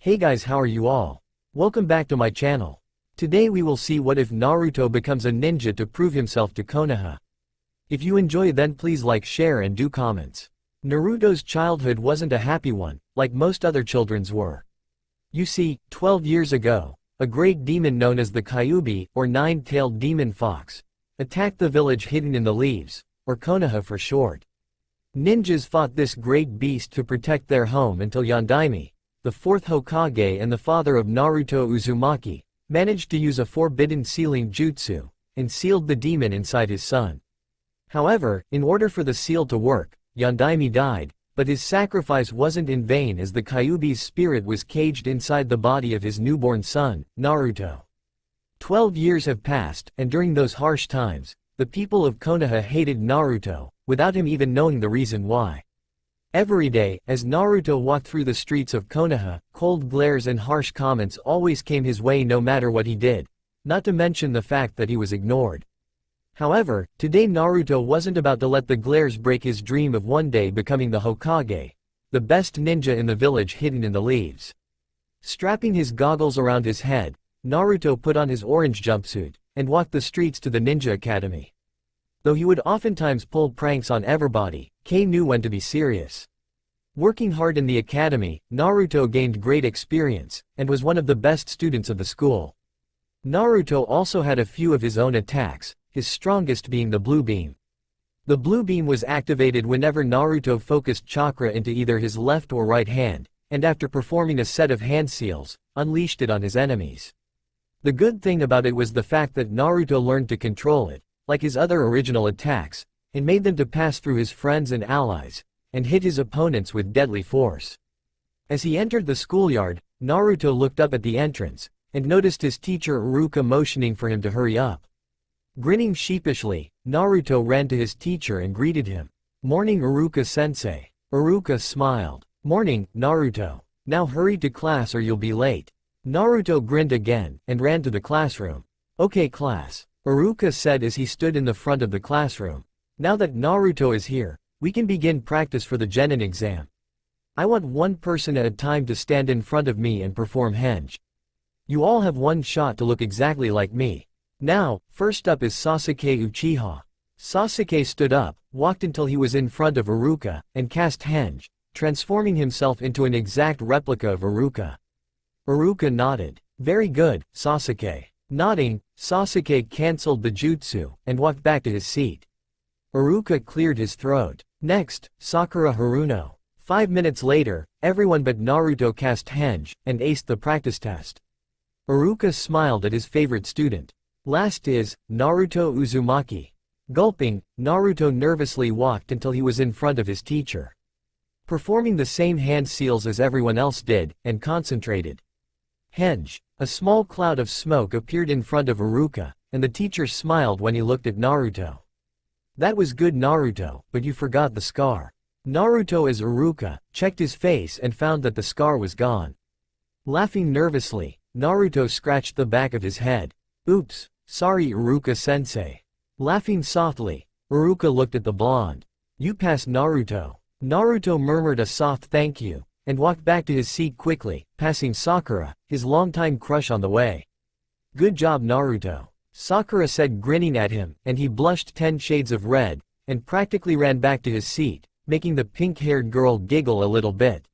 Hey guys, how are you all? Welcome back to my channel. Today we will see what if Naruto becomes a ninja to prove himself to Konoha. If you enjoy, then please like, share and do comments. Naruto's childhood wasn't a happy one, like most other children's were. You see, 12 years ago, a great demon known as the Kyuubi, or nine-tailed demon fox, attacked the village hidden in the leaves, or Konoha for short. Ninjas fought this great beast to protect their home until Yondaime, the fourth Hokage and the father of Naruto Uzumaki, managed to use a forbidden sealing jutsu, and sealed the demon inside his son. However, in order for the seal to work, Yondaime died, but his sacrifice wasn't in vain as the Kyuubi's spirit was caged inside the body of his newborn son, Naruto. 12 years have passed, and during those harsh times, the people of Konoha hated Naruto, without him even knowing the reason why. Every day, as Naruto walked through the streets of Konoha, cold glares and harsh comments always came his way no matter what he did, not to mention the fact that he was ignored. However, today Naruto wasn't about to let the glares break his dream of one day becoming the Hokage, the best ninja in the village hidden in the leaves. Strapping his goggles around his head, Naruto put on his orange jumpsuit, and walked the streets to the Ninja Academy. Though he would oftentimes pull pranks on everybody, Kei knew when to be serious. Working hard in the academy, Naruto gained great experience, and was one of the best students of the school. Naruto also had a few of his own attacks, his strongest being the blue beam. The blue beam was activated whenever Naruto focused chakra into either his left or right hand, and after performing a set of hand seals, unleashed it on his enemies. The good thing about it was the fact that Naruto learned to control it, like his other original attacks, and made them to pass through his friends and allies, and hit his opponents with deadly force. As he entered the schoolyard, Naruto looked up at the entrance, and noticed his teacher Iruka motioning for him to hurry up. Grinning sheepishly, Naruto ran to his teacher and greeted him. "Morning, Iruka-sensei." Iruka smiled. "Morning, Naruto. Now hurry to class or you'll be late." Naruto grinned again, and ran to the classroom. "Okay class," Iruka said as he stood in the front of the classroom. "Now that Naruto is here, we can begin practice for the Genin exam. I want one person at a time to stand in front of me and perform henge. You all have one shot to look exactly like me. Now, first up is Sasuke Uchiha." Sasuke stood up, walked until he was in front of Iruka, and cast henge, transforming himself into an exact replica of Iruka. Iruka nodded. "Very good, Sasuke." Nodding, Sasuke cancelled the jutsu, and walked back to his seat. Iruka cleared his throat. Next, Sakura Haruno. 5 minutes later, everyone but Naruto cast henge, and aced the practice test. Iruka smiled at his favorite student. Last is, Naruto Uzumaki. Gulping, Naruto nervously walked until he was in front of his teacher. Performing the same hand seals as everyone else did, and concentrated. Henge. A small cloud of smoke appeared in front of Iruka, and the teacher smiled when he looked at Naruto. "That was good, Naruto, but you forgot the scar." Naruto as Iruka checked his face and found that the scar was gone. Laughing nervously, Naruto scratched the back of his head. "Oops, sorry Iruka-sensei." Laughing softly, Iruka looked at the blonde. "You passed, Naruto." Naruto murmured a soft thank you, and walked back to his seat quickly, passing Sakura, his longtime crush, on the way. "Good job, Naruto," Sakura said, grinning at him, and he blushed 10 shades of red, and practically ran back to his seat, making the pink-haired girl giggle a little bit.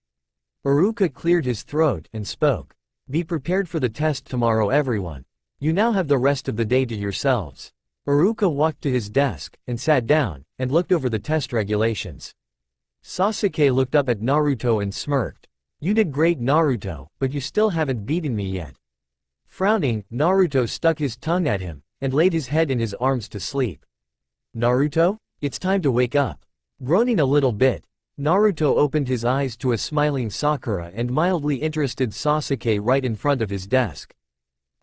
Iruka cleared his throat and spoke. "Be prepared for the test tomorrow, everyone. You now have the rest of the day to yourselves." Iruka walked to his desk, and sat down, and looked over the test regulations. Sasuke looked up at Naruto and smirked. "You did great, Naruto, but you still haven't beaten me yet." Frowning, Naruto stuck his tongue at him, and laid his head in his arms to sleep. "Naruto, it's time to wake up." Groaning a little bit, Naruto opened his eyes to a smiling Sakura and mildly interested Sasuke right in front of his desk.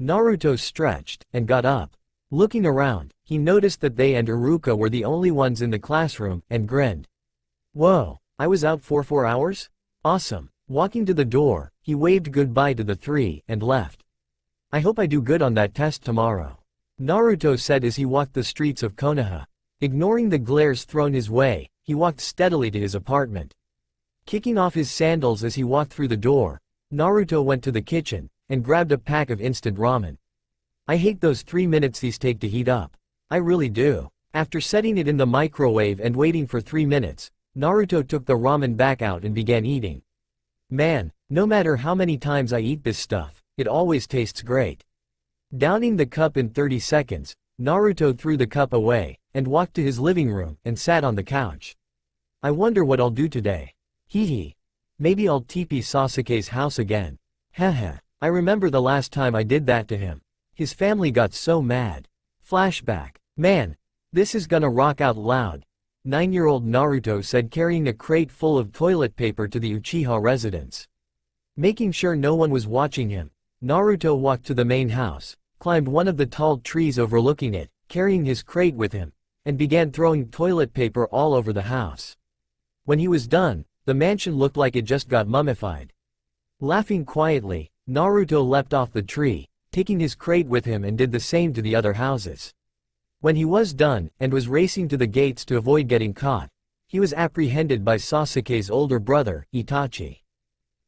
Naruto stretched, and got up. Looking around, he noticed that they and Iruka were the only ones in the classroom, and grinned. "Whoa, I was out for 4 hours? Awesome." Walking to the door, he waved goodbye to the three, and left. "I hope I do good on that test tomorrow," Naruto said as he walked the streets of Konoha. Ignoring the glares thrown his way, he walked steadily to his apartment. Kicking off his sandals as he walked through the door, Naruto went to the kitchen, and grabbed a pack of instant ramen. I hate those 3 minutes these take to heat up. I really do. After setting it in the microwave and waiting for 3 minutes, Naruto took the ramen back out and began eating. Man, no matter how many times I eat this stuff, it always tastes great. Downing the cup in 30 seconds, Naruto threw the cup away, and walked to his living room and sat on the couch. I wonder what I'll do today. Hee hee. Maybe I'll TP Sasuke's house again. Haha, I remember the last time I did that to him. His family got so mad. Flashback. Man, this is gonna rock out loud. 9-year-old Naruto said, carrying a crate full of toilet paper to the Uchiha residence. Making sure no one was watching him, Naruto walked to the main house, climbed one of the tall trees overlooking it, carrying his crate with him, and began throwing toilet paper all over the house. When he was done, the mansion looked like it just got mummified. Laughing quietly, Naruto leapt off the tree, taking his crate with him, and did the same to the other houses. When he was done, and was racing to the gates to avoid getting caught, he was apprehended by Sasuke's older brother, Itachi.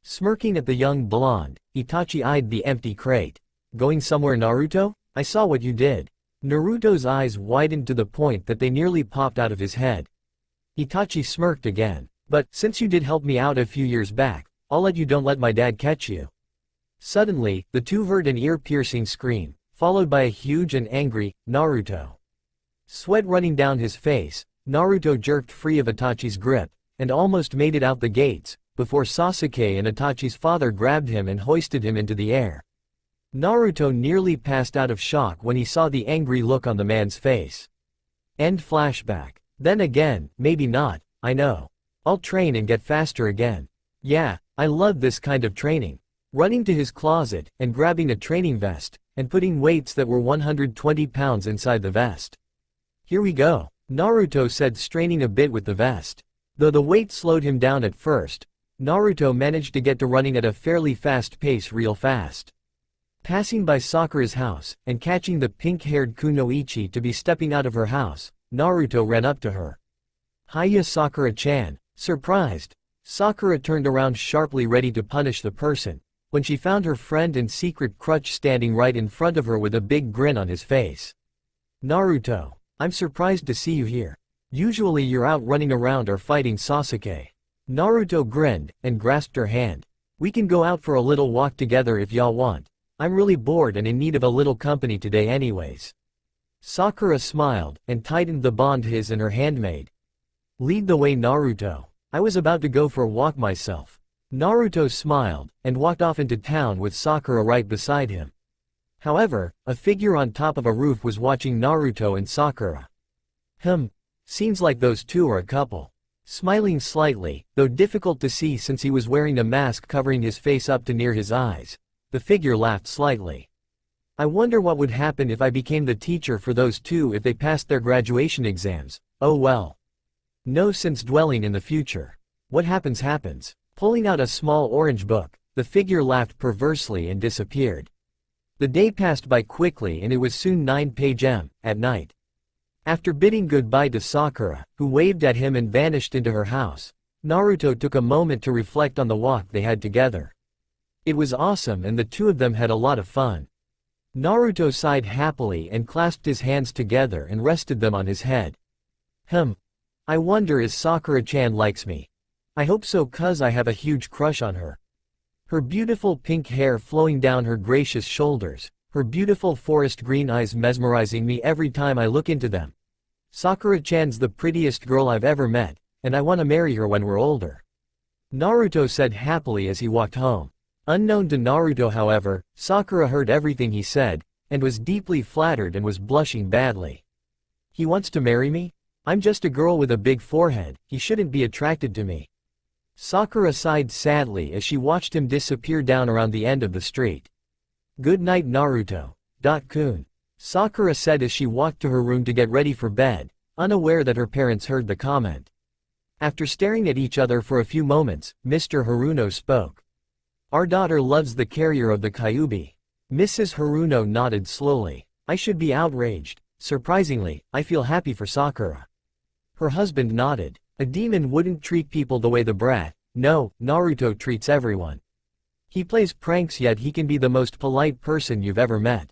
Smirking at the young blonde, Itachi eyed the empty crate. "Going somewhere, Naruto? I saw what you did." Naruto's eyes widened to the point that they nearly popped out of his head. Itachi smirked again. "But, since you did help me out a few years back, I'll let you. Don't let my dad catch you." Suddenly, the two heard an ear-piercing scream, followed by a huge and angry, "Naruto!" Sweat running down his face, Naruto jerked free of Itachi's grip, and almost made it out the gates, before Sasuke and Itachi's father grabbed him and hoisted him into the air. Naruto nearly passed out of shock when he saw the angry look on the man's face. End flashback. Then again, maybe not, I know. I'll train and get faster again. Yeah, I love this kind of training. Running to his closet, and grabbing a training vest, and putting weights that were 120 pounds inside the vest. "Here we go," Naruto said, straining a bit with the vest. Though the weight slowed him down at first, Naruto managed to get to running at a fairly fast pace real fast. Passing by Sakura's house, and catching the pink-haired Kunoichi to be stepping out of her house, Naruto ran up to her. "Hiya, Sakura-chan." Surprised, Sakura turned around sharply, ready to punish the person, when she found her friend and secret crutch standing right in front of her with a big grin on his face. "Naruto, I'm surprised to see you here. Usually you're out running around or fighting Sasuke." Naruto grinned, and grasped her hand. "We can go out for a little walk together if y'all want. I'm really bored and in need of a little company today anyways." Sakura smiled, and tightened the bond his and her hand made. "Lead the way, Naruto. I was about to go for a walk myself." Naruto smiled, and walked off into town with Sakura right beside him. However, a figure on top of a roof was watching Naruto and Sakura. Seems like those two are a couple. Smiling slightly, though difficult to see since he was wearing a mask covering his face up to near his eyes, the figure laughed slightly. "I wonder what would happen if I became the teacher for those two if they passed their graduation exams. Oh well. No sense dwelling in the future. What happens happens." Pulling out a small orange book, the figure laughed perversely and disappeared. The day passed by quickly, and it was soon 9 p.m. at night. After bidding goodbye to Sakura, who waved at him and vanished into her house, Naruto took a moment to reflect on the walk they had together. It was awesome, and the two of them had a lot of fun. Naruto sighed happily and clasped his hands together and rested them on his head. I wonder if Sakura-chan likes me. I hope so, 'cause I have a huge crush on her. Her beautiful pink hair flowing down her gracious shoulders, her beautiful forest green eyes mesmerizing me every time I look into them. Sakura-chan's the prettiest girl I've ever met, and I want to marry her when we're older." Naruto said happily as he walked home. Unknown to Naruto, however, Sakura heard everything he said, and was deeply flattered and was blushing badly. "He wants to marry me? I'm just a girl with a big forehead, he shouldn't be attracted to me." Sakura sighed sadly as she watched him disappear down around the end of the street. "Good night, Naruto. Kun." Sakura said as she walked to her room to get ready for bed, unaware that her parents heard the comment. After staring at each other for a few moments, Mr. Haruno spoke. "Our daughter loves the carrier of the Kyuubi." Mrs. Haruno nodded slowly. "I should be outraged. Surprisingly, I feel happy for Sakura." Her husband nodded. "A demon wouldn't treat people the way the brat, no, Naruto treats everyone. He plays pranks yet he can be the most polite person you've ever met.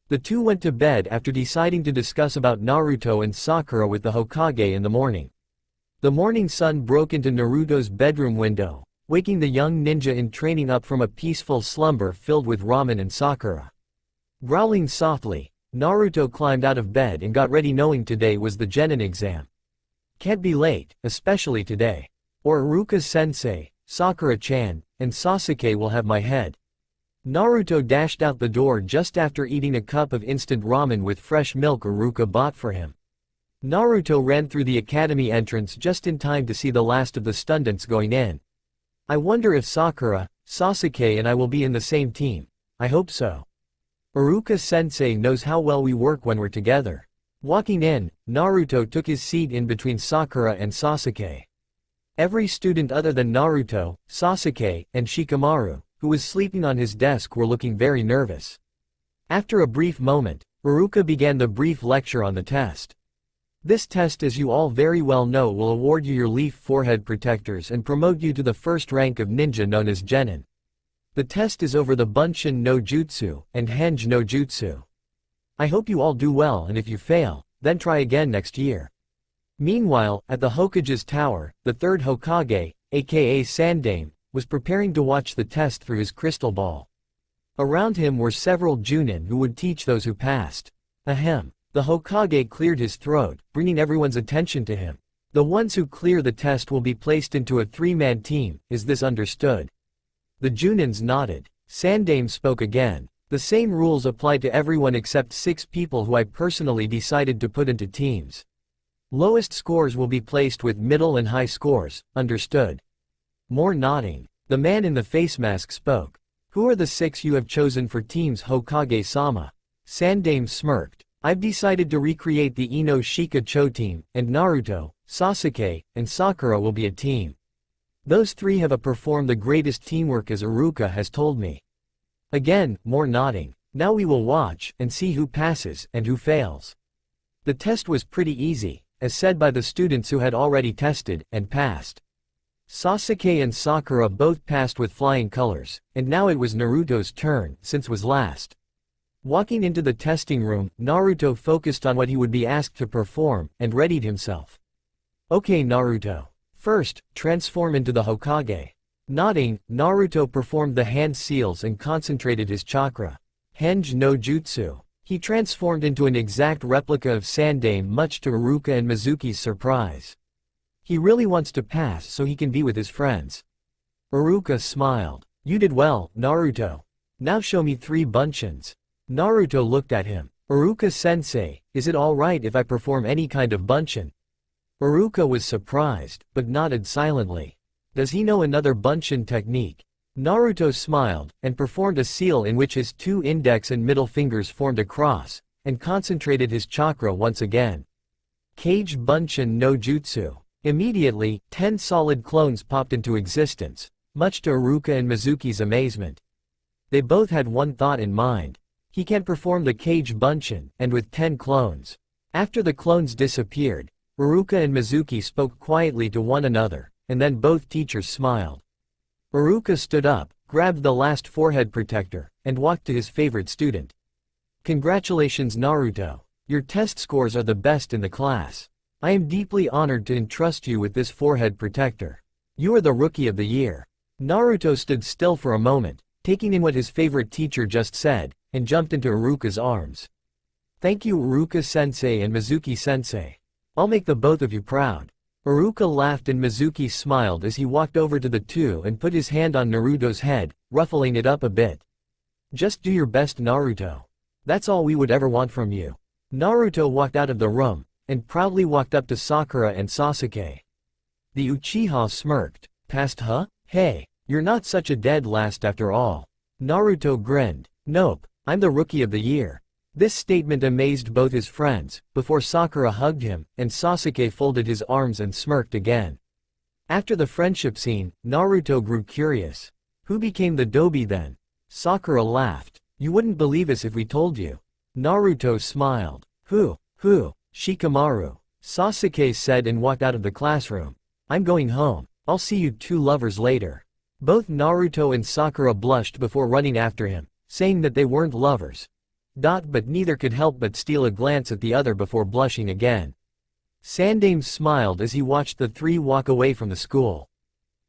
The two went to bed after deciding to discuss about Naruto and Sakura with the Hokage in the morning. The morning sun broke into Naruto's bedroom window, waking the young ninja in training up from a peaceful slumber filled with ramen and Sakura. Growling softly, Naruto climbed out of bed and got ready knowing today was the genin exam. Can't be late, especially today. Or Iruka-sensei, Sakura-chan, and Sasuke will have my head. Naruto dashed out the door just after eating a cup of instant ramen with fresh milk Iruka bought for him. Naruto ran through the academy entrance just in time to see the last of the students going in. I wonder if Sakura, Sasuke and I will be in the same team. I hope so. Iruka-sensei knows how well we work when we're together. Walking in, Naruto took his seat in between Sakura and Sasuke. Every student other than Naruto, Sasuke, and Shikamaru, who was sleeping on his desk, were looking very nervous. After a brief moment, Iruka began the brief lecture on the test. This test, as you all very well know, will award you your leaf forehead protectors and promote you to the first rank of ninja known as genin. The test is over the Bunshin no Jutsu and Henge no Jutsu. I hope you all do well, and if you fail, then try again next year. Meanwhile, at the Hokage's tower, the third Hokage, aka Sandame, was preparing to watch the test through his crystal ball. Around him were several Junin who would teach those who passed. Ahem. The Hokage cleared his throat, bringing everyone's attention to him. The ones who clear the test will be placed into a three-man team, is this understood? The Junins nodded. Sandame spoke again. The same rules apply to everyone except 6 people who I personally decided to put into teams. Lowest scores will be placed with middle and high scores, understood? More nodding. The man in the face mask spoke. Who are the 6 you have chosen for teams, Hokage-sama? Sandame smirked. I've decided to recreate the Ino Shika Cho team, and Naruto, Sasuke, and Sakura will be a team. Those 3 have performed the greatest teamwork as Iruka has told me. Again, more nodding. Now we will watch and see who passes and who fails. The test was pretty easy, as said by the students who had already tested and passed. Sasuke and Sakura both passed with flying colors, and now it was Naruto's turn, since was last. Walking into the testing room, Naruto focused on what he would be asked to perform, and readied himself. Okay Naruto. First, transform into the Hokage. Nodding, Naruto performed the hand seals and concentrated his chakra. Henge no Jutsu. He transformed into an exact replica of Sandame, much to Iruka and Mizuki's surprise. He really wants to pass so he can be with his friends. Iruka smiled. You did well, Naruto. Now show me 3 bunshins. Naruto looked at him. Iruka-sensei, is it alright if I perform any kind of bunshin? Iruka was surprised, but nodded silently. Does he know another bunshin technique? Naruto smiled, and performed a seal in which his 2 index and middle fingers formed a cross, and concentrated his chakra once again. Kage Bunshin no Jutsu. Immediately, 10 solid clones popped into existence, much to Iruka and Mizuki's amazement. They both had one thought in mind. He can perform the Kage Bunshin, and with 10 clones. After the clones disappeared, Iruka and Mizuki spoke quietly to one another, and then both teachers smiled. Iruka stood up, grabbed the last forehead protector, and walked to his favorite student. Congratulations Naruto. Your test scores are the best in the class. I am deeply honored to entrust you with this forehead protector. You are the rookie of the year. Naruto stood still for a moment, taking in what his favorite teacher just said, and jumped into Iruka's arms. Thank you Iruka-sensei and Mizuki-sensei. I'll make the both of you proud. Iruka laughed and Mizuki smiled as he walked over to the 2 and put his hand on Naruto's head, ruffling it up a bit. Just do your best Naruto. That's all we would ever want from you. Naruto walked out of the room, and proudly walked up to Sakura and Sasuke. The Uchiha smirked. Passed huh? Hey, you're not such a dead last after all. Naruto grinned. Nope, I'm the rookie of the year. This statement amazed both his friends, before Sakura hugged him, and Sasuke folded his arms and smirked again. After the friendship scene, Naruto grew curious. Who became the Dobi then? Sakura laughed. You wouldn't believe us if we told you. Naruto smiled. Who? Shikamaru. Sasuke said and walked out of the classroom. I'm going home. I'll see you 2 lovers later. Both Naruto and Sakura blushed before running after him, saying that they weren't lovers. But neither could help but steal a glance at the other before blushing again. Sandaime smiled as he watched the three walk away from the school.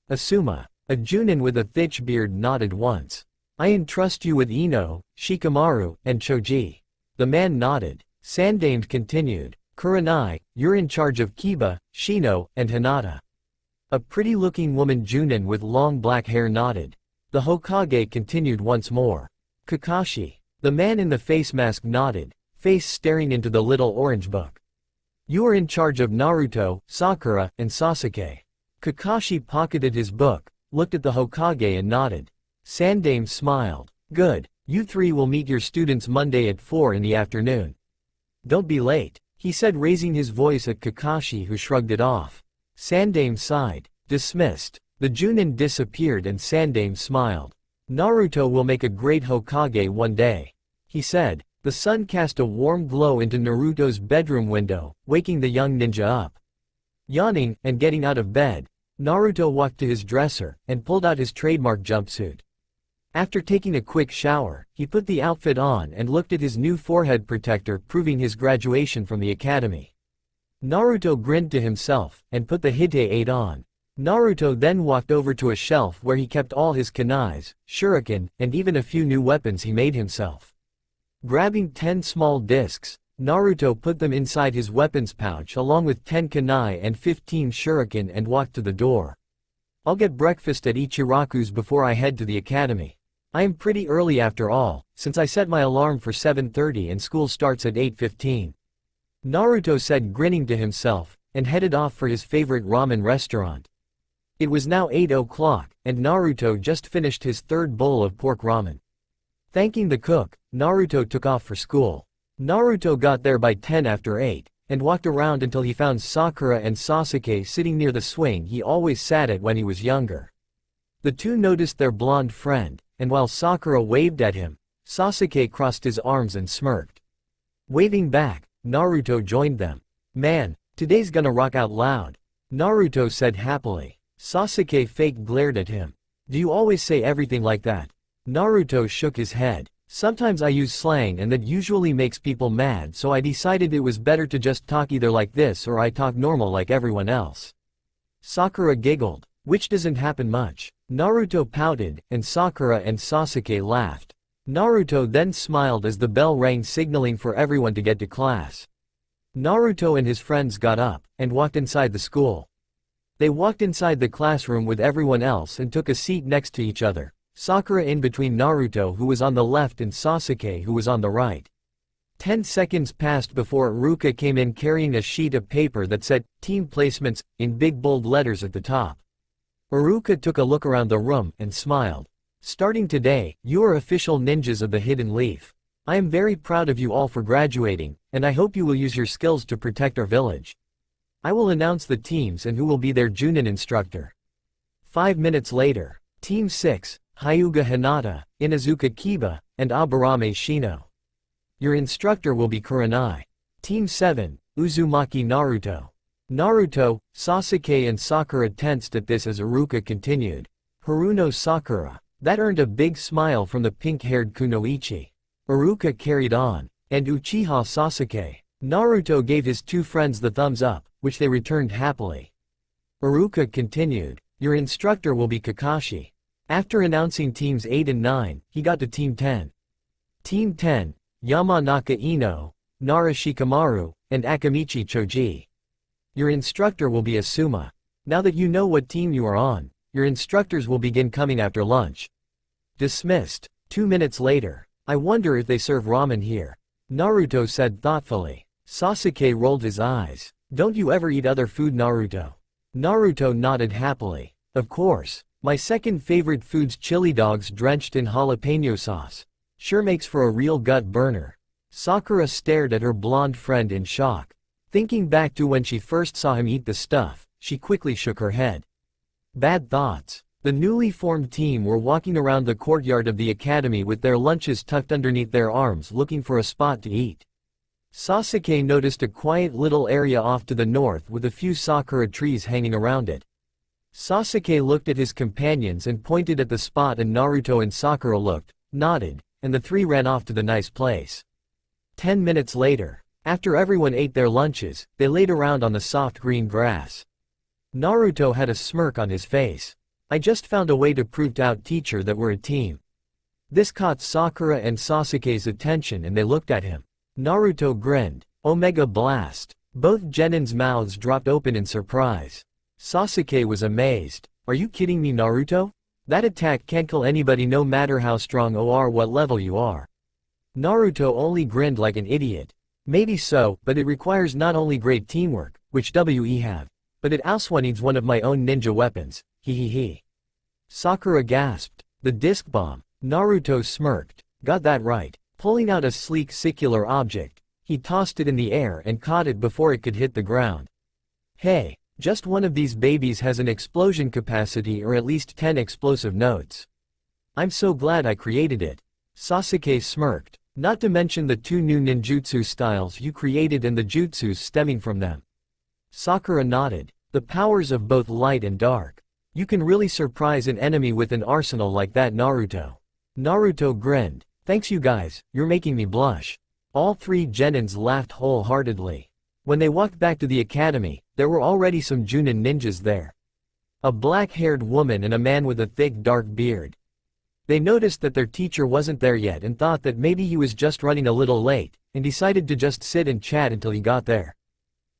Asuma, a Junin with a thick beard, nodded once. I entrust you with Ino, Shikamaru, and Choji. The man nodded. Sandaime continued. Kurenai, you're in charge of Kiba, Shino, and Hinata. A pretty-looking woman Junin with long black hair nodded. The Hokage continued once more. Kakashi. The man in the face mask nodded, face staring into the little orange book. You are in charge of Naruto, Sakura, and Sasuke. Kakashi pocketed his book, looked at the Hokage and nodded. Sandaime smiled. Good, you three will meet your students Monday at 4 in the afternoon. Don't be late, he said, raising his voice at Kakashi, who shrugged it off. Sandaime sighed. Dismissed. The Junin disappeared and Sandaime smiled. Naruto will make a great Hokage one day, he said. The sun cast a warm glow into Naruto's bedroom window, waking the young ninja up. Yawning and getting out of bed, Naruto walked to his dresser and pulled out his trademark jumpsuit. After taking a quick shower, he put the outfit on and looked at his new forehead protector, proving his graduation from the academy. Naruto grinned to himself and put the Hite-8 on. Naruto then walked over to a shelf where he kept all his kunais, shuriken, and even a few new weapons he made himself. Grabbing 10 small discs, Naruto put them inside his weapons pouch along with 10 kunai and 15 shuriken and walked to the door. I'll get breakfast at Ichiraku's before I head to the academy. I am pretty early after all, since I set my alarm for 7:30 and school starts at 8:15. Naruto said, grinning to himself, and headed off for his favorite ramen restaurant. It was now 8 o'clock, and Naruto just finished his third bowl of pork ramen. Thanking the cook, Naruto took off for school. Naruto got there by 10 after 8, and walked around until he found Sakura and Sasuke sitting near the swing he always sat at when he was younger. The two noticed their blonde friend, and while Sakura waved at him, Sasuke crossed his arms and smirked. Waving back, Naruto joined them. Man, today's gonna rock out loud, Naruto said happily. Sasuke fake glared at him. Do you always say everything like that? Naruto shook his head. Sometimes I use slang and that usually makes people mad, so I decided it was better to just talk either like this or I talk normal like everyone else. Sakura giggled, which doesn't happen much. Naruto pouted, and Sakura and Sasuke laughed. Naruto then smiled as the bell rang, signaling for everyone to get to class. Naruto and his friends got up and walked inside the school. They walked inside the classroom with everyone else and took a seat next to each other. Sakura in between Naruto, who was on the left, and Sasuke, who was on the right. 10 seconds passed before Iruka came in carrying a sheet of paper that said, Team Placements, in big bold letters at the top. Iruka took a look around the room and smiled. Starting today, you are official ninjas of the Hidden Leaf. I am very proud of you all for graduating, and I hope you will use your skills to protect our village. I will announce the teams and who will be their Junin instructor. 5 minutes later, Team 6, Hyuga Hinata, Inuzuka Kiba, and Aburame Shino. Your instructor will be Kurenai. Team 7, Uzumaki Naruto. Naruto, Sasuke and Sakura tensed at this as Iruka continued. Haruno Sakura. That earned a big smile from the pink-haired Kunoichi. Iruka carried on. And Uchiha Sasuke. Naruto gave his two friends the thumbs up, which they returned happily. Iruka continued. Your instructor will be Kakashi. After announcing teams 8 and 9, he got to Team 10. Team 10, Yamanaka Ino, Nara Shikamaru, and Akamichi Choji. Your instructor will be Asuma. Now that you know what team you are on, your instructors will begin coming after lunch. Dismissed. 2 minutes later. I wonder if they serve ramen here, Naruto said thoughtfully. Sasuke rolled his eyes. Don't you ever eat other food, Naruto? Naruto nodded happily. Of course. My second favorite food's chili dogs drenched in jalapeno sauce. Sure makes for a real gut burner. Sakura stared at her blonde friend in shock. Thinking back to when she first saw him eat the stuff, she quickly shook her head. Bad thoughts. The newly formed team were walking around the courtyard of the academy with their lunches tucked underneath their arms, looking for a spot to eat. Sasuke noticed a quiet little area off to the north with a few sakura trees hanging around it. Sasuke looked at his companions and pointed at the spot, and Naruto and Sakura looked, nodded, and the three ran off to the nice place. 10 minutes later, after everyone ate their lunches, they laid around on the soft green grass. Naruto had a smirk on his face. I just found a way to prove to out teacher that we're a team. This caught Sakura and Sasuke's attention and they looked at him. Naruto grinned. Omega Blast. Both Genin's mouths dropped open in surprise. Sasuke was amazed. Are you kidding me, Naruto? That attack can't kill anybody no matter how strong or what level you are. Naruto only grinned like an idiot. Maybe so, but it requires not only great teamwork, which we have, but it also needs one of my own ninja weapons, he. Sakura gasped. The disc bomb. Naruto smirked. Got that right. Pulling out a sleek circular object, he tossed it in the air and caught it before it could hit the ground. Hey, just one of these babies has an explosion capacity or at least 10 explosive notes. I'm so glad I created it. Sasuke smirked. Not to mention the 2 new ninjutsu styles you created and the jutsus stemming from them. Sakura nodded. The powers of both light and dark. You can really surprise an enemy with an arsenal like that, Naruto. Naruto grinned. Thanks you guys, you're making me blush. All 3 Genins laughed wholeheartedly. When they walked back to the academy, there were already some Junin ninjas there. A black-haired woman and a man with a thick dark beard. They noticed that their teacher wasn't there yet and thought that maybe he was just running a little late, and decided to just sit and chat until he got there.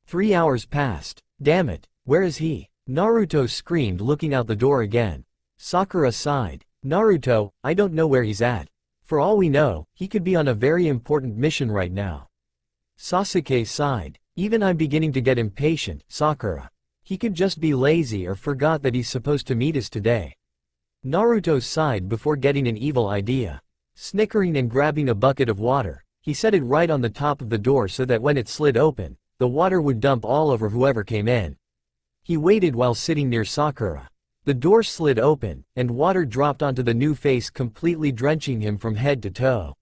3 hours passed. Damn it, where is he? Naruto screamed, looking out the door again. Sakura sighed. Naruto, I don't know where he's at. For all we know, he could be on a very important mission right now. Sasuke sighed. Even I'm beginning to get impatient, Sakura. He could just be lazy or forgot that he's supposed to meet us today. Naruto sighed before getting an evil idea. Snickering and grabbing a bucket of water, he set it right on the top of the door so that when it slid open, the water would dump all over whoever came in. He waited while sitting near Sakura. The door slid open, and water dropped onto the new face, completely drenching him from head to toe.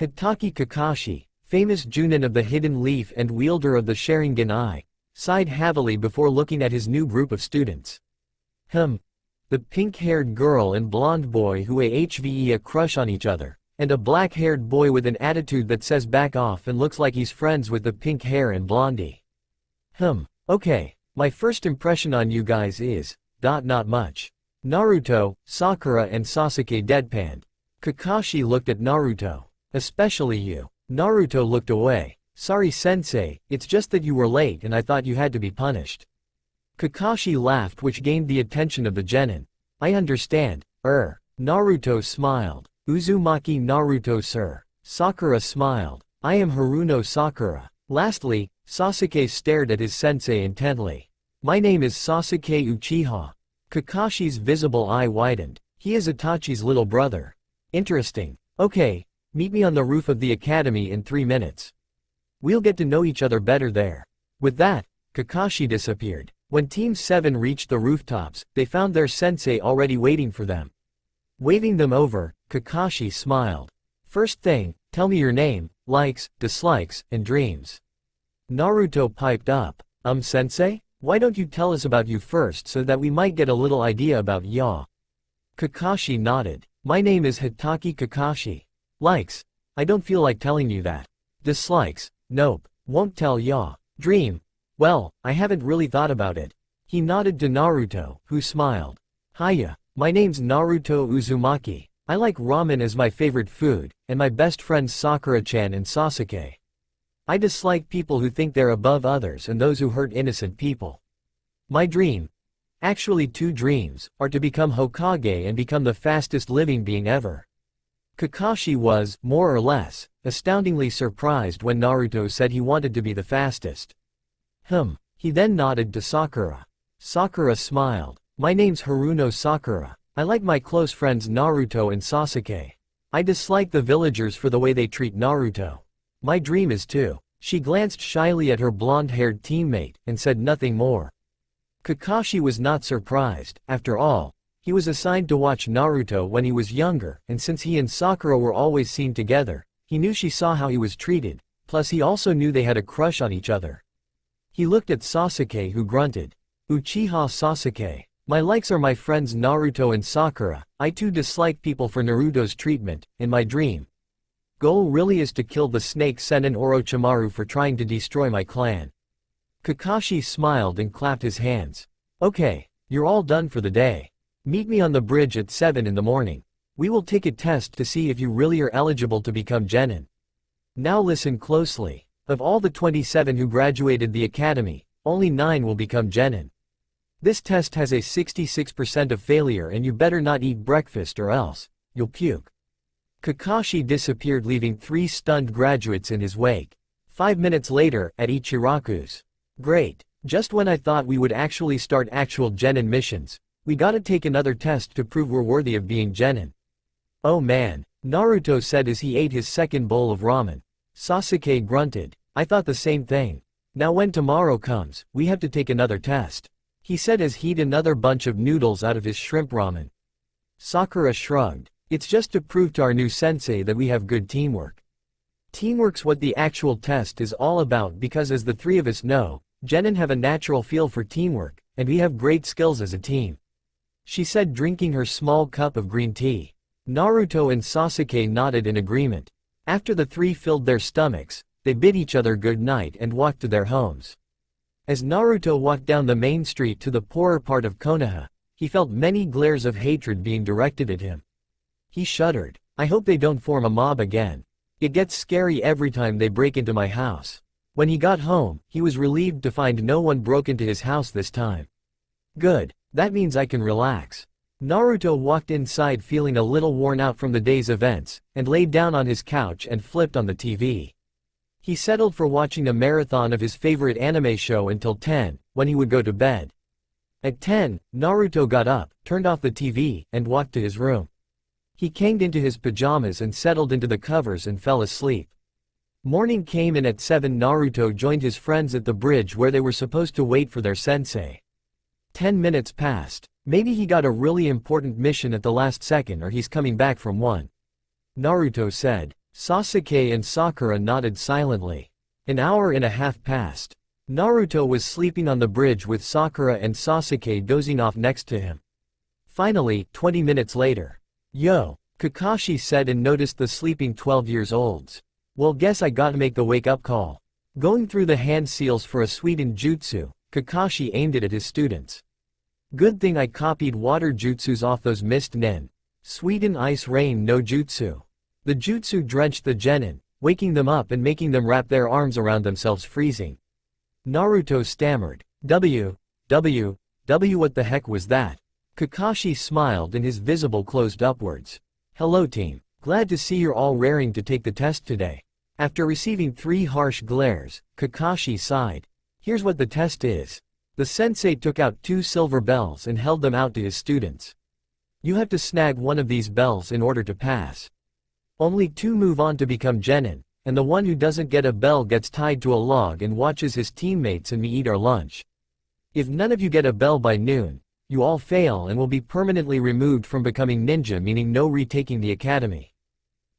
Hitaki Kakashi, famous Junin of the Hidden Leaf and wielder of the Sharingan Eye, sighed heavily before looking at his new group of students. The pink-haired girl and blonde boy who have a crush on each other, and a black-haired boy with an attitude that says back off and looks like he's friends with the pink hair and blondie. Okay, my first impression on you guys is, not much. Naruto, Sakura and Sasuke deadpanned. Kakashi looked at Naruto. Especially you. Naruto looked away. Sorry sensei, it's just that you were late and I thought you had to be punished. Kakashi laughed, which gained the attention of the genin. I understand. Naruto smiled. Uzumaki Naruto sir. Sakura smiled. I am Haruno Sakura. Lastly, Sasuke stared at his sensei intently. My name is Sasuke Uchiha. Kakashi's visible eye widened. He is Itachi's little brother. Interesting. Okay, meet me on the roof of the academy in 3 minutes. We'll get to know each other better there. With that, Kakashi disappeared. When Team 7 reached the rooftops, they found their sensei already waiting for them. Waving them over, Kakashi smiled. First thing, tell me your name, likes, dislikes, and dreams. Naruto piped up. Sensei? Why don't you tell us about you first so that we might get a little idea about ya? Kakashi nodded. My name is Hitaki Kakashi. Likes? I don't feel like telling you that. Dislikes? Nope, won't tell ya. Dream? Well, I haven't really thought about it. He nodded to Naruto, who smiled. Hiya, my name's Naruto Uzumaki. I like ramen as my favorite food, and my best friends Sakura-chan and Sasuke. I dislike people who think they're above others and those who hurt innocent people. My dream, actually 2 dreams, are to become Hokage and become the fastest living being ever. Kakashi was, more or less, astoundingly surprised when Naruto said he wanted to be the fastest. He then nodded to Sakura. Sakura smiled. My name's Haruno Sakura. I like my close friends Naruto and Sasuke. I dislike the villagers for the way they treat Naruto. My dream is to. She glanced shyly at her blonde-haired teammate, and said nothing more. Kakashi was not surprised. After all, he was assigned to watch Naruto when he was younger, and since he and Sakura were always seen together, he knew she saw how he was treated, plus he also knew they had a crush on each other. He looked at Sasuke, who grunted. Uchiha Sasuke. My likes are my friends Naruto and Sakura. I too dislike people for Naruto's treatment. In my dream goal really is to kill the snake Sennin Orochimaru for trying to destroy my clan. Kakashi smiled and clapped his hands. Okay, you're all done for the day. Meet me on the bridge at 7 in the morning. We will take a test to see if you really are eligible to become genin. Now listen closely. Of all the 27 who graduated the academy, only 9 will become genin. This test has a 66% of failure and you better not eat breakfast or else you'll puke. Kakashi disappeared, leaving 3 stunned graduates in his wake. 5 minutes later, at Ichiraku's. Great. Just when I thought we would actually start actual genin missions, we gotta take another test to prove we're worthy of being genin. Oh man, Naruto said as he ate his second bowl of ramen. Sasuke grunted. I thought the same thing. Now when tomorrow comes, we have to take another test, he said as he'd another bunch of noodles out of his shrimp ramen. Sakura shrugged. It's just to prove to our new sensei that we have good teamwork. Teamwork's what the actual test is all about because as the 3 of us know, genin have a natural feel for teamwork, and we have great skills as a team, she said, drinking her small cup of green tea. Naruto and Sasuke nodded in agreement. After the 3 filled their stomachs, they bid each other good night and walked to their homes. As Naruto walked down the main street to the poorer part of Konoha, he felt many glares of hatred being directed at him. He shuddered. I hope they don't form a mob again. It gets scary every time they break into my house. When he got home, he was relieved to find no one broke into his house this time. Good, that means I can relax. Naruto walked inside feeling a little worn out from the day's events, and laid down on his couch and flipped on the TV. He settled for watching a marathon of his favorite anime show until 10, when he would go to bed. At 10, Naruto got up, turned off the TV, and walked to his room. He canged into his pajamas and settled into the covers and fell asleep. Morning came and at 7 Naruto joined his friends at the bridge where they were supposed to wait for their sensei. 10 minutes passed. Maybe he got a really important mission at the last second or he's coming back from one, Naruto said. Sasuke and Sakura nodded silently. An hour and a half passed. Naruto was sleeping on the bridge with Sakura and Sasuke dozing off next to him. Finally, 20 minutes later. Yo, Kakashi said and noticed the sleeping 12-years-olds. Well, guess I gotta make the wake-up call. Going through the hand seals for a Suiden jutsu, Kakashi aimed it at his students. Good thing I copied water jutsus off those mist nin. Suiden ice rain no jutsu. The jutsu drenched the genin, waking them up and making them wrap their arms around themselves, freezing. Naruto stammered. What the heck was that? Kakashi smiled and his visible closed upwards. Hello team. Glad to see you're all raring to take the test today. After receiving 3 harsh glares, Kakashi sighed. Here's what the test is. The sensei took out 2 silver bells and held them out to his students. You have to snag one of these bells in order to pass. Only 2 move on to become genin, and the one who doesn't get a bell gets tied to a log and watches his teammates and me eat our lunch. If none of you get a bell by noon, you all fail and will be permanently removed from becoming ninja, meaning no retaking the academy.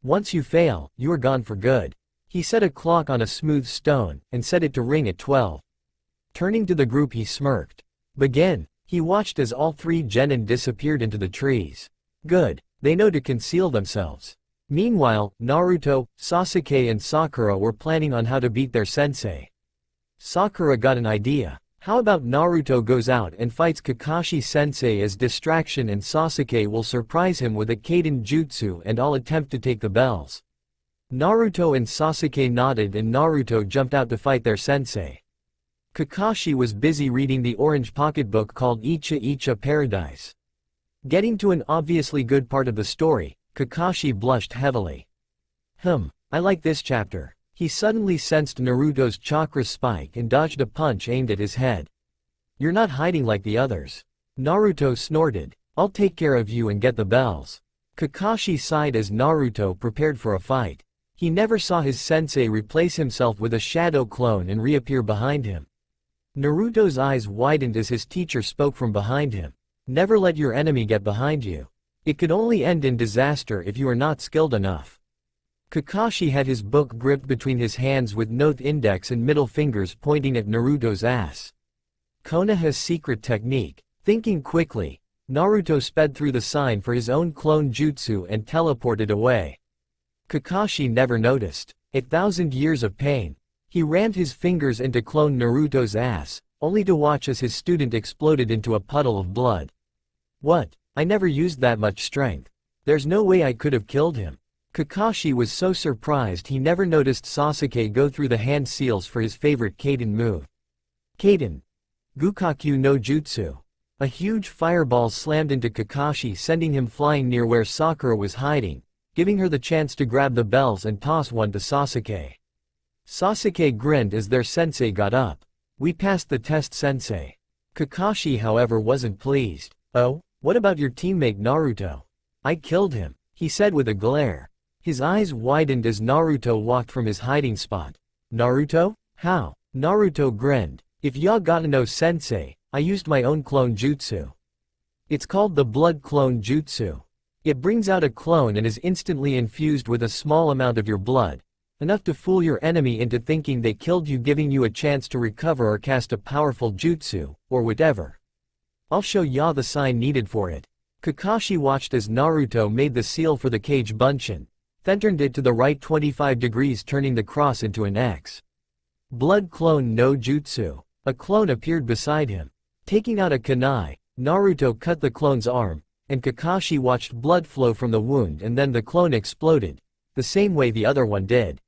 Once you fail, you are gone for good. He set a clock on a smooth stone, and set it to ring at 12. Turning to the group he smirked. Begin. He watched as all 3 genin disappeared into the trees. Good, they know to conceal themselves. Meanwhile, Naruto, Sasuke and Sakura were planning on how to beat their sensei. Sakura got an idea. How about Naruto goes out and fights Kakashi sensei as distraction and Sasuke will surprise him with a Kaiden jutsu and I'll attempt to take the bells. Naruto and Sasuke nodded and Naruto jumped out to fight their sensei. Kakashi was busy reading the orange pocketbook called Icha Icha Paradise. Getting to an obviously good part of the story, Kakashi blushed heavily. I like this chapter. He suddenly sensed Naruto's chakra spike and dodged a punch aimed at his head. You're not hiding like the others. Naruto snorted. I'll take care of you and get the bells. Kakashi sighed as Naruto prepared for a fight. He never saw his sensei replace himself with a shadow clone and reappear behind him. Naruto's eyes widened as his teacher spoke from behind him. Never let your enemy get behind you. It could only end in disaster if you are not skilled enough. Kakashi had his book gripped between his hands with noth index and middle fingers pointing at Naruto's ass. Konoha's secret technique. Thinking quickly, Naruto sped through the sign for his own clone jutsu and teleported away. Kakashi never noticed. 1,000 years of pain. He rammed his fingers into clone Naruto's ass, only to watch as his student exploded into a puddle of blood. What? I never used that much strength. There's no way I could have killed him. Kakashi was so surprised he never noticed Sasuke go through the hand seals for his favorite Kaden move. Kaden. Gukaku no Jutsu. A huge fireball slammed into Kakashi, sending him flying near where Sakura was hiding, giving her the chance to grab the bells and toss one to Sasuke. Sasuke grinned as their sensei got up. We passed the test, sensei. Kakashi, however, wasn't pleased. Oh, what about your teammate Naruto? I killed him, he said with a glare. His eyes widened as Naruto walked from his hiding spot. Naruto? How? Naruto grinned. If ya gotta know, sensei, I used my own clone jutsu. It's called the blood clone jutsu. It brings out a clone and is instantly infused with a small amount of your blood, enough to fool your enemy into thinking they killed you, giving you a chance to recover or cast a powerful jutsu, or whatever. I'll show ya the sign needed for it. Kakashi watched as Naruto made the seal for the Kage Bunshin, then turned it to the right 25 degrees, turning the cross into an X. Blood clone no jutsu. A clone appeared beside him. Taking out a kunai, Naruto cut the clone's arm, and Kakashi watched blood flow from the wound, and then the clone exploded, the same way the other one did.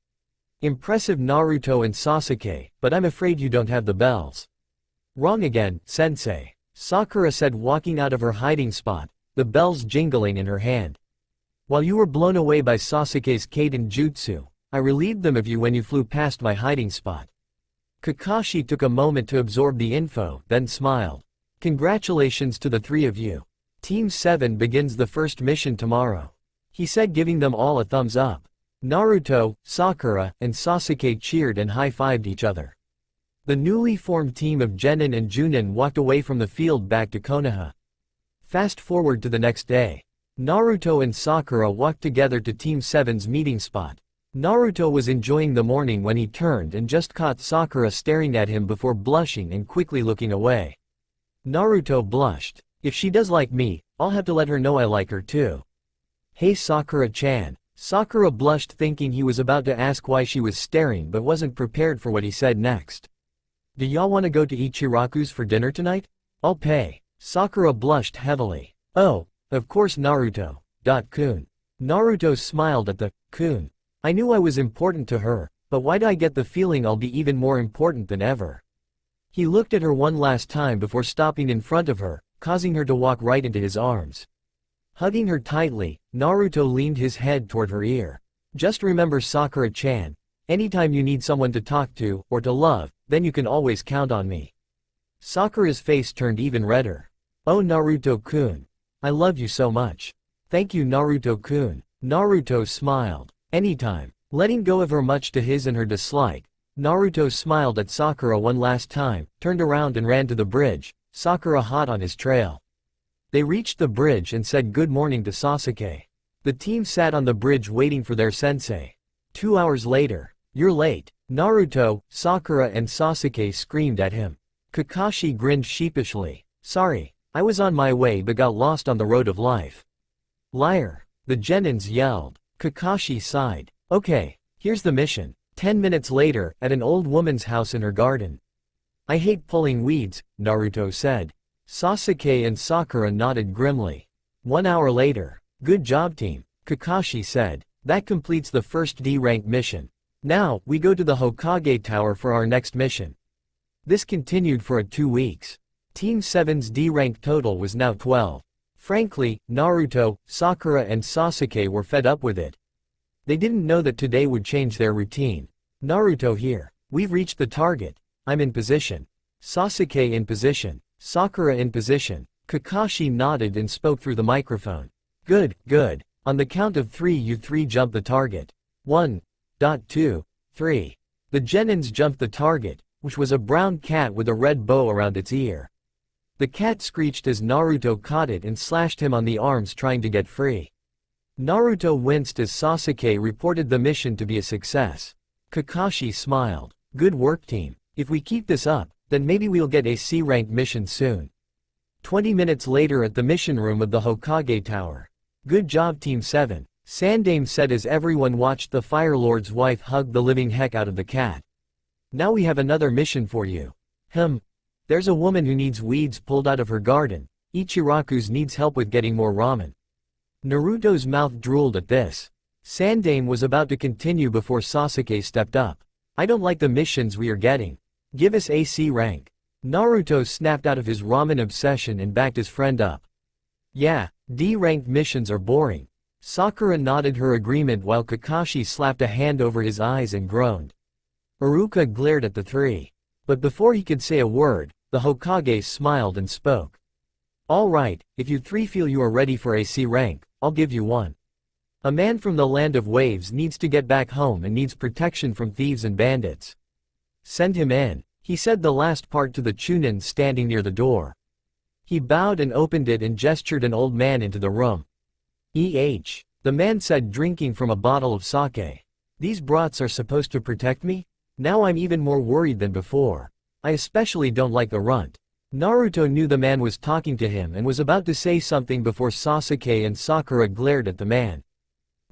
Impressive, Naruto and Sasuke, but I'm afraid you don't have the bells. Wrong again, sensei. Sakura said, walking out of her hiding spot, the bells jingling in her hand. While you were blown away by Sasuke's Kaden jutsu, I relieved them of you when you flew past my hiding spot. Kakashi took a moment to absorb the info, then smiled. Congratulations to the three of you. Team 7 begins the first mission tomorrow, he said, giving them all a thumbs up. Naruto, Sakura, and Sasuke cheered and high-fived each other. The newly formed team of Genin and Junin walked away from the field back to Konoha. Fast forward to the next day. Naruto and Sakura walked together to Team 7's meeting spot. Naruto was enjoying the morning when he turned and just caught Sakura staring at him before blushing and quickly looking away. Naruto blushed. If she does like me, I'll have to let her know I like her too. Hey Sakura-chan. Sakura blushed, thinking he was about to ask why she was staring, but wasn't prepared for what he said next. Do y'all want to go to Ichiraku's for dinner tonight? I'll pay. Sakura blushed heavily. Oh, of course, Naruto. Kun. Naruto smiled at the kun. I knew I was important to her, but why do I get the feeling I'll be even more important than ever? He looked at her one last time before stopping in front of her, causing her to walk right into his arms. Hugging her tightly, Naruto leaned his head toward her ear. Just remember, Sakura-chan, anytime you need someone to talk to, or to love, then you can always count on me. Sakura's face turned even redder. Oh Naruto-kun. I love you so much. Thank you, Naruto-kun. Naruto smiled. Anytime. Letting go of her much to his and her dislike, Naruto smiled at Sakura one last time, turned around and ran to the bridge, Sakura hot on his trail. They reached the bridge and said good morning to Sasuke. The team sat on the bridge waiting for their sensei. 2 hours later. You're late. Naruto, Sakura and Sasuke screamed at him. Kakashi grinned sheepishly. Sorry, I was on my way but got lost on the road of life. Liar. The Genins yelled. Kakashi sighed. Okay, here's the mission. 10 minutes later, at an old woman's house in her garden. I hate pulling weeds, Naruto said. Sasuke and Sakura nodded grimly. 1 hour later. Good job, team, Kakashi said. That completes the first D-rank mission. Now, we go to the Hokage Tower for our next mission. This continued for 2 weeks. Team 7's D-rank total was now 12. Frankly, Naruto, Sakura and Sasuke were fed up with it. They didn't know that today would change their routine. Naruto here. We've reached the target. I'm in position. Sasuke in position. Sakura in position. Kakashi nodded and spoke through the microphone. Good, good. On the count of 3 you 3 jump the target. 1, 2, 3. The Genins jumped the target, which was a brown cat with a red bow around its ear. The cat screeched as Naruto caught it and slashed him on the arms, trying to get free. Naruto winced as Sasuke reported the mission to be a success. Kakashi smiled. Good work, team. If we keep this up, then maybe we'll get a C-rank mission soon. 20 minutes later at the mission room of the Hokage Tower. Good job Team 7, Sandame said as everyone watched the Fire Lord's wife hug the living heck out of the cat. Now we have another mission for you. There's a woman who needs weeds pulled out of her garden. Ichiraku's needs help with getting more ramen. Naruto's mouth drooled at this. Sandame was about to continue before Sasuke stepped up. I don't like the missions we are getting. Give us AC rank. Naruto snapped out of his ramen obsession and backed his friend up. Yeah, D-ranked missions are boring. Sakura nodded her agreement while Kakashi slapped a hand over his eyes and groaned. Iruka glared at the three. But before he could say a word, the Hokage smiled and spoke. All right, if you three feel you are ready for AC rank, I'll give you one. A man from the land of waves needs to get back home and needs protection from thieves and bandits. Send him in, he said the last part to the Chunin standing near the door. He bowed and opened it and gestured an old man into the room. The man said, drinking from a bottle of sake. These broths are supposed to protect me? Now I'm even more worried than before. I especially don't like the runt. Naruto knew the man was talking to him and was about to say something before Sasuke and Sakura glared at the man.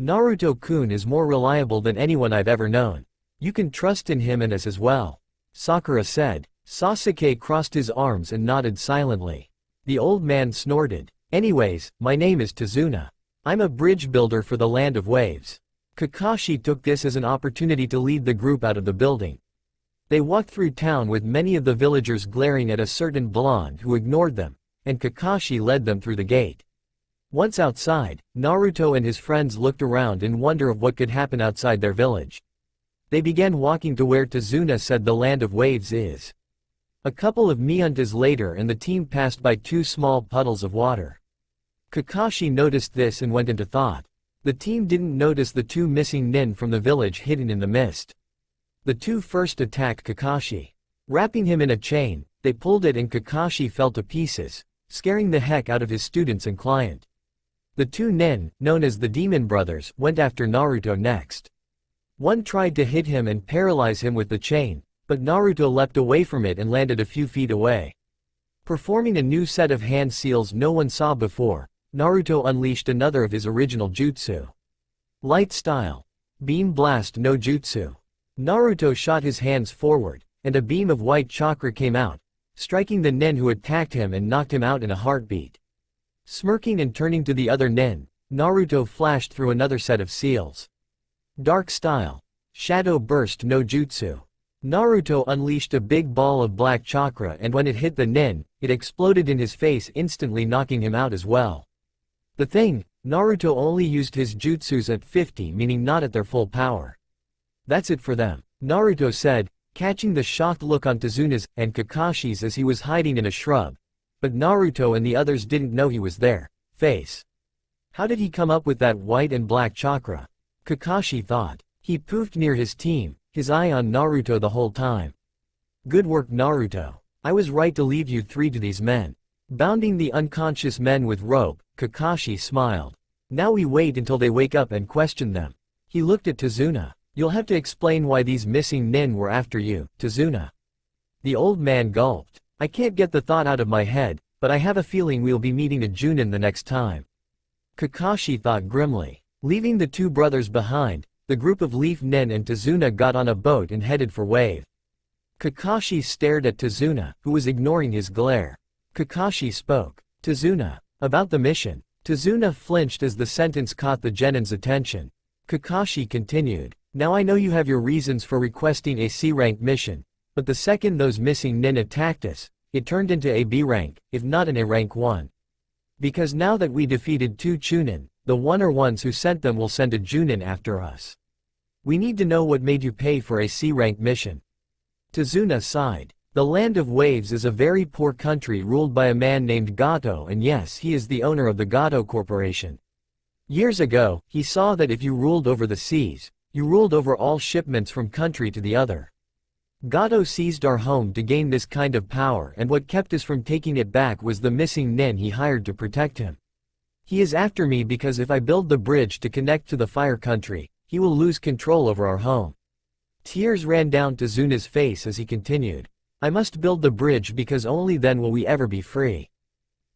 Naruto-kun is more reliable than anyone I've ever known. You can trust in him and us as well, Sakura said. Sasuke crossed his arms and nodded silently. The old man snorted. Anyways, my name is Tazuna. I'm a bridge builder for the Land of Waves. Kakashi took this as an opportunity to lead the group out of the building. They walked through town with many of the villagers glaring at a certain blonde who ignored them, and Kakashi led them through the gate. Once outside, Naruto and his friends looked around in wonder of what could happen outside their village. They began walking to where Tazuna said the Land of Waves is. A couple of miuntas later and the team passed by two small puddles of water. Kakashi noticed this and went into thought. The team didn't notice the two missing nin from the village hidden in the mist. The two first attacked Kakashi. Wrapping him in a chain, they pulled it and Kakashi fell to pieces, scaring the heck out of his students and client. The two nin, known as the Demon Brothers, went after Naruto next. One tried to hit him and paralyze him with the chain, but Naruto leapt away from it and landed a few feet away. Performing a new set of hand seals no one saw before, Naruto unleashed another of his original jutsu. Light Style. Beam Blast no Jutsu. Naruto shot his hands forward, and a beam of white chakra came out, striking the nin who attacked him and knocked him out in a heartbeat. Smirking and turning to the other nin, Naruto flashed through another set of seals. Dark Style. Shadow Burst no Jutsu. Naruto unleashed a big ball of black chakra and when it hit the nin, it exploded in his face, instantly knocking him out as well. The thing, Naruto only used his jutsus at 50, meaning not at their full power. That's it for them, Naruto said, catching the shocked look on Tazuna's and Kakashi's as he was hiding in a shrub. But Naruto and the others didn't know he was there. Face. How did he come up with that white and black chakra? Kakashi thought. He poofed near his team, his eye on Naruto the whole time. Good work Naruto. I was right to leave you three to these men. Bounding the unconscious men with rope, Kakashi smiled. Now we wait until they wake up and question them. He looked at Tazuna. You'll have to explain why these missing nin were after you, Tazuna. The old man gulped. I can't get the thought out of my head, but I have a feeling we'll be meeting a Junin the next time. Kakashi thought grimly. Leaving the two brothers behind, the group of Leaf Nin and Tazuna got on a boat and headed for Wave. Kakashi stared at Tazuna, who was ignoring his glare. Kakashi spoke. Tazuna. About the mission. Tazuna flinched as the sentence caught the genin's attention. Kakashi continued. Now I know you have your reasons for requesting a C-rank mission, but the second those missing nin attacked us, it turned into a B rank, if not an A rank 1. Because now that we defeated two Chunin, the ones who sent them will send a Junin after us. We need to know what made you pay for a C-rank mission. Tazuna sighed. The Land of Waves is a very poor country ruled by a man named Gato, and yes, he is the owner of the Gato Corporation. Years ago, he saw that if you ruled over the seas, you ruled over all shipments from country to the other. Gato seized our home to gain this kind of power, and what kept us from taking it back was the missing nin he hired to protect him. He is after me because if I build the bridge to connect to the fire country, he will lose control over our home. Tears ran down Tazuna's face as he continued. I must build the bridge because only then will we ever be free.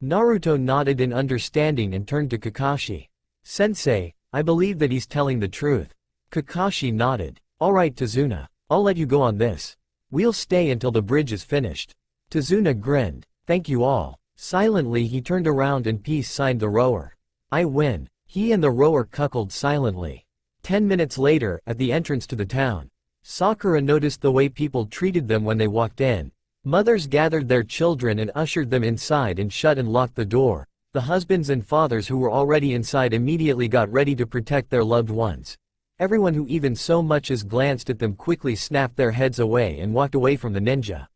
Naruto nodded in understanding and turned to Kakashi. Sensei, I believe that he's telling the truth. Kakashi nodded. Alright Tazuna, I'll let you go on this. We'll stay until the bridge is finished. Tazuna grinned. Thank you all. Silently he turned around and peace signed the rower. I win. He and the rower cuckolded silently. 10 minutes later, at the entrance to the town, Sakura noticed the way people treated them when they walked in. Mothers gathered their children and ushered them inside and shut and locked the door. The husbands and fathers who were already inside immediately got ready to protect their loved ones. Everyone who even so much as glanced at them quickly snapped their heads away and walked away from the ninja.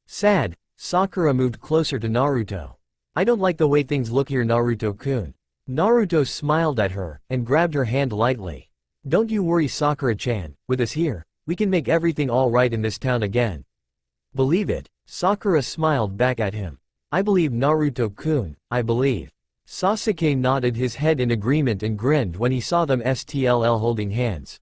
Sad, Sakura moved closer to Naruto. I don't like the way things look here, Naruto-kun. Naruto smiled at her and grabbed her hand lightly. Don't you worry, Sakura-chan, with us here, we can make everything all right in this town again. Believe it, Sakura smiled back at him. I believe, Naruto-kun, I believe. Sasuke nodded his head in agreement and grinned when he saw them STLL holding hands.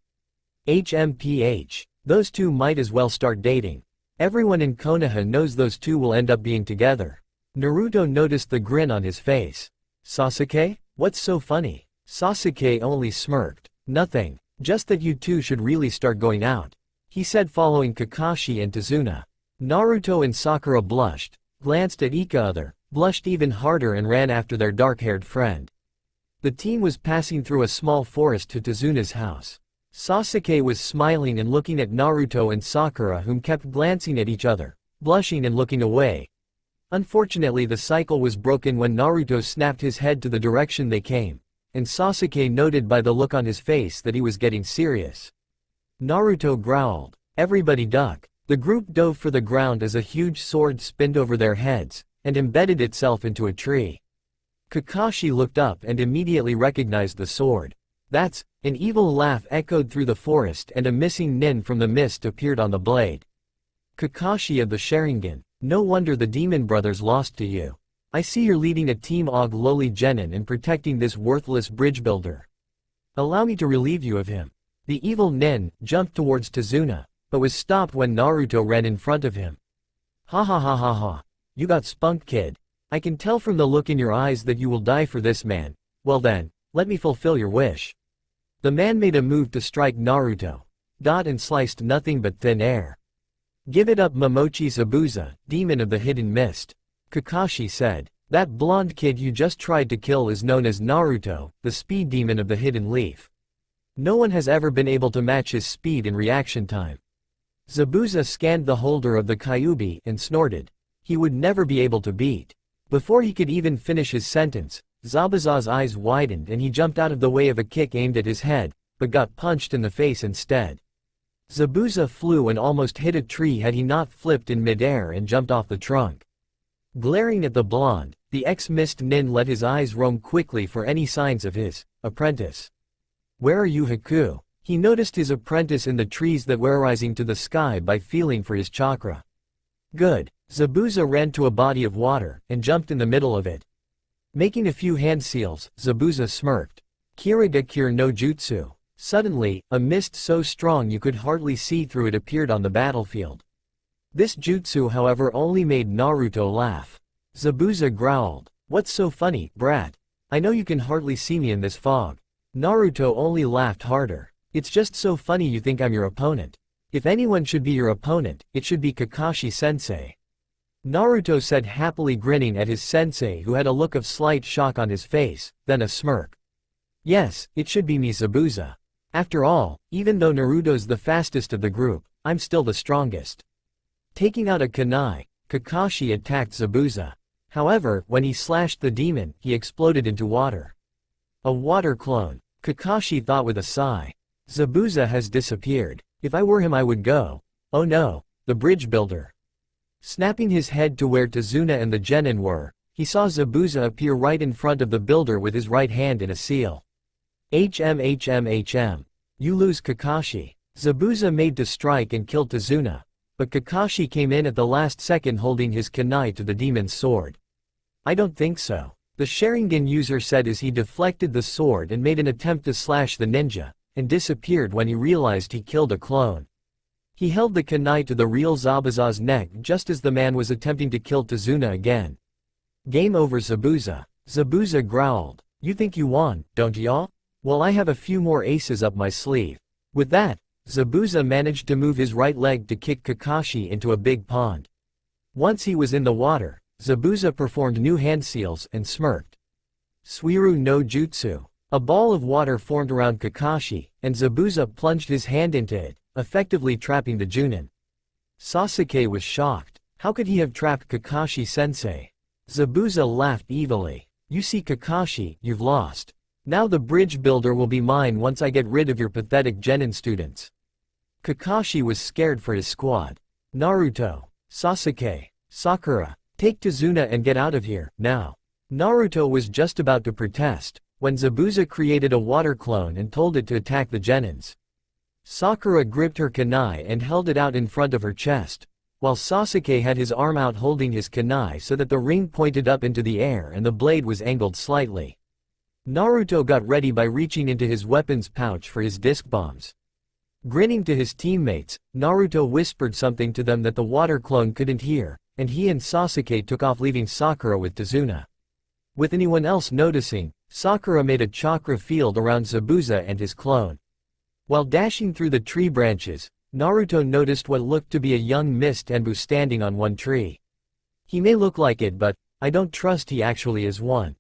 HMPH. Those two might as well start dating. Everyone in Konoha knows those two will end up being together. Naruto noticed the grin on his face. Sasuke? What's so funny? Sasuke only smirked. Nothing. Just that you two should really start going out. He said following Kakashi and Tazuna. Naruto and Sakura blushed, glanced at each other, blushed even harder and ran after their dark-haired friend. The team was passing through a small forest to Tazuna's house. Sasuke was smiling and looking at Naruto and Sakura, whom kept glancing at each other, blushing and looking away. Unfortunately, the cycle was broken when Naruto snapped his head to the direction they came, and Sasuke noted by the look on his face that he was getting serious. Naruto growled, "Everybody duck." The group dove for the ground as a huge sword spinned over their heads, and embedded itself into a tree. Kakashi looked up and immediately recognized the sword. That's, an evil laugh echoed through the forest and a missing nin from the mist appeared on the blade. Kakashi of the Sharingan, no wonder the demon brothers lost to you. I see you're leading a team Og Loli Genin and protecting this worthless bridge builder. Allow me to relieve you of him. The evil nin jumped towards Tazuna, but was stopped when Naruto ran in front of him. Ha ha ha ha ha. You got spunked, kid. I can tell from the look in your eyes that you will die for this man. Well then, let me fulfill your wish. The man made a move to strike Naruto. And sliced nothing but thin air. Give it up, Momochi Zabuza, demon of the hidden mist. Kakashi said. That blonde kid you just tried to kill is known as Naruto, the speed demon of the hidden leaf. No one has ever been able to match his speed and reaction time. Zabuza scanned the holder of the Kyuubi and snorted. He would never be able to beat. Before he could even finish his sentence, Zabuza's eyes widened and he jumped out of the way of a kick aimed at his head, but got punched in the face instead. Zabuza flew and almost hit a tree had he not flipped in midair and jumped off the trunk. Glaring at the blonde, the ex-mist nin let his eyes roam quickly for any signs of his apprentice. Where are you, Haku? He noticed his apprentice in the trees that were rising to the sky by feeling for his chakra. Good. Zabuza ran to a body of water and jumped in the middle of it. Making a few hand seals, Zabuza smirked. Kirigakure no jutsu. Suddenly, a mist so strong you could hardly see through it appeared on the battlefield. This jutsu, however, only made Naruto laugh. Zabuza growled. What's so funny, brat? I know you can hardly see me in this fog. Naruto only laughed harder. It's just so funny you think I'm your opponent. If anyone should be your opponent, it should be Kakashi-sensei. Naruto said, happily grinning at his sensei, who had a look of slight shock on his face, then a smirk. Yes, it should be me, Zabuza. After all, even though Naruto's the fastest of the group, I'm still the strongest. Taking out a kunai, Kakashi attacked Zabuza. However, when he slashed the demon, he exploded into water. A water clone, Kakashi thought with a sigh. Zabuza has disappeared. If I were him I would go. Oh no, the bridge builder. Snapping his head to where Tazuna and the genin were, he saw Zabuza appear right in front of the builder with his right hand in a seal. HM. You lose, Kakashi. Zabuza made to strike and kill Tazuna, but Kakashi came in at the last second holding his kunai to the demon's sword. I don't think so, the Sharingan user said as he deflected the sword and made an attempt to slash the ninja, and disappeared when he realized he killed a clone. He held the kunai to the real Zabuza's neck just as the man was attempting to kill Tazuna again. Game over Zabuza. Zabuza growled. You think you won, don't y'all? Well, I have a few more aces up my sleeve. With that, Zabuza managed to move his right leg to kick Kakashi into a big pond. Once he was in the water, Zabuza performed new hand seals and smirked. Suiru no Jutsu. A ball of water formed around Kakashi, and Zabuza plunged his hand into it, effectively trapping the Junin. Sasuke was shocked. How could he have trapped Kakashi-sensei? Zabuza laughed evilly. You see Kakashi, you've lost. Now the bridge builder will be mine once I get rid of your pathetic genin students. Kakashi was scared for his squad. Naruto, Sasuke, Sakura, take Tazuna and get out of here, now. Naruto was just about to protest, when Zabuza created a water clone and told it to attack the genins. Sakura gripped her kunai and held it out in front of her chest, while Sasuke had his arm out holding his kunai so that the ring pointed up into the air and the blade was angled slightly. Naruto got ready by reaching into his weapons pouch for his disc bombs. Grinning to his teammates, Naruto whispered something to them that the water clone couldn't hear, and he and Sasuke took off leaving Sakura with Tazuna. With anyone else noticing, Sakura made a chakra field around Zabuza and his clone. While dashing through the tree branches, Naruto noticed what looked to be a young Mist Anbu standing on one tree. He may look like it, but I don't trust he actually is one.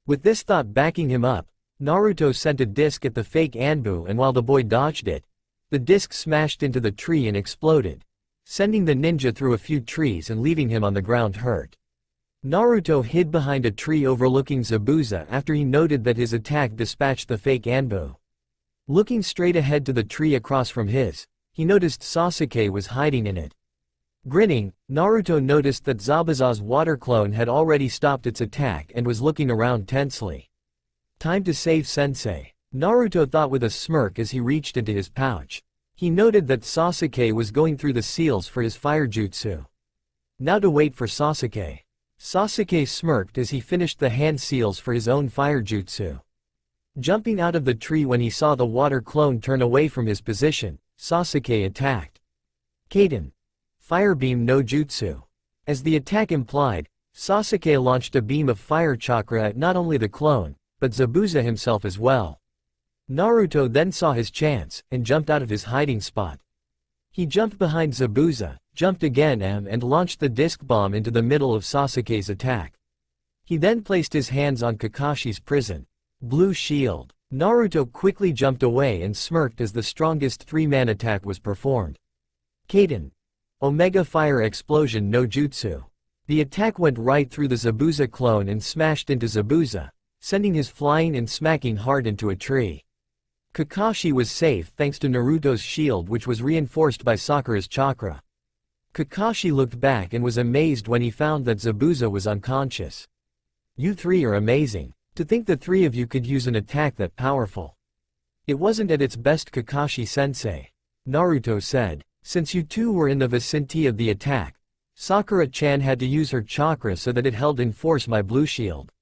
With this thought backing him up, Naruto sent a disc at the fake Anbu, and while the boy dodged it, the disc smashed into the tree and exploded, sending the ninja through a few trees and leaving him on the ground hurt. Naruto hid behind a tree overlooking Zabuza after he noted that his attack dispatched the fake Anbu. Looking straight ahead to the tree across from his, he noticed Sasuke was hiding in it. Grinning, Naruto noticed that Zabuza's water clone had already stopped its attack and was looking around tensely. Time to save sensei, Naruto thought with a smirk as he reached into his pouch. He noted that Sasuke was going through the seals for his fire jutsu. Now to wait for Sasuke. Sasuke smirked as he finished the hand seals for his own fire jutsu. Jumping out of the tree when he saw the water clone turn away from his position, Sasuke attacked. Kaden. Fire beam no jutsu. As the attack implied, Sasuke launched a beam of fire chakra at not only the clone, but Zabuza himself as well. Naruto then saw his chance, and jumped out of his hiding spot. He jumped behind Zabuza, jumped again and launched the disc bomb into the middle of Sasuke's attack. He then placed his hands on Kakashi's prison. Blue shield. Naruto quickly jumped away and smirked as the strongest three-man attack was performed. Kaden. Omega Fire Explosion no Jutsu. The attack went right through the Zabuza clone and smashed into Zabuza, sending his flying and smacking hard into a tree. Kakashi was safe thanks to Naruto's shield, which was reinforced by Sakura's chakra. Kakashi looked back and was amazed when he found that Zabuza was unconscious. You three are amazing. To think the three of you could use an attack that powerful. It wasn't at its best, Kakashi-sensei, Naruto said. Since you two were in the vicinity of the attack, Sakura-chan had to use her chakra so that it held in force my blue shield.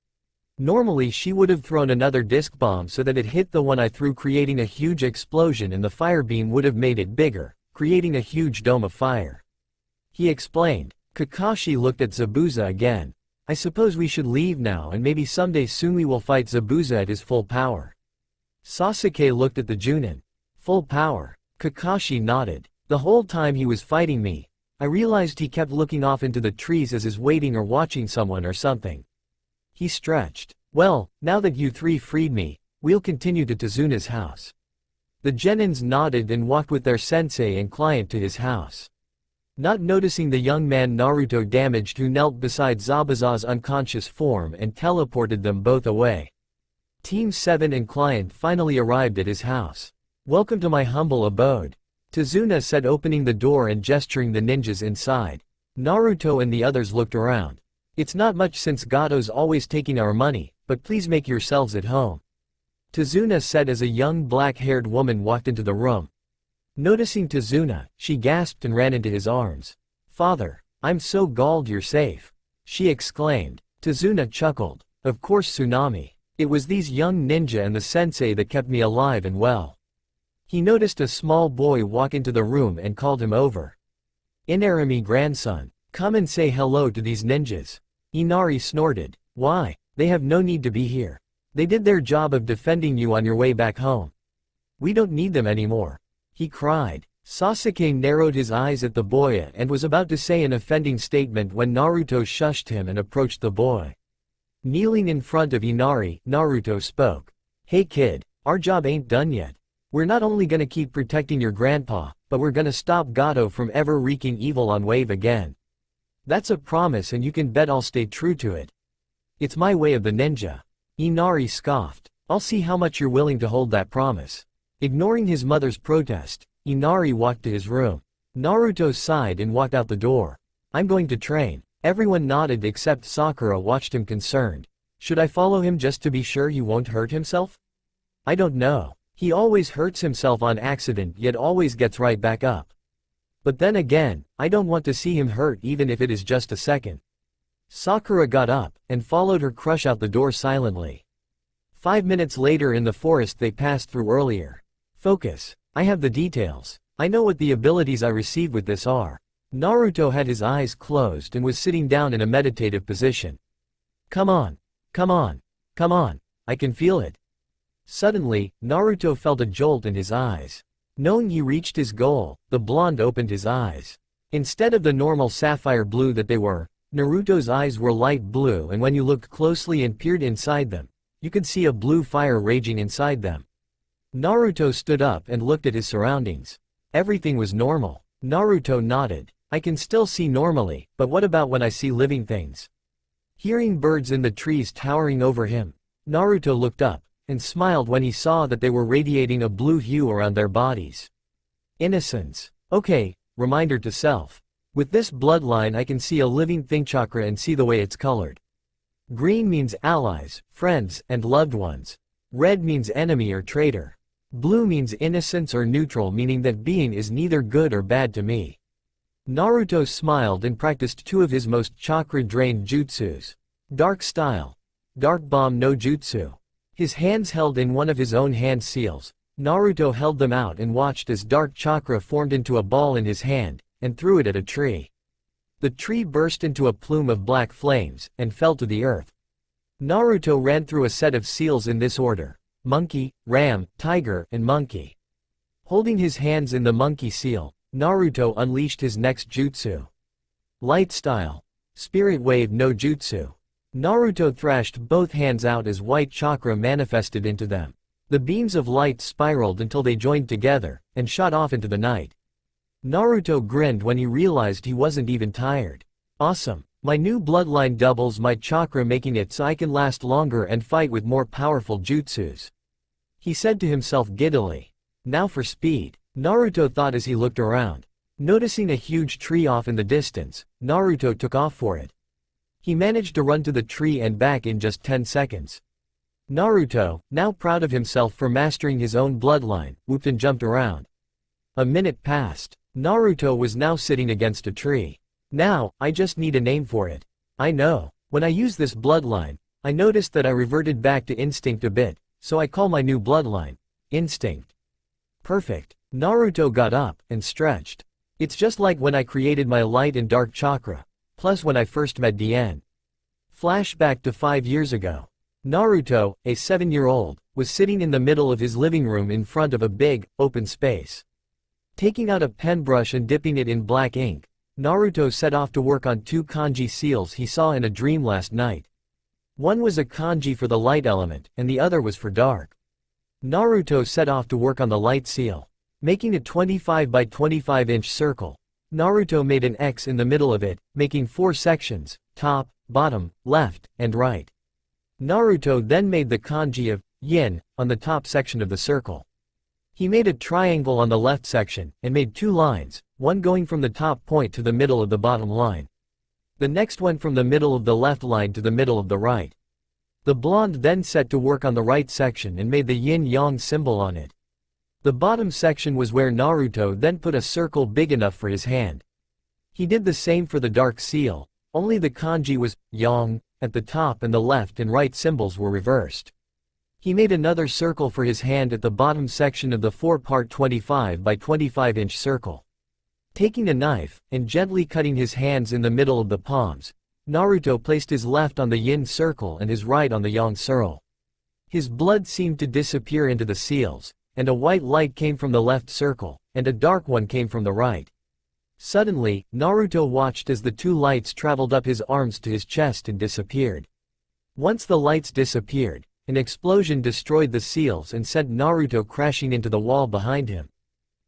Normally she would have thrown another disc bomb so that it hit the one I threw, creating a huge explosion, and the fire beam would have made it bigger, creating a huge dome of fire. He explained. Kakashi looked at Zabuza again. I suppose we should leave now, and maybe someday soon we will fight Zabuza at his full power. Sasuke looked at the Junin. Full power. Kakashi nodded. The whole time he was fighting me, I realized he kept looking off into the trees as is waiting or watching someone or something. He stretched. Well, now that you three freed me, we'll continue to Tazuna's house. The genins nodded and walked with their sensei and client to his house. Not noticing the young man Naruto damaged, who knelt beside Zabuza's unconscious form and teleported them both away. Team 7 and client finally arrived at his house. Welcome to my humble abode, Tazuna said, opening the door and gesturing the ninjas inside. Naruto and the others looked around. It's not much since Gato's always taking our money, but please make yourselves at home, Tazuna said as a young black-haired woman walked into the room. Noticing Tazuna, she gasped and ran into his arms. Father, I'm so galled you're safe, she exclaimed. Tazuna chuckled. Of course, Tsunami. It was these young ninja and the sensei that kept me alive and well. He noticed a small boy walk into the room and called him over. Inarami grandson, come and say hello to these ninjas. Inari snorted. Why? They have no need to be here. They did their job of defending you on your way back home. We don't need them anymore. He cried. Sasuke narrowed his eyes at the boy and was about to say an offending statement when Naruto shushed him and approached the boy. Kneeling in front of Inari, Naruto spoke. Hey kid, our job ain't done yet. We're not only gonna keep protecting your grandpa, but we're gonna stop Gato from ever wreaking evil on Wave again. That's a promise and you can bet I'll stay true to it. It's my way of the ninja. Inari scoffed. I'll see how much you're willing to hold that promise. Ignoring his mother's protest, Inari walked to his room. Naruto sighed and walked out the door. I'm going to train. Everyone nodded except Sakura watched him concerned. Should I follow him just to be sure he won't hurt himself? I don't know. He always hurts himself on accident yet always gets right back up. But then again, I don't want to see him hurt even if it is just a second. Sakura got up and followed her crush out the door silently. 5 minutes later in the forest they passed through earlier. Focus. I have the details. I know what the abilities I received with this are. Naruto had his eyes closed and was sitting down in a meditative position. Come on. Come on. Come on. I can feel it. Suddenly, Naruto felt a jolt in his eyes. Knowing he reached his goal, the blonde opened his eyes. Instead of the normal sapphire blue that they were, Naruto's eyes were light blue, and when you looked closely and peered inside them, you could see a blue fire raging inside them. Naruto stood up and looked at his surroundings. Everything was normal. Naruto nodded. I can still see normally, but what about when I see living things? Hearing birds in the trees towering over him, Naruto looked up and smiled when he saw that they were radiating a blue hue around their bodies. Innocence. Okay, reminder to self. With this bloodline I can see a living thing chakra and see the way it's colored. Green means allies, friends, and loved ones. Red means enemy or traitor. Blue means innocence or neutral, meaning that being is neither good or bad to me. Naruto smiled and practiced 2 of his most chakra-drained jutsus. Dark Style. Dark Bomb no Jutsu. His hands held in one of his own hand seals. Naruto held them out and watched as dark chakra formed into a ball in his hand, and threw it at a tree. The tree burst into a plume of black flames, and fell to the earth. Naruto ran through a set of seals in this order: monkey, ram, tiger, and monkey. Holding his hands in the monkey seal, Naruto unleashed his next jutsu. Light Style. Spirit Wave no Jutsu. Naruto thrashed both hands out as white chakra manifested into them. The beams of light spiraled until they joined together, and shot off into the night. Naruto grinned when he realized he wasn't even tired. Awesome. My new bloodline doubles my chakra, making it so I can last longer and fight with more powerful jutsus. He said to himself giddily. Now for speed. Naruto thought as he looked around. Noticing a huge tree off in the distance, Naruto took off for it. He managed to run to the tree and back in just 10 seconds. Naruto, now proud of himself for mastering his own bloodline, whooped and jumped around. A minute passed. Naruto was now sitting against a tree. Now, I just need a name for it. I know. When I use this bloodline, I noticed that I reverted back to instinct a bit, so I call my new bloodline Instinct. Perfect. Naruto got up and stretched. It's just like when I created my light and dark chakra, plus when I first met Dien. Flashback to 5 years ago. Naruto, a 7-year-old, was sitting in the middle of his living room in front of a big, open space. Taking out a pen brush and dipping it in black ink, Naruto set off to work on 2 kanji seals he saw in a dream last night. One was a kanji for the light element, and the other was for dark. Naruto set off to work on the light seal. Making a 25 by 25 inch circle, Naruto made an X in the middle of it, making 4 sections: top, bottom, left, and right. Naruto then made the kanji of yin on the top section of the circle. He made a triangle on the left section, and made 2 lines, one going from the top point to the middle of the bottom line. The next one from the middle of the left line to the middle of the right. The blonde then set to work on the right section and made the yin-yang symbol on it. The bottom section was where Naruto then put a circle big enough for his hand. He did the same for the dark seal, only the kanji was yang at the top and the left and right symbols were reversed. He made another circle for his hand at the bottom section of the 4-part 25 by 25 inch circle. Taking a knife and gently cutting his hands in the middle of the palms, Naruto placed his left on the yin circle and his right on the yang circle. His blood seemed to disappear into the seals, and a white light came from the left circle, and a dark one came from the right. Suddenly, Naruto watched as the two lights traveled up his arms to his chest and disappeared. Once the lights disappeared, an explosion destroyed the seals and sent Naruto crashing into the wall behind him.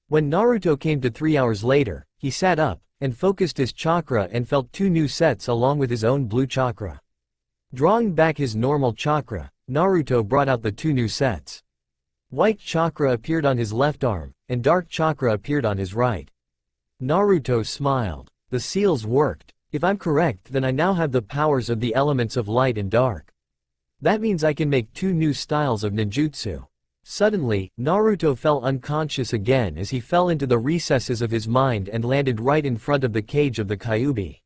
When Naruto came to 3 hours later, he sat up, and focused his chakra and felt 2 new sets along with his own blue chakra. Drawing back his normal chakra, Naruto brought out the 2 new sets. White chakra appeared on his left arm, and dark chakra appeared on his right. Naruto smiled. The seals worked. If I'm correct, then I now have the powers of the elements of light and dark. That means I can make 2 new styles of ninjutsu. Suddenly, Naruto fell unconscious again as he fell into the recesses of his mind and landed right in front of the cage of the Kyuubi.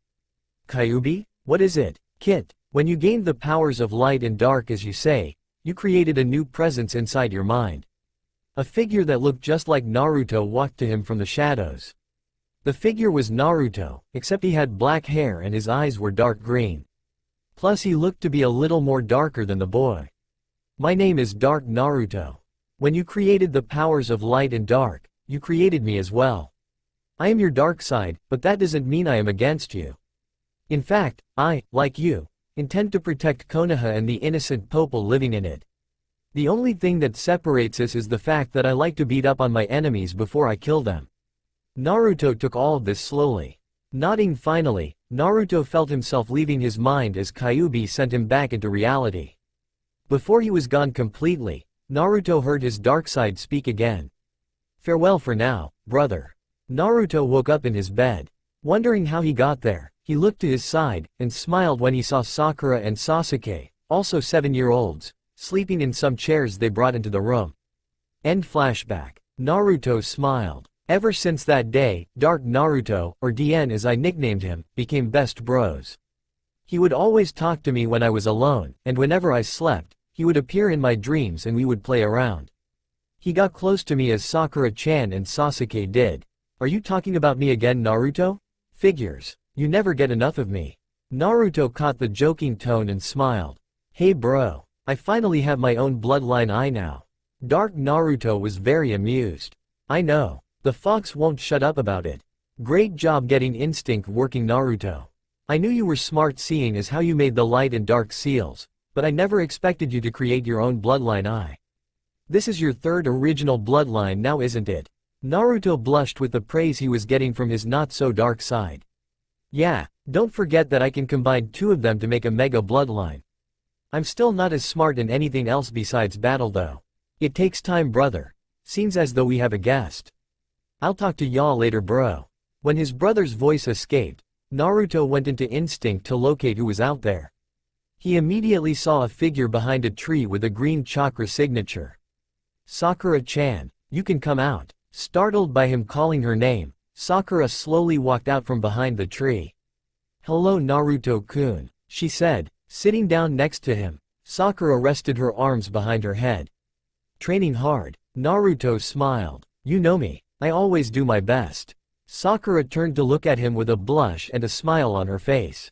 Kyuubi? What is it? Kit, when you gained the powers of light and dark as you say, you created a new presence inside your mind. A figure that looked just like Naruto walked to him from the shadows. The figure was Naruto, except he had black hair and his eyes were dark green. Plus he looked to be a little more darker than the boy. My name is Dark Naruto. When you created the powers of light and dark, you created me as well. I am your dark side, but that doesn't mean I am against you. In fact, I, like you, intend to protect Konoha and the innocent people living in it. The only thing that separates us is the fact that I like to beat up on my enemies before I kill them. Naruto took all of this slowly. Nodding finally, Naruto felt himself leaving his mind as Kyuubi sent him back into reality. Before he was gone completely, Naruto heard his dark side speak again. Farewell for now, brother. Naruto woke up in his bed. Wondering how he got there, he looked to his side, and smiled when he saw Sakura and Sasuke, also 7-year-olds, sleeping in some chairs they brought into the room. End flashback. Naruto smiled. Ever since that day, Dark Naruto, or DN as I nicknamed him, became best bros. He would always talk to me when I was alone, and whenever I slept, he would appear in my dreams and we would play around. He got close to me as Sakura-chan and Sasuke did. Are you talking about me again, Naruto? Figures. You never get enough of me. Naruto caught the joking tone and smiled. Hey bro. I finally have my own bloodline now. Dark Naruto was very amused. I know. The fox won't shut up about it. Great job getting instinct working, Naruto. I knew you were smart seeing as how you made the light and dark seals, but I never expected you to create your own bloodline. This is your 3rd original bloodline now, isn't it? Naruto blushed with the praise he was getting from his not-so-dark side. Yeah, don't forget that I can combine 2 of them to make a mega bloodline. I'm still not as smart in anything else besides battle though. It takes time, brother. Seems as though we have a guest. I'll talk to y'all later, bro. When his brother's voice escaped, Naruto went into instinct to locate who was out there. He immediately saw a figure behind a tree with a green chakra signature. Sakura-chan, you can come out. Startled by him calling her name, Sakura slowly walked out from behind the tree. Hello Naruto-kun, she said, sitting down next to him. Sakura rested her arms behind her head. Training hard. Naruto smiled. You know me. I always do my best. Sakura turned to look at him with a blush and a smile on her face.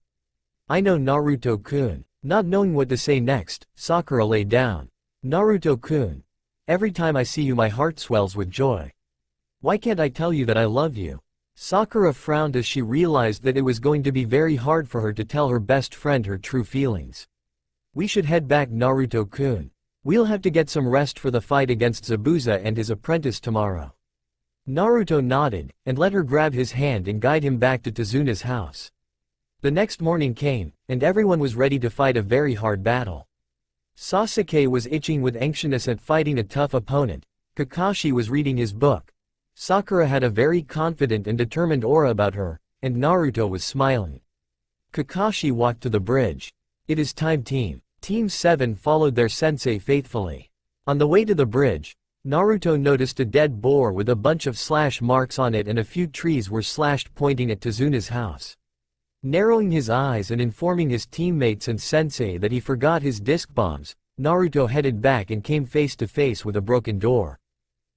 I know Naruto-kun. Not knowing what to say next, Sakura lay down. Naruto-kun. Every time I see you my heart swells with joy. Why can't I tell you that I love you? Sakura frowned as she realized that it was going to be very hard for her to tell her best friend her true feelings. We should head back, Naruto-kun. We'll have to get some rest for the fight against Zabuza and his apprentice tomorrow. Naruto nodded, and let her grab his hand and guide him back to Tezuna's house. The next morning came, and everyone was ready to fight a very hard battle. Sasuke was itching with anxiousness at fighting a tough opponent. Kakashi was reading his book. Sakura had a very confident and determined aura about her, and Naruto was smiling. Kakashi walked to the bridge. It is time, team. Team 7 followed their sensei faithfully. On the way to the bridge, Naruto noticed a dead boar with a bunch of slash marks on it and a few trees were slashed pointing at Tezuna's house. Narrowing his eyes and informing his teammates and sensei that he forgot his disc bombs, Naruto headed back and came face to face with a broken door.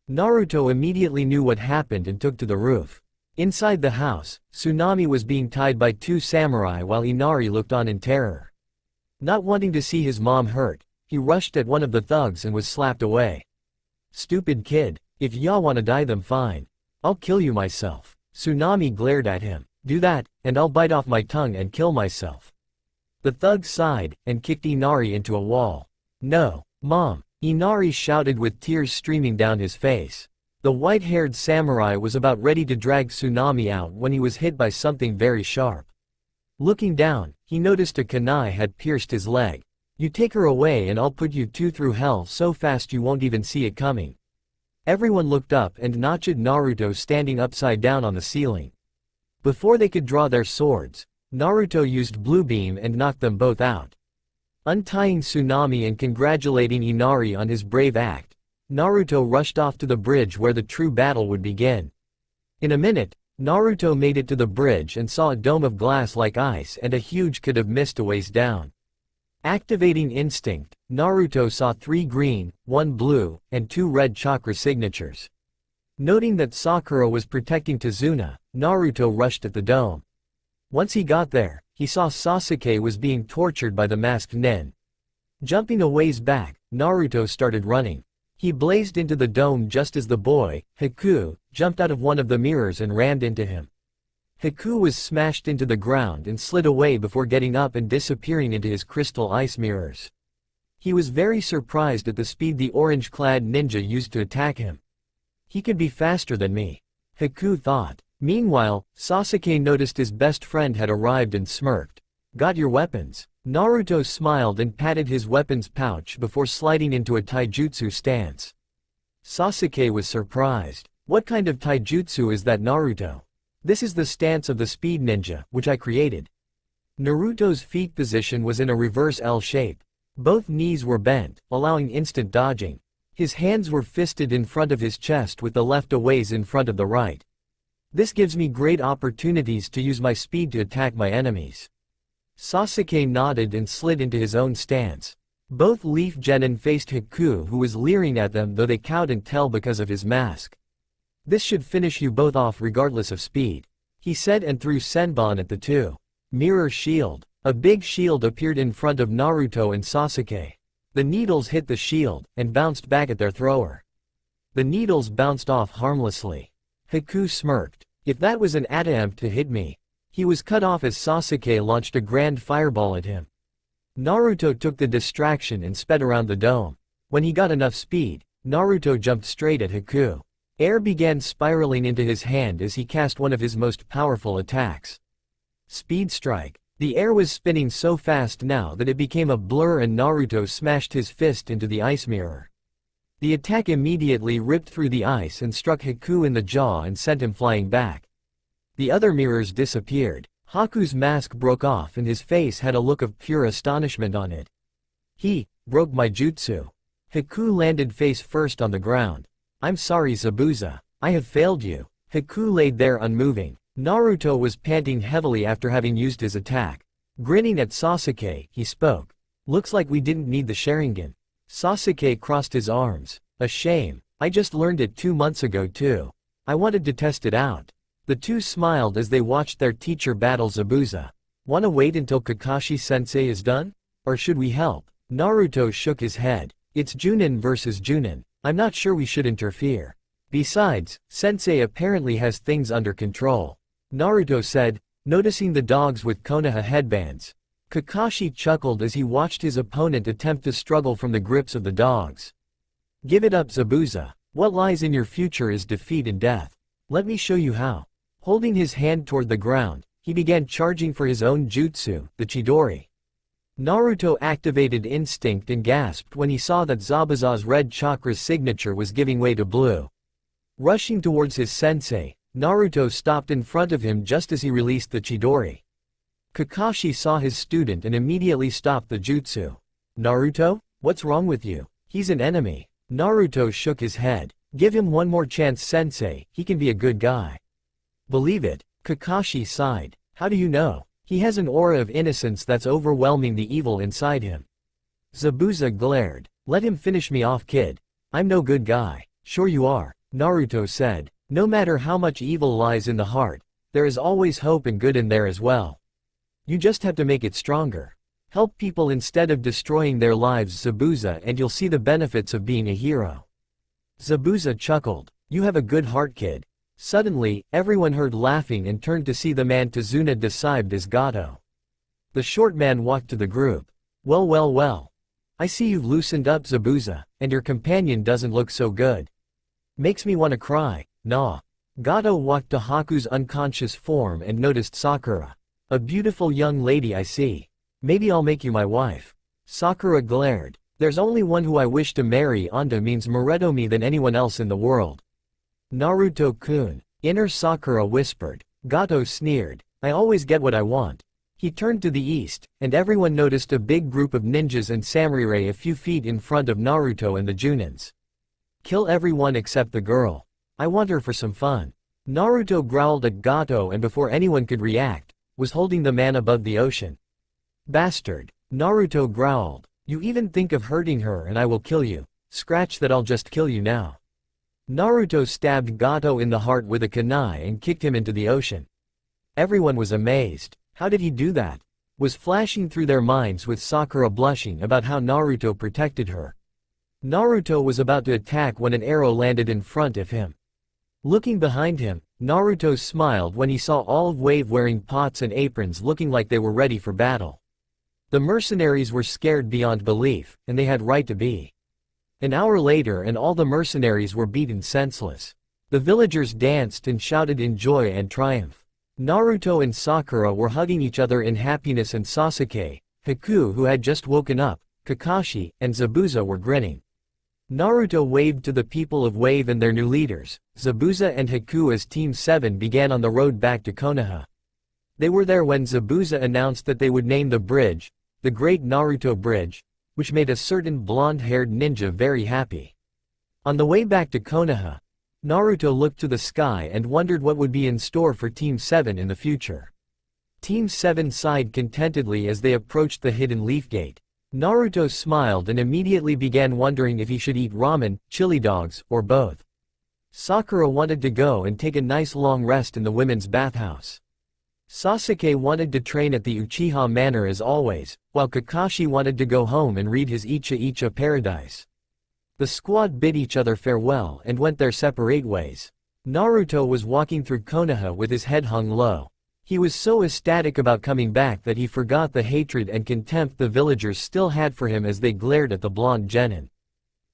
Naruto immediately knew what happened and took to the roof. Inside the house, Tsunami was being tied by two samurai while Inari looked on in terror. Not wanting to see his mom hurt, he rushed at one of the thugs and was slapped away. "Stupid kid, if ya wanna die then fine. I'll kill you myself." Tsunami glared at him. "Do that, and I'll bite off my tongue and kill myself." The thug sighed, and kicked Inari into a wall. "No, Mom," Inari shouted with tears streaming down his face. The white-haired samurai was about ready to drag Tsunami out when he was hit by something very sharp. Looking down, he noticed a kunai had pierced his leg. "You take her away and I'll put you two through hell so fast you won't even see it coming." Everyone looked up and notched Naruto standing upside down on the ceiling. Before they could draw their swords, Naruto used Blue Beam and knocked them both out. Untying Tsunami and congratulating Inari on his brave act, Naruto rushed off to the bridge where the true battle would begin. In a minute, Naruto made it to the bridge and saw a dome of glass like ice and a huge could have missed a ways down. Activating instinct, Naruto saw 3 green, 1 blue, and 2 red chakra signatures. Noting that Sakura was protecting Tazuna, Naruto rushed at the dome. Once he got there, he saw Sasuke was being tortured by the masked nin. Jumping a ways back, Naruto started running. He blazed into the dome just as the boy, Haku, jumped out of one of the mirrors and rammed into him. Haku was smashed into the ground and slid away before getting up and disappearing into his crystal ice mirrors. He was very surprised at the speed the orange-clad ninja used to attack him. "He could be faster than me," Haku thought. Meanwhile, Sasuke noticed his best friend had arrived and smirked. "Got your weapons?" Naruto smiled and patted his weapons pouch before sliding into a taijutsu stance. Sasuke was surprised. "What kind of taijutsu is that, Naruto?" "This is the stance of the speed ninja, which I created." Naruto's feet position was in a reverse L shape. Both knees were bent, allowing instant dodging. His hands were fisted in front of his chest with the left a ways in front of the right. "This gives me great opportunities to use my speed to attack my enemies." Sasuke nodded and slid into his own stance. Both Leaf Genin faced Haku, who was leering at them though they couldn't tell because of his mask. "This should finish you both off regardless of speed," he said and threw Senbon at the two. Mirror shield. A big shield appeared in front of Naruto and Sasuke. The needles hit the shield, and bounced back at their thrower. The needles bounced off harmlessly. Haku smirked. "If that was an attempt to hit me." He was cut off as Sasuke launched a grand fireball at him. Naruto took the distraction and sped around the dome. When he got enough speed, Naruto jumped straight at Haku. Air began spiraling into his hand as he cast one of his most powerful attacks. Speed Strike. The air was spinning so fast now that it became a blur and Naruto smashed his fist into the ice mirror. The attack immediately ripped through the ice and struck Haku in the jaw and sent him flying back. The other mirrors disappeared. Haku's mask broke off and his face had a look of pure astonishment on it. "He broke my jutsu." Haku landed face first on the ground. "I'm sorry, Zabuza. I have failed you." Haku laid there unmoving. Naruto was panting heavily after having used his attack. Grinning at Sasuke, he spoke. "Looks like we didn't need the Sharingan." Sasuke crossed his arms. "A shame. I just learned it 2 months ago too. I wanted to test it out." The two smiled as they watched their teacher battle Zabuza. "Wanna wait until Kakashi-sensei is done? Or should we help?" Naruto shook his head. "It's Junin versus Junin. I'm not sure we should interfere. Besides, Sensei apparently has things under control," Naruto said, noticing the dogs with Konoha headbands. Kakashi chuckled as he watched his opponent attempt to struggle from the grips of the dogs. "Give it up, Zabuza. What lies in your future is defeat and death. Let me show you how." Holding his hand toward the ground, he began charging for his own jutsu, the Chidori. Naruto activated instinct and gasped when he saw that Zabuza's red chakra's signature was giving way to blue. Rushing towards his sensei, Naruto stopped in front of him just as he released the Chidori. Kakashi saw his student and immediately stopped the jutsu. "Naruto, what's wrong with you? He's an enemy." Naruto shook his head. "Give him one more chance, sensei, he can be a good guy." "Believe it," Kakashi sighed. "How do you know? He has an aura of innocence that's overwhelming the evil inside him." Zabuza glared. "Let him finish me off, kid. I'm no good guy." "Sure you are," Naruto said. No matter how much evil lies in the heart, there is always hope and good in there as well. You just have to make it stronger. Help people instead of destroying their lives, Zabuza, and you'll see the benefits of being a hero. Zabuza chuckled. You have a good heart, kid. Suddenly, everyone heard laughing and turned to see the man Tazuna described as Gato. The short man walked to the group. Well, well, well. I see you've loosened up, Zabuza, and your companion doesn't look so good. Makes me want to cry, nah. Gato walked to Haku's unconscious form and noticed Sakura. A beautiful young lady I see. Maybe I'll make you my wife. Sakura glared. There's only one who I wish to marry. Anda means more to me than anyone else in the world. Naruto-kun. Inner Sakura whispered. Gato sneered. I always get what I want. He turned to the east, and everyone noticed a big group of ninjas and samurai a few feet in front of Naruto and the Junins. Kill everyone except the girl. I want her for some fun. Naruto growled at Gato and before anyone could react, was holding the man above the ocean. Bastard. Naruto growled. You even think of hurting her and I will kill you. Scratch that, I'll just kill you now. Naruto stabbed Gato in the heart with a kunai and kicked him into the ocean. Everyone was amazed. How did he do that? Was flashing through their minds with Sakura blushing about how Naruto protected her. Naruto was about to attack when an arrow landed in front of him. Looking behind him, Naruto smiled when he saw all of Wave wearing pots and aprons looking like they were ready for battle. The mercenaries were scared beyond belief, and they had right to be. An hour later and all the mercenaries were beaten senseless. The villagers danced and shouted in joy and triumph. Naruto and Sakura were hugging each other in happiness and Sasuke, Haku who had just woken up, Kakashi, and Zabuza were grinning. Naruto waved to the people of Wave and their new leaders, Zabuza and Haku as Team 7 began on the road back to Konoha. They were there when Zabuza announced that they would name the bridge, the Great Naruto Bridge, which made a certain blonde-haired ninja very happy. On the way back to Konoha, Naruto looked to the sky and wondered what would be in store for Team 7 in the future. Team 7 sighed contentedly as they approached the hidden leaf gate. Naruto smiled and immediately began wondering if he should eat ramen, chili dogs, or both. Sakura wanted to go and take a nice long rest in the women's bathhouse. Sasuke wanted to train at the Uchiha Manor as always, while Kakashi wanted to go home and read his Icha Icha Paradise. The squad bid each other farewell and went their separate ways. Naruto was walking through Konoha with his head hung low. He was so ecstatic about coming back that he forgot the hatred and contempt the villagers still had for him as they glared at the blonde genin.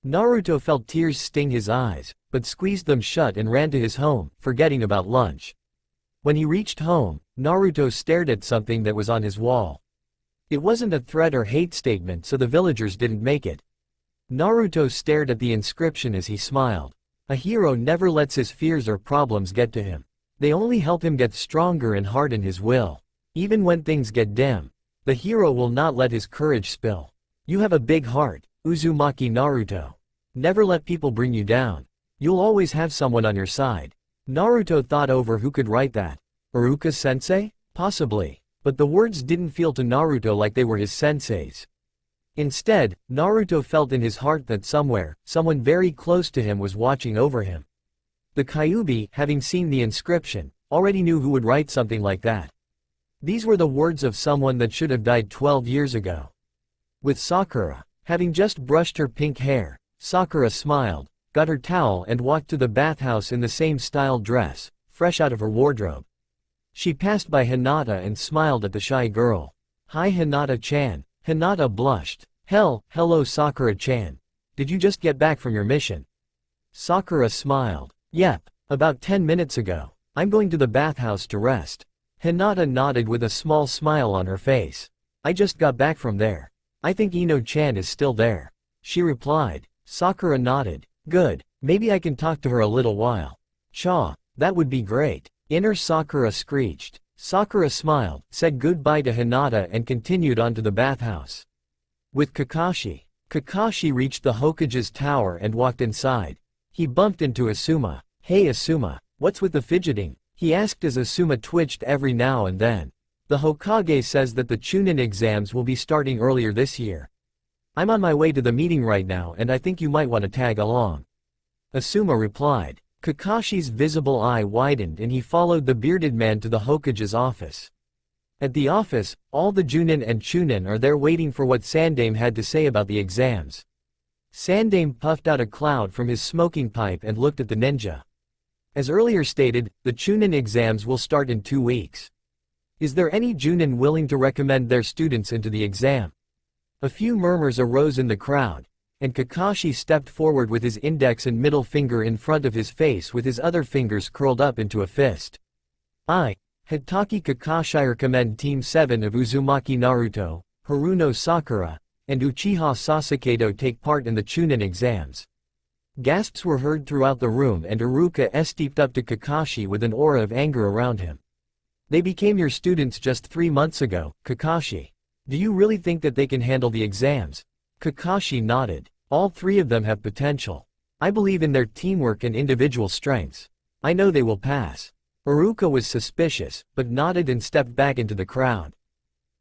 Naruto felt tears sting his eyes, but squeezed them shut and ran to his home, forgetting about lunch. When he reached home, Naruto stared at something that was on his wall. It wasn't a threat or hate statement, so the villagers didn't make it. Naruto stared at the inscription as he smiled. A hero never lets his fears or problems get to him. They only help him get stronger and harden his will. Even when things get dim, the hero will not let his courage spill. You have a big heart, Uzumaki Naruto. Never let people bring you down. You'll always have someone on your side. Naruto thought over who could write that. Iruka-sensei? Possibly. But the words didn't feel to Naruto like they were his sensei's. Instead, Naruto felt in his heart that somewhere, someone very close to him was watching over him. The Kyuubi, having seen the inscription, already knew who would write something like that. These were the words of someone that should have died 12 years ago. With Sakura, having just brushed her pink hair, Sakura smiled, got her towel and walked to the bathhouse in the same style dress, fresh out of her wardrobe. She passed by Hinata and smiled at the shy girl. Hi Hinata-chan. Hinata blushed. Hello Sakura-chan. Did you just get back from your mission? Sakura smiled. Yep, about 10 minutes ago. I'm going to the bathhouse to rest. Hinata nodded with a small smile on her face. I just got back from there. I think Ino-chan is still there. She replied. Sakura nodded. Good, maybe I can talk to her a little while. Cha, that would be great. Inner Sakura screeched. Sakura smiled, said goodbye to Hinata and continued on to the bathhouse. With Kakashi. Kakashi reached the Hokage's tower and walked inside. He bumped into Asuma. Hey Asuma, what's with the fidgeting? He asked as Asuma twitched every now and then. The Hokage says that the Chunin exams will be starting earlier this year. I'm on my way to the meeting right now and I think you might want to tag along. Asuma replied. Kakashi's visible eye widened and he followed the bearded man to the Hokage's office. At the office, all the Junin and Chunin are there waiting for what Sandame had to say about the exams. Sandame puffed out a cloud from his smoking pipe and looked at the ninja. As earlier stated, the Chunin exams will start in 2 weeks. Is there any Junin willing to recommend their students into the exam? A few murmurs arose in the crowd, and Kakashi stepped forward with his index and middle finger in front of his face with his other fingers curled up into a fist. I, Hitaki Kakashi, recommend Team 7 of Uzumaki Naruto, Haruno Sakura, and Uchiha Sasuke take part in the Chunin exams. Gasps were heard throughout the room and Iruka stepped up to Kakashi with an aura of anger around him. They became your students just 3 months ago, Kakashi. Do you really think that they can handle the exams? Kakashi nodded. All 3 of them have potential. I believe in their teamwork and individual strengths. I know they will pass. Iruka was suspicious, but nodded and stepped back into the crowd.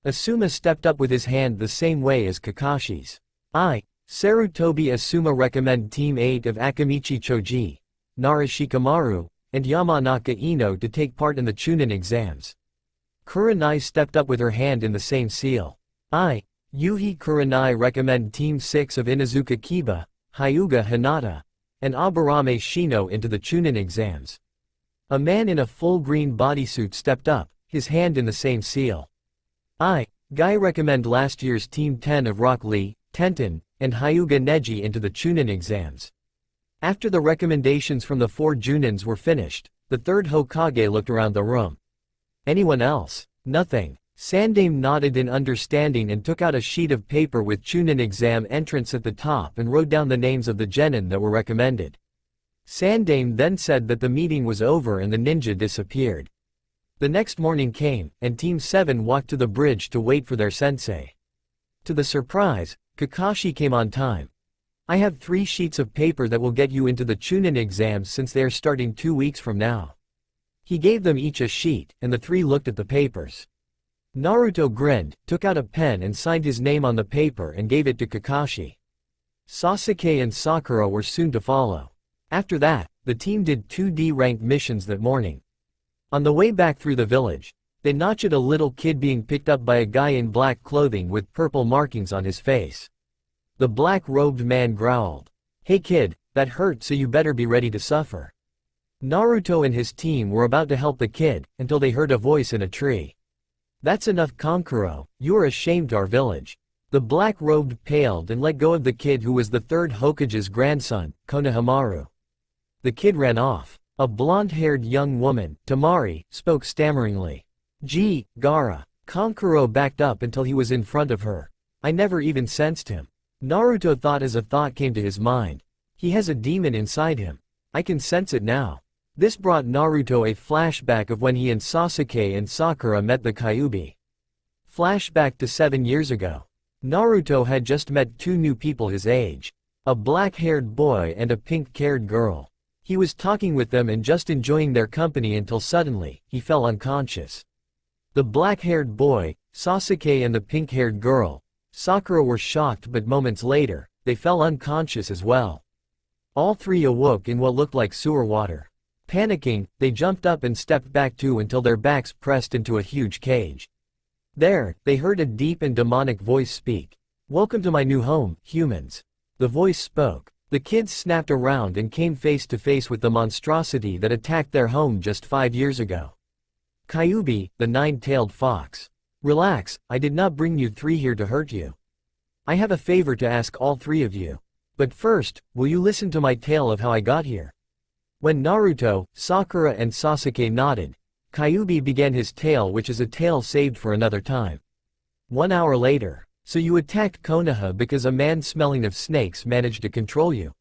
Asuma stepped up with his hand the same way as Kakashi's. I, Sarutobi Asuma, recommend Team 8 of Akamichi Choji, Narashikamaru, and Yamanaka Ino to take part in the Chunin exams. Kurenai stepped up with her hand in the same seal. I, Yuhi Kurenai, recommend Team 6 of Inazuka Kiba, Hyuga Hinata, and Aburame Shino into the Chunin exams. A man in a full green bodysuit stepped up, his hand in the same seal. I, Guy, recommend last year's Team 10 of Rock Lee, Tenten, and Hyuga Neji into the Chunin exams. After the recommendations from the 4 Junins were finished, the 3rd Hokage looked around the room. Anyone else? Nothing. Sandame nodded in understanding and took out a sheet of paper with Chunin exam entrance at the top and wrote down the names of the genin that were recommended. Sandame then said that the meeting was over and the ninja disappeared. The next morning came, and Team 7 walked to the bridge to wait for their sensei. To the surprise, Kakashi came on time. I have 3 sheets of paper that will get you into the Chunin exams since they are starting 2 weeks from now. He gave them each a sheet, and the 3 looked at the papers. Naruto grinned, took out a pen and signed his name on the paper and gave it to Kakashi. Sasuke and Sakura were soon to follow. After that, the team did 2D ranked missions that morning. On the way back through the village, they notched a little kid being picked up by a guy in black clothing with purple markings on his face. The black-robed man growled, "Hey kid, that hurt, so you better be ready to suffer." Naruto and his team were about to help the kid, until they heard a voice in a tree. "That's enough, Kankuro, you are a shame to our village." The black-robed paled and let go of the kid who was the 3rd Hokage's grandson, Konohamaru. The kid ran off. A blonde-haired young woman, Tamari, spoke stammeringly. "Gee, Gaara." Kankuro backed up until he was in front of her. "I never even sensed him." Naruto thought as a thought came to his mind. He has a demon inside him. I can sense it now. This brought Naruto a flashback of when he and Sasuke and Sakura met the Kyuubi. Flashback to 7 years ago. Naruto had just met 2 new people his age. A black-haired boy and a pink-haired girl. He was talking with them and just enjoying their company until suddenly, he fell unconscious. The black-haired boy, Sasuke, and the pink-haired girl, Sakura, were shocked, but moments later, they fell unconscious as well. All 3 awoke in what looked like sewer water. Panicking, they jumped up and stepped back too until their backs pressed into a huge cage. There, they heard a deep and demonic voice speak. "Welcome to my new home, humans." The voice spoke. The kids snapped around and came face to face with the monstrosity that attacked their home just 5 years ago. Kyuubi, the 9-tailed fox. "Relax, I did not bring you 3 here to hurt you. I have a favor to ask all 3 of you. But first, will you listen to my tale of how I got here?" When Naruto, Sakura and Sasuke nodded, Kyuubi began his tale, which is a tale saved for another time. 1 hour later. "So you attacked Konoha because a man smelling of snakes managed to control you?"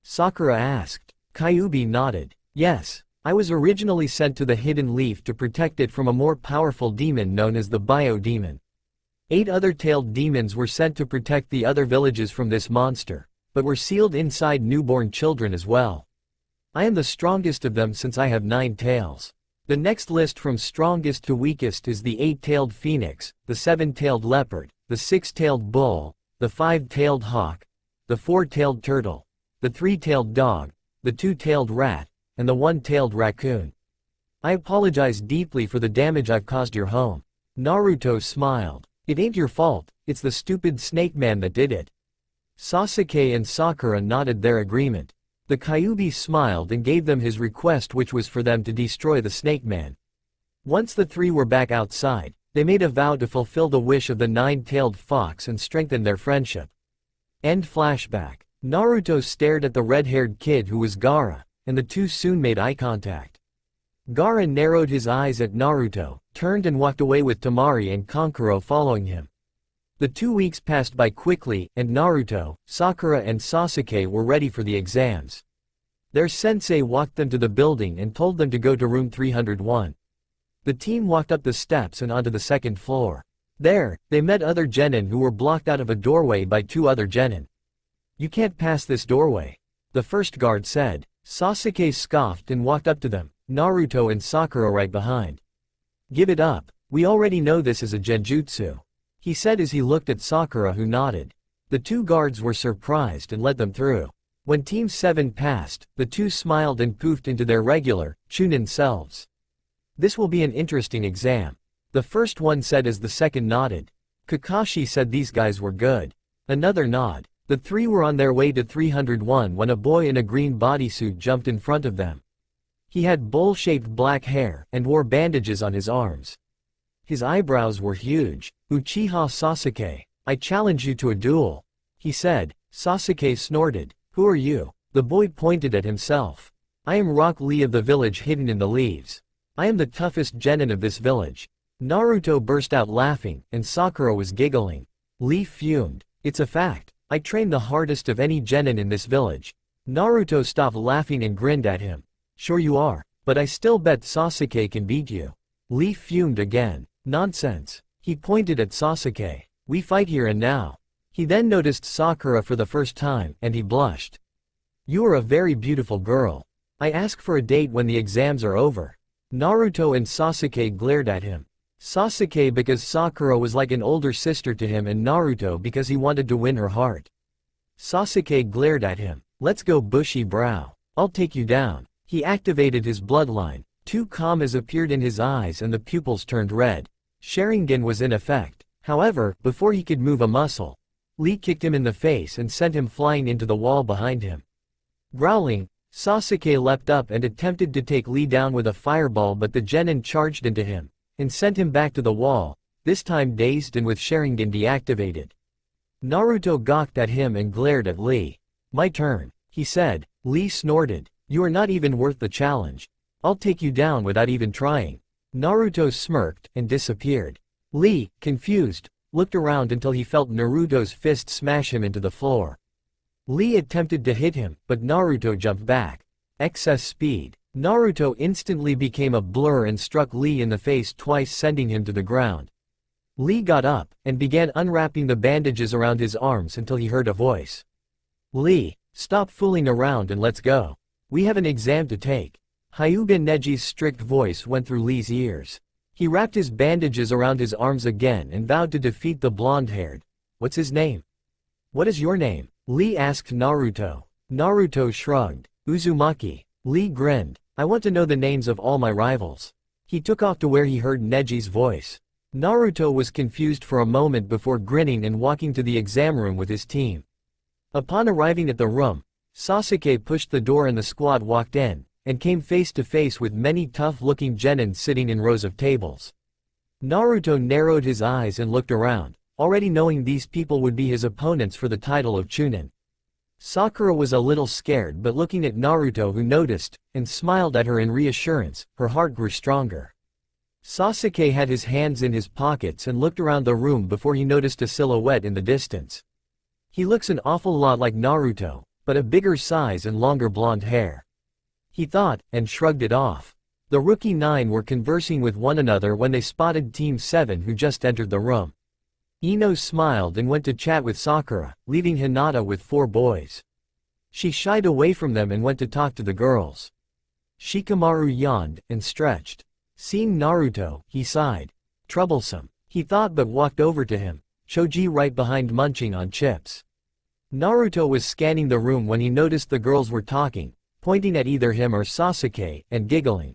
Sakura asked. Kyuubi nodded. "Yes, I was originally sent to the Hidden Leaf to protect it from a more powerful demon known as the Bio-Demon. 8 other tailed demons were sent to protect the other villages from this monster, but were sealed inside newborn children as well. I am the strongest of them since I have 9 tails. The next list from strongest to weakest is the 8-tailed phoenix, the 7-tailed leopard, the 6-tailed bull, the 5-tailed hawk, the 4-tailed turtle, the 3-tailed dog, the 2-tailed rat, and the one-tailed raccoon. I apologize deeply for the damage I've caused your home. Naruto smiled. It ain't your fault, it's the stupid snake man that did it. Sasuke and Sakura nodded their agreement. The Kyuubi smiled and gave them his request, which was for them to destroy the snake man. Once the three were back outside, they made a vow to fulfill the wish of the nine-tailed fox and strengthen their friendship. End flashback. Naruto stared at the red-haired kid who was Gaara, and the two soon made eye contact. Gaara narrowed his eyes at Naruto, turned and walked away with Temari and Kankuro following him. The 2 weeks passed by quickly, and Naruto, Sakura and Sasuke were ready for the exams. Their sensei walked them to the building and told them to go to room 301. The team walked up the steps and onto the second floor. There, they met other genin who were blocked out of a doorway by 2 other genin. "You can't pass this doorway," the first guard said. Sasuke scoffed and walked up to them, Naruto and Sakura right behind. "Give it up, we already know this is a genjutsu," he said as he looked at Sakura, who nodded. The 2 guards were surprised and let them through. When Team 7 passed, the 2 smiled and poofed into their regular, Chunin selves. "This will be an interesting exam," the first one said as the second nodded. Kakashi said these guys were good. Another nod. The 3 were on their way to 301 when a boy in a green bodysuit jumped in front of them. He had bowl-shaped black hair and wore bandages on his arms. His eyebrows were huge. "Uchiha Sasuke, I challenge you to a duel," he said. Sasuke snorted. "Who are you?" The boy pointed at himself. "I am Rock Lee of the village hidden in the leaves. I am the toughest genin of this village." Naruto burst out laughing, and Sakura was giggling. Lee fumed. "It's a fact. I train the hardest of any genin in this village." Naruto stopped laughing and grinned at him. "Sure you are, but I still bet Sasuke can beat you." Lee fumed again. "Nonsense." He pointed at Sasuke. "We fight here and now." He then noticed Sakura for the first time, and he blushed. "You are a very beautiful girl. I ask for a date when the exams are over." Naruto and Sasuke glared at him. Sasuke because Sakura was like an older sister to him, and Naruto because he wanted to win her heart. Sasuke glared at him. "Let's go, bushy brow. I'll take you down." He activated his bloodline. 2 kamas appeared in his eyes and the pupils turned red. Sharingan was in effect. However, before he could move a muscle, Lee kicked him in the face and sent him flying into the wall behind him. Growling, Sasuke leapt up and attempted to take Lee down with a fireball, but the genin charged into him and sent him back to the wall, this time dazed and with Sharingan deactivated. Naruto gawked at him and glared at Lee. "My turn," he said. Lee snorted. "You are not even worth the challenge. I'll take you down without even trying." Naruto smirked and disappeared. Lee, confused, looked around until he felt Naruto's fist smash him into the floor. Lee attempted to hit him, but Naruto jumped back. Excess speed. Naruto instantly became a blur and struck Lee in the face twice, sending him to the ground. Lee got up and began unwrapping the bandages around his arms until he heard a voice. "Lee, stop fooling around and let's go. We have an exam to take." Hyuga Neji's strict voice went through Lee's ears. He wrapped his bandages around his arms again and vowed to defeat the blonde-haired. "What's his name?" "What is your name?" Lee asked Naruto. Naruto shrugged. "Uzumaki." Lee grinned. "I want to know the names of all my rivals." He took off to where he heard Neji's voice. Naruto was confused for a moment before grinning and walking to the exam room with his team. Upon arriving at the room, Sasuke pushed the door and the squad walked in, and came face to face with many tough-looking genin sitting in rows of tables. Naruto narrowed his eyes and looked around, already knowing these people would be his opponents for the title of Chunin. Sakura was a little scared, but looking at Naruto, who noticed, and smiled at her in reassurance, her heart grew stronger. Sasuke had his hands in his pockets and looked around the room before he noticed a silhouette in the distance. He looks an awful lot like Naruto, but a bigger size and longer blonde hair, he thought, and shrugged it off. The rookie 9 were conversing with one another when they spotted Team 7, who just entered the room. Ino smiled and went to chat with Sakura, leaving Hinata with 4 boys. She shied away from them and went to talk to the girls. Shikamaru yawned and stretched. Seeing Naruto, he sighed. Troublesome, he thought, but walked over to him, Choji right behind munching on chips. Naruto was scanning the room when he noticed the girls were talking, pointing at either him or Sasuke, and giggling.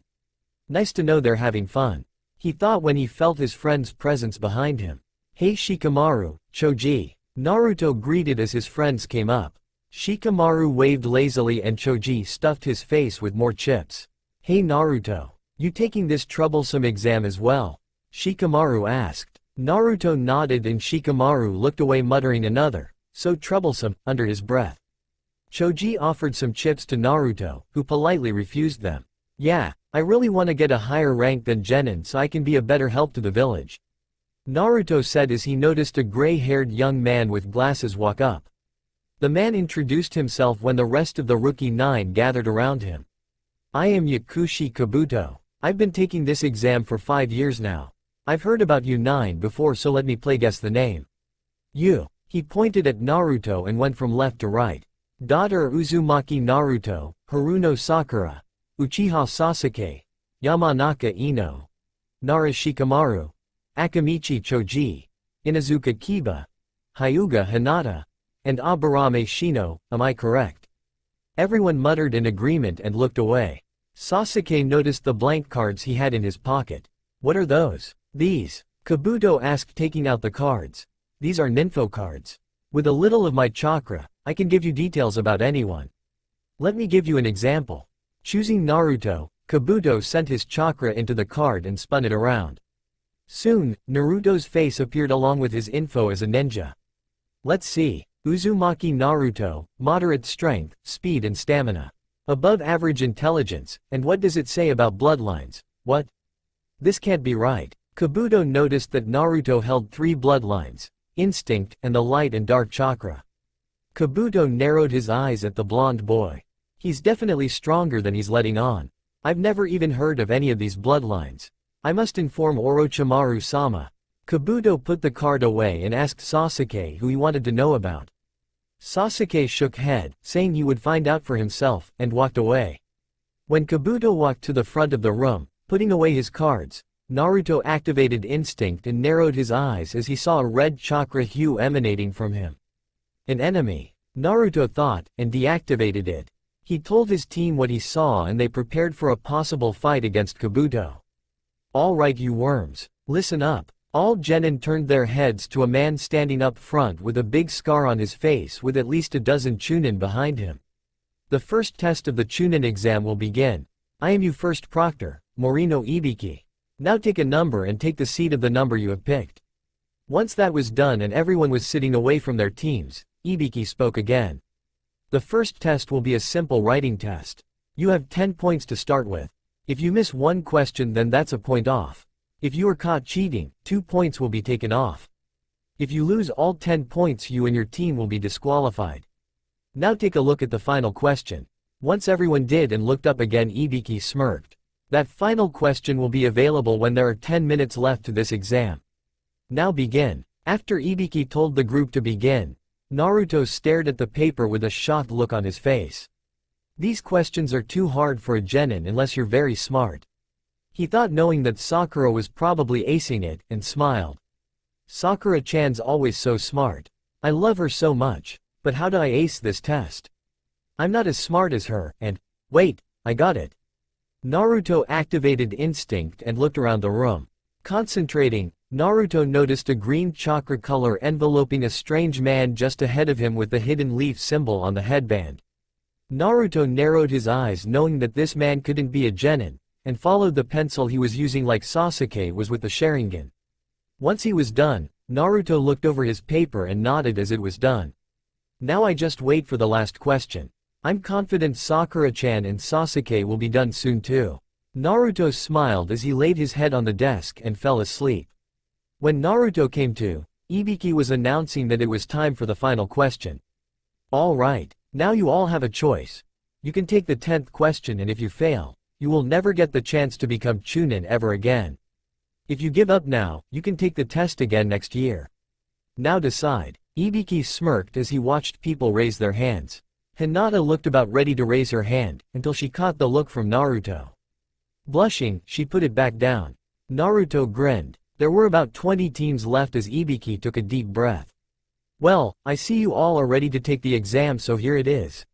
Nice to know they're having fun, he thought when he felt his friend's presence behind him. Hey Shikamaru, Choji. Naruto greeted as his friends came up. Shikamaru waved lazily and Choji stuffed his face with more chips. Hey Naruto, you taking this troublesome exam as well? Shikamaru asked. Naruto nodded and Shikamaru looked away muttering another, so troublesome, under his breath. Choji offered some chips to Naruto, who politely refused them. Yeah, I really want to get a higher rank than Genin so I can be a better help to the village, Naruto said as he noticed a gray-haired young man with glasses walk up. The man introduced himself when the rest of the Rookie 9 gathered around him. I am Yakushi Kabuto. I've been taking this exam for 5 years now. I've heard about you 9 before, so let me play guess the name. You. He pointed at Naruto and went from left to right. Daughter Uzumaki Naruto, Haruno Sakura, Uchiha Sasuke, Yamanaka Ino, Nara Shikamaru, Akamichi Choji, Inazuka Kiba, Hyuga Hinata, and Aburame Shino, am I correct? Everyone muttered in agreement and looked away. Sasuke noticed the blank cards he had in his pocket. What are those? These, Kabuto asked, taking out the cards. These are ninfo cards. With a little of my chakra, I can give you details about anyone. Let me give you an example. Choosing Naruto, Kabuto sent his chakra into the card and spun it around. Soon, Naruto's face appeared along with his info as a ninja. Let's see. Uzumaki Naruto, moderate strength, speed and stamina. Above average intelligence, and what does it say about bloodlines? What? This can't be right. Kabuto noticed that Naruto held 3 bloodlines, instinct, and the light and dark chakra. Kabuto narrowed his eyes at the blonde boy. He's definitely stronger than he's letting on. I've never even heard of any of these bloodlines. I must inform Orochimaru-sama. Kabuto put the card away and asked Sasuke who he wanted to know about. Sasuke shook head, saying he would find out for himself, and walked away. When Kabuto walked to the front of the room, putting away his cards, Naruto activated instinct and narrowed his eyes as he saw a red chakra hue emanating from him. An enemy, Naruto thought, and deactivated it. He told his team what he saw and they prepared for a possible fight against Kabuto. All right, you worms, listen up. All genin turned their heads to a man standing up front with a big scar on his face with at least a dozen chunin behind him. The first test of the chunin exam will begin. I am you first proctor, Morino Ibiki. Now take a number and take the seat of the number you have picked. Once that was done and everyone was sitting away from their teams, Ibiki spoke again. The first test will be a simple writing test. You have 10 points to start with. If you miss one question, then that's a point off. If you are caught cheating, 2 points will be taken off. If you lose all 10 points, you and your team will be disqualified. Now take a look at the final question. Once everyone did and looked up again, Ibiki smirked. That final question will be available when there are 10 minutes left to this exam. Now begin. After Ibiki told the group to begin, Naruto stared at the paper with a shocked look on his face. These questions are too hard for a genin unless you're very smart. He thought, knowing that Sakura was probably acing it, and smiled. Sakura-chan's always so smart. I love her so much, but how do I ace this test? I'm not as smart as her, and, wait, I got it. Naruto activated instinct and looked around the room. Concentrating, Naruto noticed a green chakra color enveloping a strange man just ahead of him with the hidden leaf symbol on the headband. Naruto narrowed his eyes, knowing that this man couldn't be a genin, and followed the pencil he was using like Sasuke was with the Sharingan. Once he was done, Naruto looked over his paper and nodded as it was done. Now I just wait for the last question. I'm confident Sakura-chan and Sasuke will be done soon too. Naruto smiled as he laid his head on the desk and fell asleep. When Naruto came to, Ibiki was announcing that it was time for the final question. All right, now you all have a choice. You can take the 10th question, and if you fail, you will never get the chance to become Chunin ever again. If you give up now, you can take the test again next year. Now decide. Ibiki smirked as he watched people raise their hands. Hinata looked about ready to raise her hand, until she caught the look from Naruto. Blushing, she put it back down. Naruto grinned. There were about 20 teams left as Ibiki took a deep breath. Well, I see you all are ready to take the exam, so here it is.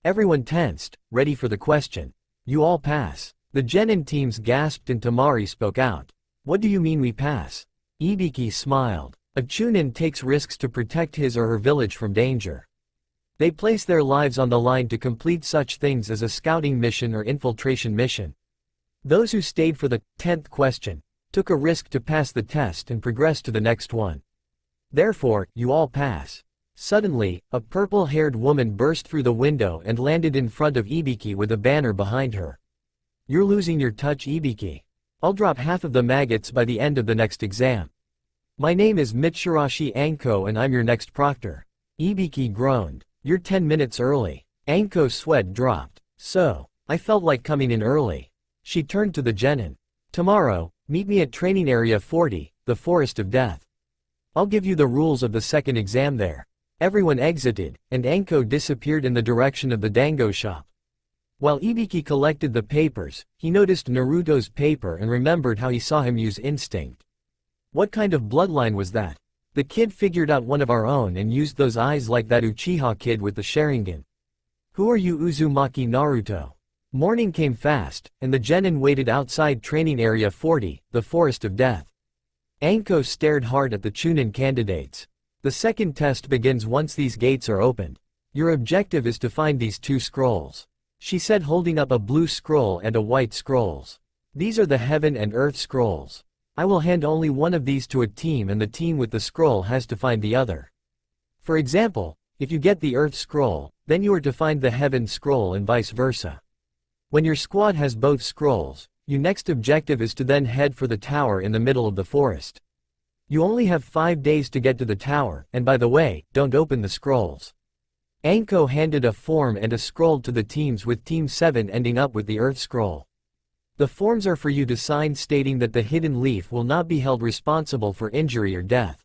Everyone tensed, ready for the question. You all pass. The genin teams gasped and Tamari spoke out. What do you mean we pass? Ibiki smiled. A Chunin takes risks to protect his or her village from danger. They place their lives on the line to complete such things as a scouting mission or infiltration mission. Those who stayed for the 10th question took a risk to pass the test and progress to the next one. Therefore, you all pass. Suddenly, a purple-haired woman burst through the window and landed in front of Ibiki with a banner behind her. You're losing your touch, Ibiki. I'll drop half of the maggots by the end of the next exam. My name is Mitsurashi Anko and I'm your next proctor. Ibiki groaned. You're 10 minutes early. Anko's sweat dropped. So, I felt like coming in early. She turned to the genin. Tomorrow, meet me at training area 40, the Forest of Death. I'll give you the rules of the second exam there. Everyone exited, and Anko disappeared in the direction of the dango shop. While Ibiki collected the papers, he noticed Naruto's paper and remembered how he saw him use instinct. What kind of bloodline was that? The kid figured out one of our own and used those eyes like that Uchiha kid with the Sharingan. Who are you, Uzumaki Naruto? Morning came fast, and the genin waited outside training area 40, the Forest of Death. Anko stared hard at the Chunin candidates. The second test begins once these gates are opened. Your objective is to find these 2 scrolls, she said, holding up a blue scroll and a white scrolls. These are the Heaven and Earth scrolls. I will hand only one of these to a team and the team with the scroll has to find the other. For example, if you get the Earth scroll, then you are to find the Heaven scroll and vice versa. When your squad has both scrolls, your next objective is to then head for the tower in the middle of the forest. You only have 5 days to get to the tower, and by the way, don't open the scrolls. Anko handed a form and a scroll to the teams with Team 7 ending up with the Earth scroll. The forms are for you to sign stating that the hidden leaf will not be held responsible for injury or death.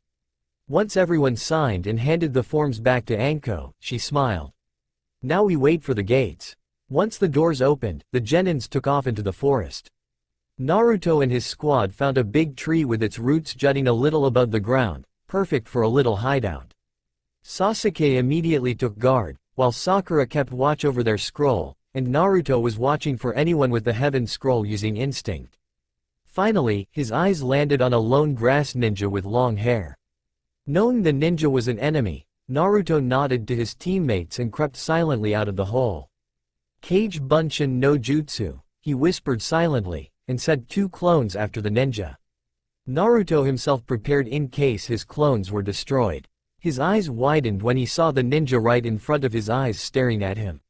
Once everyone signed and handed the forms back to Anko, she smiled. Now we wait for the gates. Once the doors opened, the genins took off into the forest. Naruto and his squad found a big tree with its roots jutting a little above the ground, perfect for a little hideout. Sasuke immediately took guard, while Sakura kept watch over their scroll, and Naruto was watching for anyone with the Heaven scroll using instinct. Finally, his eyes landed on a lone grass ninja with long hair. Knowing the ninja was an enemy, Naruto nodded to his teammates and crept silently out of the hole. Kage Bunshin no Jutsu, he whispered silently, and said 2 clones after the ninja. Naruto himself prepared in case his clones were destroyed. His eyes widened when he saw the ninja right in front of his eyes staring at him.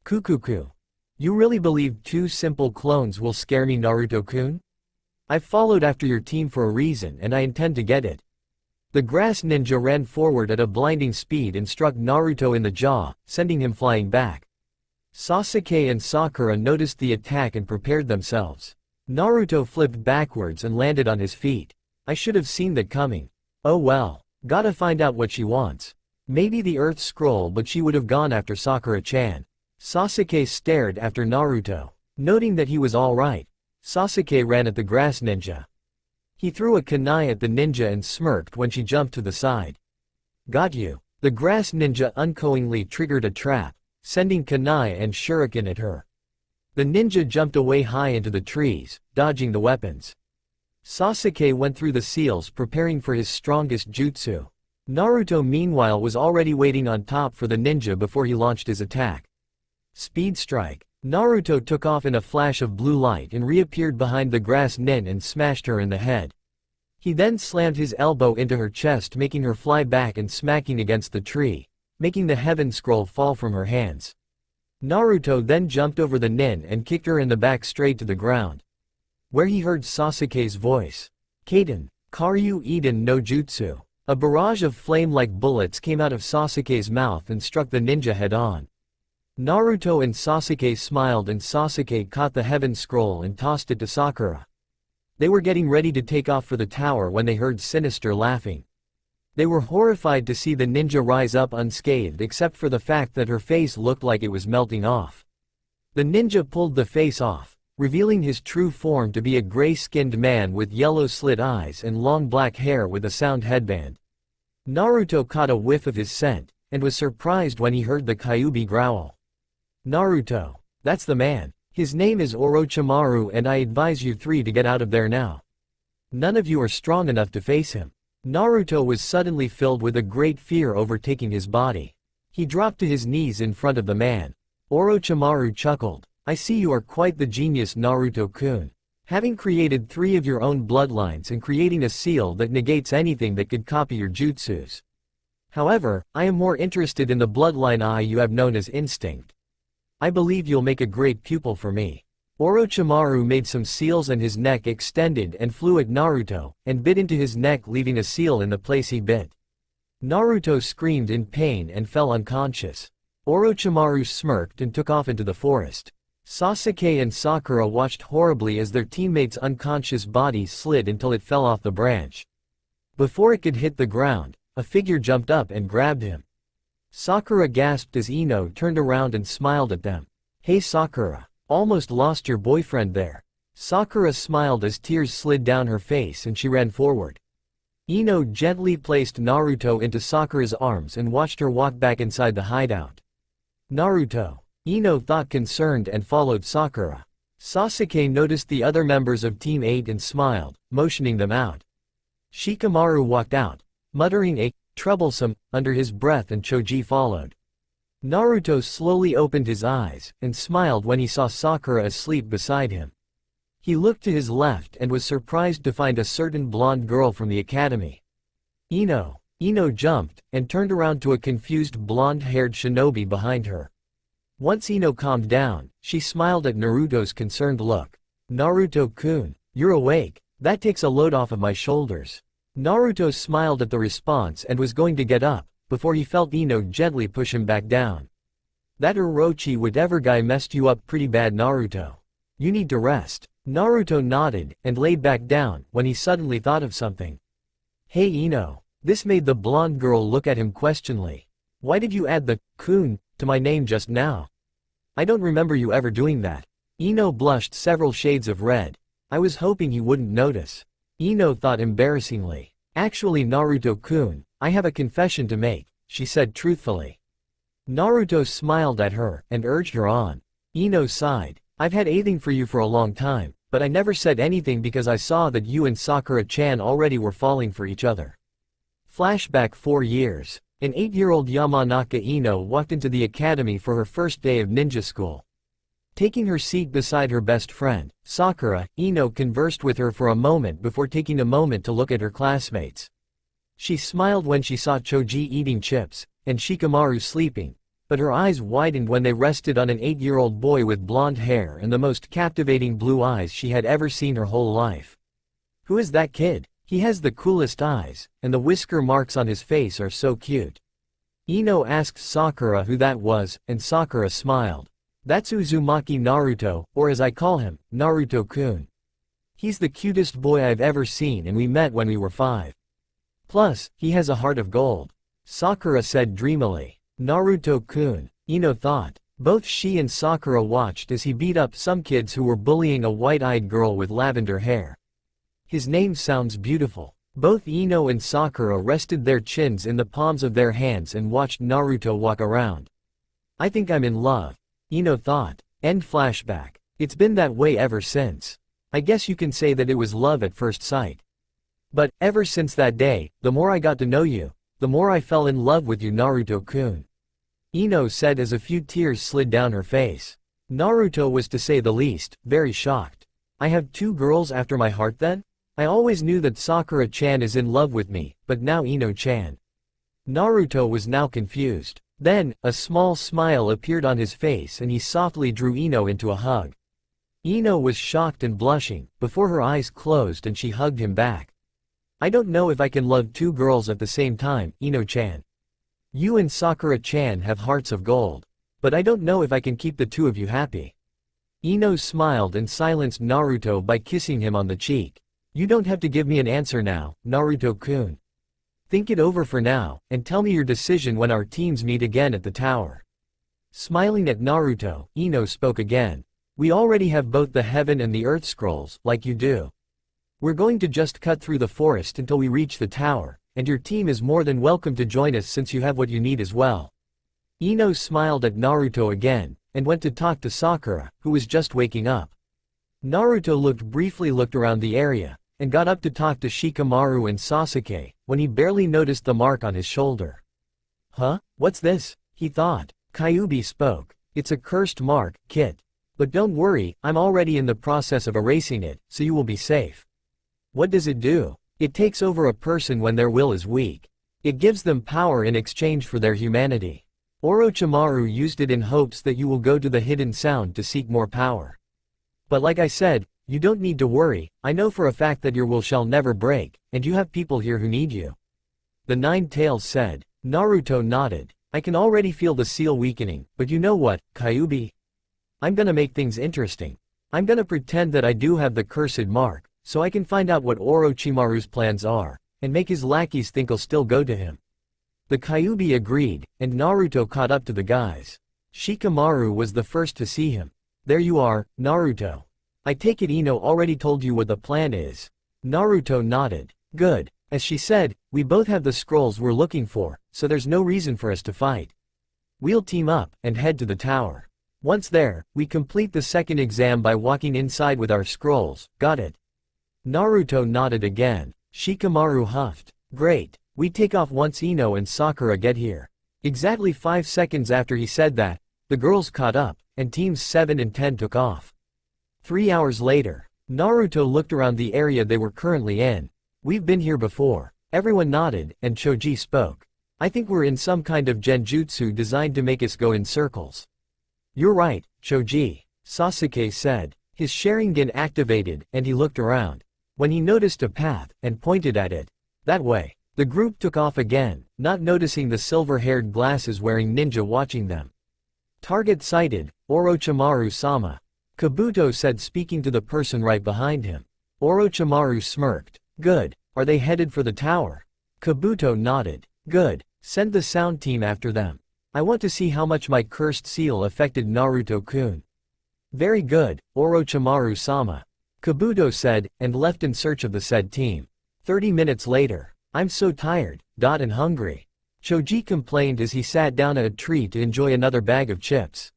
Kukuku. You really believe 2 simple clones will scare me, Naruto-kun? I've followed after your team for a reason and I intend to get it. The grass ninja ran forward at a blinding speed and struck Naruto in the jaw, sending him flying back. Sasuke and Sakura noticed the attack and prepared themselves. Naruto flipped backwards and landed on his feet. I should have seen that coming. Oh well, gotta find out what she wants. Maybe the Earth scroll, but she would have gone after Sakura-chan. Sasuke stared after Naruto. Noting that he was alright, Sasuke ran at the grass ninja. He threw a kunai at the ninja and smirked when she jumped to the side. Got you. The grass ninja unknowingly triggered a trap, sending kunai and shuriken at her. The ninja jumped away high into the trees, dodging the weapons. Sasuke went through the seals preparing for his strongest jutsu. Naruto meanwhile was already waiting on top for the ninja before he launched his attack. Speed strike. Naruto took off in a flash of blue light and reappeared behind the grass nin and smashed her in the head. He then slammed his elbow into her chest, making her fly back and smacking against the tree, making the Heaven scroll fall from her hands. Naruto then jumped over the nin and kicked her in the back straight to the ground, where he heard Sasuke's voice. Kaden, Karyu Eden no Jutsu. A barrage of flame-like bullets came out of Sasuke's mouth and struck the ninja head-on. Naruto and Sasuke smiled and Sasuke caught the Heaven scroll and tossed it to Sakura. They were getting ready to take off for the tower when they heard Sinister laughing. They were horrified to see the ninja rise up unscathed except for the fact that her face looked like it was melting off. The ninja pulled the face off, revealing his true form to be a gray-skinned man with yellow slit eyes and long black hair with a sound headband. Naruto caught a whiff of his scent, and was surprised when he heard the Kyuubi growl. Naruto. That's the man. His name is Orochimaru and I advise you three to get out of there now. None of you are strong enough to face him. Naruto was suddenly filled with a great fear overtaking his body. He dropped to his knees in front of the man. Orochimaru chuckled. I see you are quite the genius, Naruto-kun. Having created 3 of your own bloodlines and creating a seal that negates anything that could copy your jutsus. However, I am more interested in the bloodline you have known as instinct. I believe you'll make a great pupil for me. Orochimaru made some seals and his neck extended and flew at Naruto, and bit into his neck, leaving a seal in the place he bit. Naruto screamed in pain and fell unconscious. Orochimaru smirked and took off into the forest. Sasuke and Sakura watched horribly as their teammate's unconscious body slid until it fell off the branch. Before it could hit the ground, a figure jumped up and grabbed him. Sakura gasped as Ino turned around and smiled at them. Hey Sakura, almost lost your boyfriend there. Sakura smiled as tears slid down her face and she ran forward. Ino gently placed Naruto into Sakura's arms and watched her walk back inside the hideout. Naruto. Ino thought concerned and followed Sakura. Sasuke noticed the other members of Team 8 and smiled, motioning them out. Shikamaru walked out, muttering a troublesome under his breath, and Choji followed. Naruto slowly opened his eyes and smiled when he saw Sakura asleep beside him. He looked to his left and was surprised to find a certain blonde girl from the academy. Ino jumped and turned around to a confused blonde-haired shinobi behind her. Once Ino calmed down, she smiled at Naruto's concerned look. Naruto-kun, you're awake. That takes a load off of my shoulders. Naruto smiled at the response and was going to get up, before he felt Ino gently push him back down. That Orochi whatever guy messed you up pretty bad, Naruto. You need to rest. Naruto nodded and laid back down when he suddenly thought of something. Hey Ino. This made the blonde girl look at him questioningly. Why did you add the kun to my name just now? I don't remember you ever doing that. Ino blushed several shades of red. I was hoping he wouldn't notice. Ino thought embarrassingly. Actually Naruto-kun, I have a confession to make, she said truthfully. Naruto smiled at her and urged her on. Ino sighed. I've had a thing for you for a long time, but I never said anything because I saw that you and Sakura-chan already were falling for each other. Flashback 4 years. An 8-year-old Yamanaka Ino walked into the academy for her first day of ninja school. Taking her seat beside her best friend, Sakura, Ino conversed with her for a moment before taking a moment to look at her classmates. She smiled when she saw Choji eating chips, and Shikamaru sleeping, but her eyes widened when they rested on an 8-year-old boy with blonde hair and the most captivating blue eyes she had ever seen her whole life. Who is that kid? He has the coolest eyes, and the whisker marks on his face are so cute. Ino asked Sakura who that was, and Sakura smiled. That's Uzumaki Naruto, or as I call him, Naruto-kun. He's the cutest boy I've ever seen and we met when we were 5. Plus, he has a heart of gold. Sakura said dreamily. Naruto-kun, Ino thought. Both she and Sakura watched as he beat up some kids who were bullying a white-eyed girl with lavender hair. His name sounds beautiful. Both Ino and Sakura rested their chins in the palms of their hands and watched Naruto walk around. I think I'm in love. Ino thought. End flashback. It's been that way ever since. I guess you can say that it was love at first sight. But, ever since that day, the more I got to know you, the more I fell in love with you, Naruto-kun. Ino said as a few tears slid down her face. Naruto was, to say the least, very shocked. I have 2 girls after my heart then? I always knew that Sakura-chan is in love with me, but now Ino-chan. Naruto was now confused. Then, a small smile appeared on his face and he softly drew Ino into a hug. Ino was shocked and blushing, before her eyes closed and she hugged him back. I don't know if I can love 2 girls at the same time, Ino-chan. You and Sakura-chan have hearts of gold. But I don't know if I can keep the 2 of you happy. Ino smiled and silenced Naruto by kissing him on the cheek. You don't have to give me an answer now, Naruto-kun. Think it over for now, and tell me your decision when our teams meet again at the tower. Smiling at Naruto, Ino spoke again. We already have both the heaven and the earth scrolls, like you do. We're going to just cut through the forest until we reach the tower, and your team is more than welcome to join us since you have what you need as well. Ino smiled at Naruto again, and went to talk to Sakura, who was just waking up. Naruto briefly looked around the area, and got up to talk to Shikamaru and Sasuke, when he barely noticed the mark on his shoulder. Huh? What's this? He thought. Kyuubi spoke. It's a cursed mark, Kit. But don't worry, I'm already in the process of erasing it, so you will be safe. What does it do? It takes over a person when their will is weak. It gives them power in exchange for their humanity. Orochimaru used it in hopes that you will go to the hidden sound to seek more power. But like I said, you don't need to worry, I know for a fact that your will shall never break, and you have people here who need you. The Nine Tails said. Naruto nodded. I can already feel the seal weakening, but you know what, Kyuubi? I'm gonna make things interesting. I'm gonna pretend that I do have the cursed mark, so I can find out what Orochimaru's plans are, and make his lackeys think I'll still go to him. The Kyuubi agreed, and Naruto caught up to the guys. Shikamaru was the first to see him. There you are, Naruto. I take it Ino already told you what the plan is. Naruto nodded. Good. As she said, we both have the scrolls we're looking for, so there's no reason for us to fight. We'll team up, and head to the tower. Once there, we complete the second exam by walking inside with our scrolls, got it? Naruto nodded again. Shikamaru huffed. Great. We take off once Ino and Sakura get here. Exactly 5 seconds after he said that, the girls caught up, and teams 7 and 10 took off. 3 hours later, Naruto looked around the area they were currently in. We've been here before. Everyone nodded, and Choji spoke. I think we're in some kind of genjutsu designed to make us go in circles. You're right, Choji, Sasuke said. His Sharingan activated, and he looked around. When he noticed a path, and pointed at it. That way. The group took off again, not noticing the silver-haired glasses-wearing ninja watching them. Target sighted, Orochimaru-sama. Kabuto said, speaking to the person right behind him. Orochimaru smirked. Good. Are they headed for the tower? Kabuto nodded. Good. Send the sound team after them. I want to see how much my cursed seal affected Naruto-kun. Very good, Orochimaru-sama. Kabuto said, and left in search of the said team. 30 minutes later. I'm so tired, and hungry. Choji complained as he sat down at a tree to enjoy another bag of chips.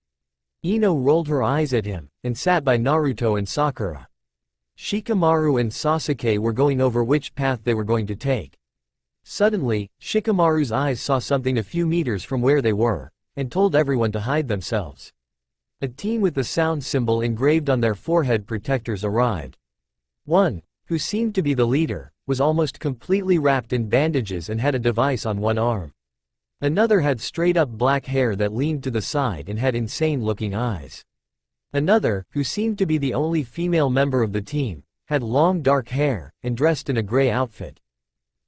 Ino rolled her eyes at him, and sat by Naruto and Sakura. Shikamaru and Sasuke were going over which path they were going to take. Suddenly, Shikamaru's eyes saw something a few meters from where they were, and told everyone to hide themselves. A team with the sound symbol engraved on their forehead protectors arrived. One, who seemed to be the leader, was almost completely wrapped in bandages and had a device on one arm. Another had straight-up black hair that leaned to the side and had insane-looking eyes. Another, who seemed to be the only female member of the team, had long dark hair, and dressed in a gray outfit.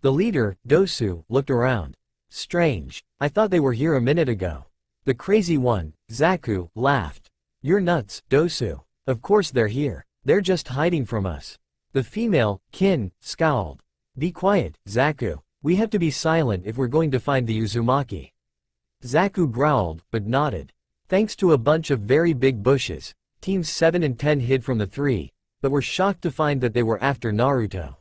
The leader, Dosu, looked around. Strange. I thought they were here a minute ago. The crazy one, Zaku, laughed. You're nuts, Dosu. Of course they're here. They're just hiding from us. The female, Kin, scowled. Be quiet, Zaku. We have to be silent if we're going to find the Uzumaki. Zaku growled, but nodded. Thanks to a bunch of very big bushes, teams 7 and 10 hid from the 3, but were shocked to find that they were after Naruto.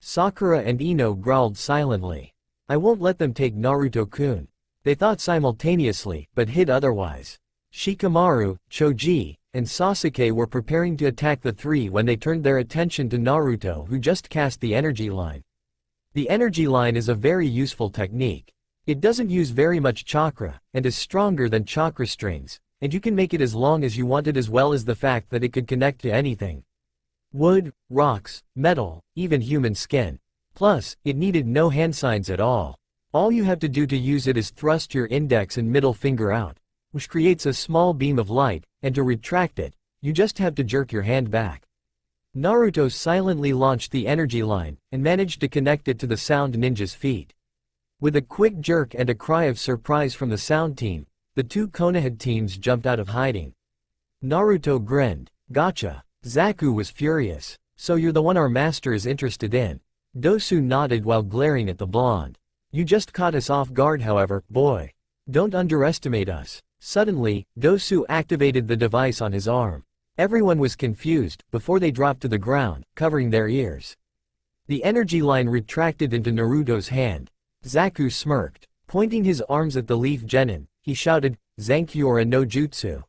Sakura and Ino growled silently. I won't let them take Naruto-kun. They thought simultaneously, but hid otherwise. Shikamaru, Choji, and Sasuke were preparing to attack the 3 when they turned their attention to Naruto, who just cast the energy line. The energy line is a very useful technique. It doesn't use very much chakra, and is stronger than chakra strings, and you can make it as long as you want it, as well as the fact that it could connect to anything. Wood, rocks, metal, even human skin. Plus, it needed no hand signs at all. All you have to do to use it is thrust your index and middle finger out, which creates a small beam of light, and to retract it, you just have to jerk your hand back. Naruto silently launched the energy line, and managed to connect it to the sound ninja's feet. With a quick jerk and a cry of surprise from the sound team, the 2 Konoha teams jumped out of hiding. Naruto grinned. Gotcha. Zaku was furious. So you're the one our master is interested in. Dosu nodded while glaring at the blonde. You just caught us off guard, however, boy. Don't underestimate us. Suddenly, Dosu activated the device on his arm. Everyone was confused, before they dropped to the ground, covering their ears. The energy line retracted into Naruto's hand. Zaku smirked. Pointing his arms at the leaf genin, he shouted, Zankyora no Jutsu.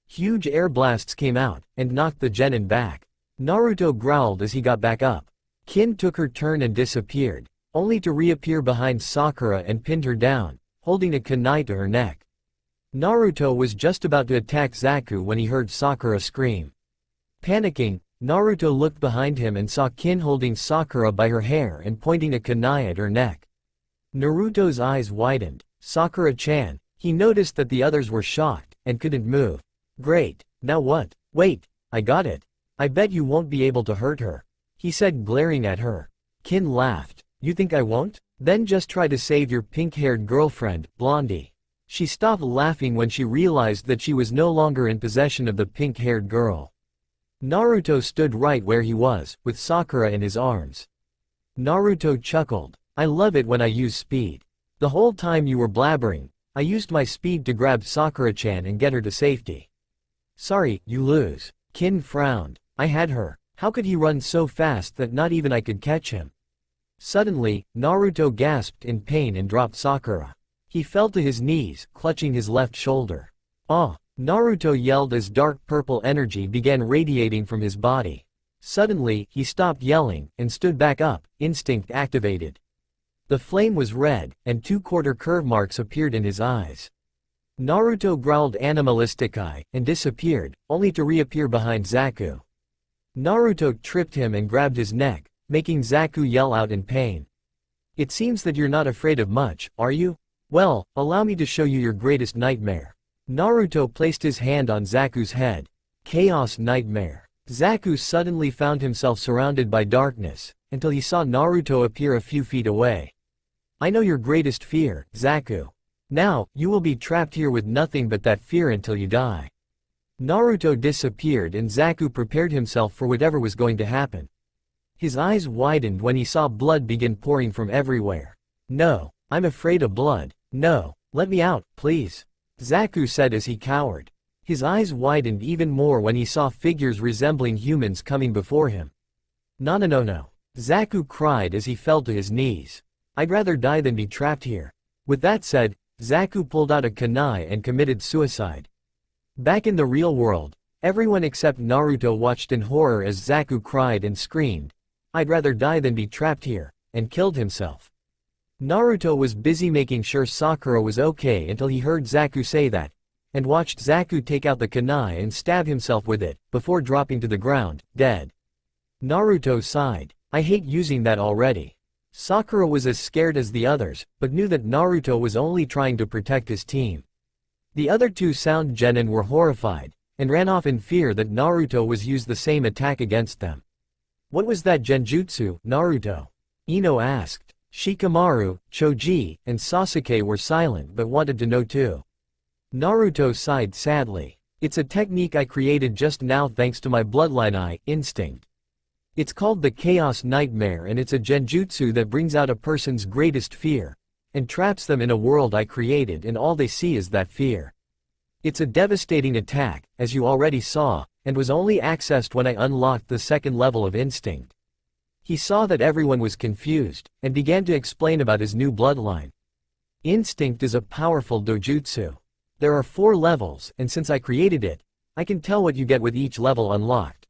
Huge air blasts came out, and knocked the genin back. Naruto growled as he got back up. Kin took her turn and disappeared, only to reappear behind Sakura and pinned her down, holding a kunai to her neck. Naruto was just about to attack Zaku when he heard Sakura scream. Panicking, Naruto looked behind him and saw Kin holding Sakura by her hair and pointing a kunai at her neck. Naruto's eyes widened. Sakura-chan. He noticed that the others were shocked, and couldn't move. Great, now what? Wait, I got it. I bet you won't be able to hurt her, he said, glaring at her. Kin laughed. You think I won't? Then just try to save your pink-haired girlfriend, Blondie. She stopped laughing when she realized that she was no longer in possession of the pink-haired girl. Naruto stood right where he was, with Sakura in his arms. Naruto chuckled. I love it when I use speed. The whole time you were blabbering, I used my speed to grab Sakura-chan and get her to safety. Sorry, you lose. Kin frowned. I had her. How could he run so fast that not even I could catch him? Suddenly, Naruto gasped in pain and dropped Sakura. He fell to his knees, clutching his left shoulder. Ah! Naruto yelled as dark purple energy began radiating from his body. Suddenly, he stopped yelling, and stood back up, instinct activated. The flame was red, and 2-quarter curve marks appeared in his eyes. Naruto growled animalistic-eye, and disappeared, only to reappear behind Zaku. Naruto tripped him and grabbed his neck, making Zaku yell out in pain. It seems that you're not afraid of much, are you? Well, allow me to show you your greatest nightmare. Naruto placed his hand on Zaku's head. Chaos Nightmare. Zaku suddenly found himself surrounded by darkness, until he saw Naruto appear a few feet away. I know your greatest fear, Zaku. Now, you will be trapped here with nothing but that fear until you die. Naruto disappeared and Zaku prepared himself for whatever was going to happen. His eyes widened when he saw blood begin pouring from everywhere. No, I'm afraid of blood. No, let me out, please, Zaku said as he cowered. His eyes widened even more when he saw figures resembling humans coming before him. No, Zaku cried as he fell to his knees. I'd rather die than be trapped here. With that said, Zaku pulled out a kunai and committed suicide. Back in the real world, everyone except Naruto watched in horror as Zaku cried and screamed, I'd rather die than be trapped here, and killed himself. Naruto was busy making sure Sakura was okay until he heard Zaku say that, and watched Zaku take out the kunai and stab himself with it, before dropping to the ground, dead. Naruto sighed. I hate using that already. Sakura was as scared as the others, but knew that Naruto was only trying to protect his team. The other two sound genin were horrified, and ran off in fear that Naruto was used the same attack against them. What was that genjutsu, Naruto? Ino asked. Shikamaru, Choji, and Sasuke were silent but wanted to know too. Naruto sighed sadly. It's a technique I created just now thanks to my bloodline eye instinct. It's called the Chaos Nightmare and it's a genjutsu that brings out a person's greatest fear, and traps them in a world I created and all they see is that fear. It's a devastating attack, as you already saw, and was only accessed when I unlocked the second level of instinct. He saw that everyone was confused, and began to explain about his new bloodline. Instinct is a powerful dojutsu. There are 4 levels, and since I created it, I can tell what you get with each level unlocked.